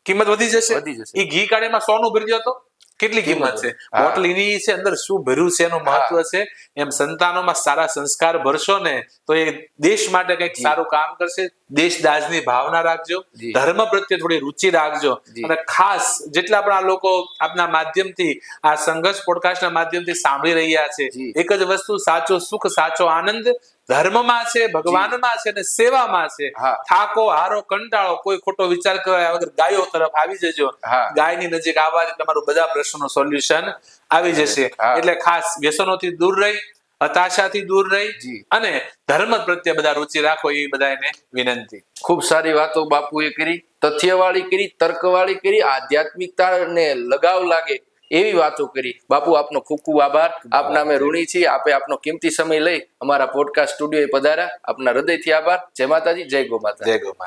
કિંમત વધી જશે. એ ઘી કાઢીમાં 100 નું ભરી દો તો કેટલી કિંમત છે? બોટલ એની છે, અંદર શું ભર્યું છે એનું મહત્વ છે. એમ સંતાનોમાં સારા સંસ્કાર ભરશો ને તો એ દેશ માટે કઈક સારું કામ કરશે. દેશદાજની ભાવના રાખજો, ધર્મ પ્રત્યે થોડી રુચિ રાખજો. અને ખાસ જેટલા પણ આ લોકો આપના માધ્યમથી આ સંઘર્ષ પોડકાસ્ટના માધ્યમથી સાંભળી રહ્યા છે, એક જ વસ્તુ, સાચો સુખ સાચો આનંદ ધર્મમાં છે, ભગવાનમાં છે અને સેવામાં છે. થાકો હારો કંટાળો કોઈ ખોટો વિચાર કર્યા વગર ગાયો તરફ આવી જજો. ગાયની નજીક આવવાથી તમારું બધા પ્રશ્નો સોલ્યુશન આવી જશે. એટલે ખાસ વ્યસનોથી દૂર રહી, હતાશાથી દૂર રહી અને ધર્મ પ્રત્યે બધા રુચિ રાખો, એ બધાને વિનંતી. ખૂબ સારી વાતો બાપુએ કરી, તથ્યવાળી કરી, તર્કવાળી કરી, આધ્યાત્મિકતાને લગાવ લાગે એવી વાતો કરી. બાપુ આપનો ખૂબ ખૂબ આભાર. આપના અમે ઋણી છીએ. આપે આપનો કિંમતી સમય લઈ અમારા પોડકાસ્ટ સ્ટુડિયોએ પધાર્યા. આપના હૃદયથી આભાર. જય માતાજી, જય ગો માતા. જય ગો માતા.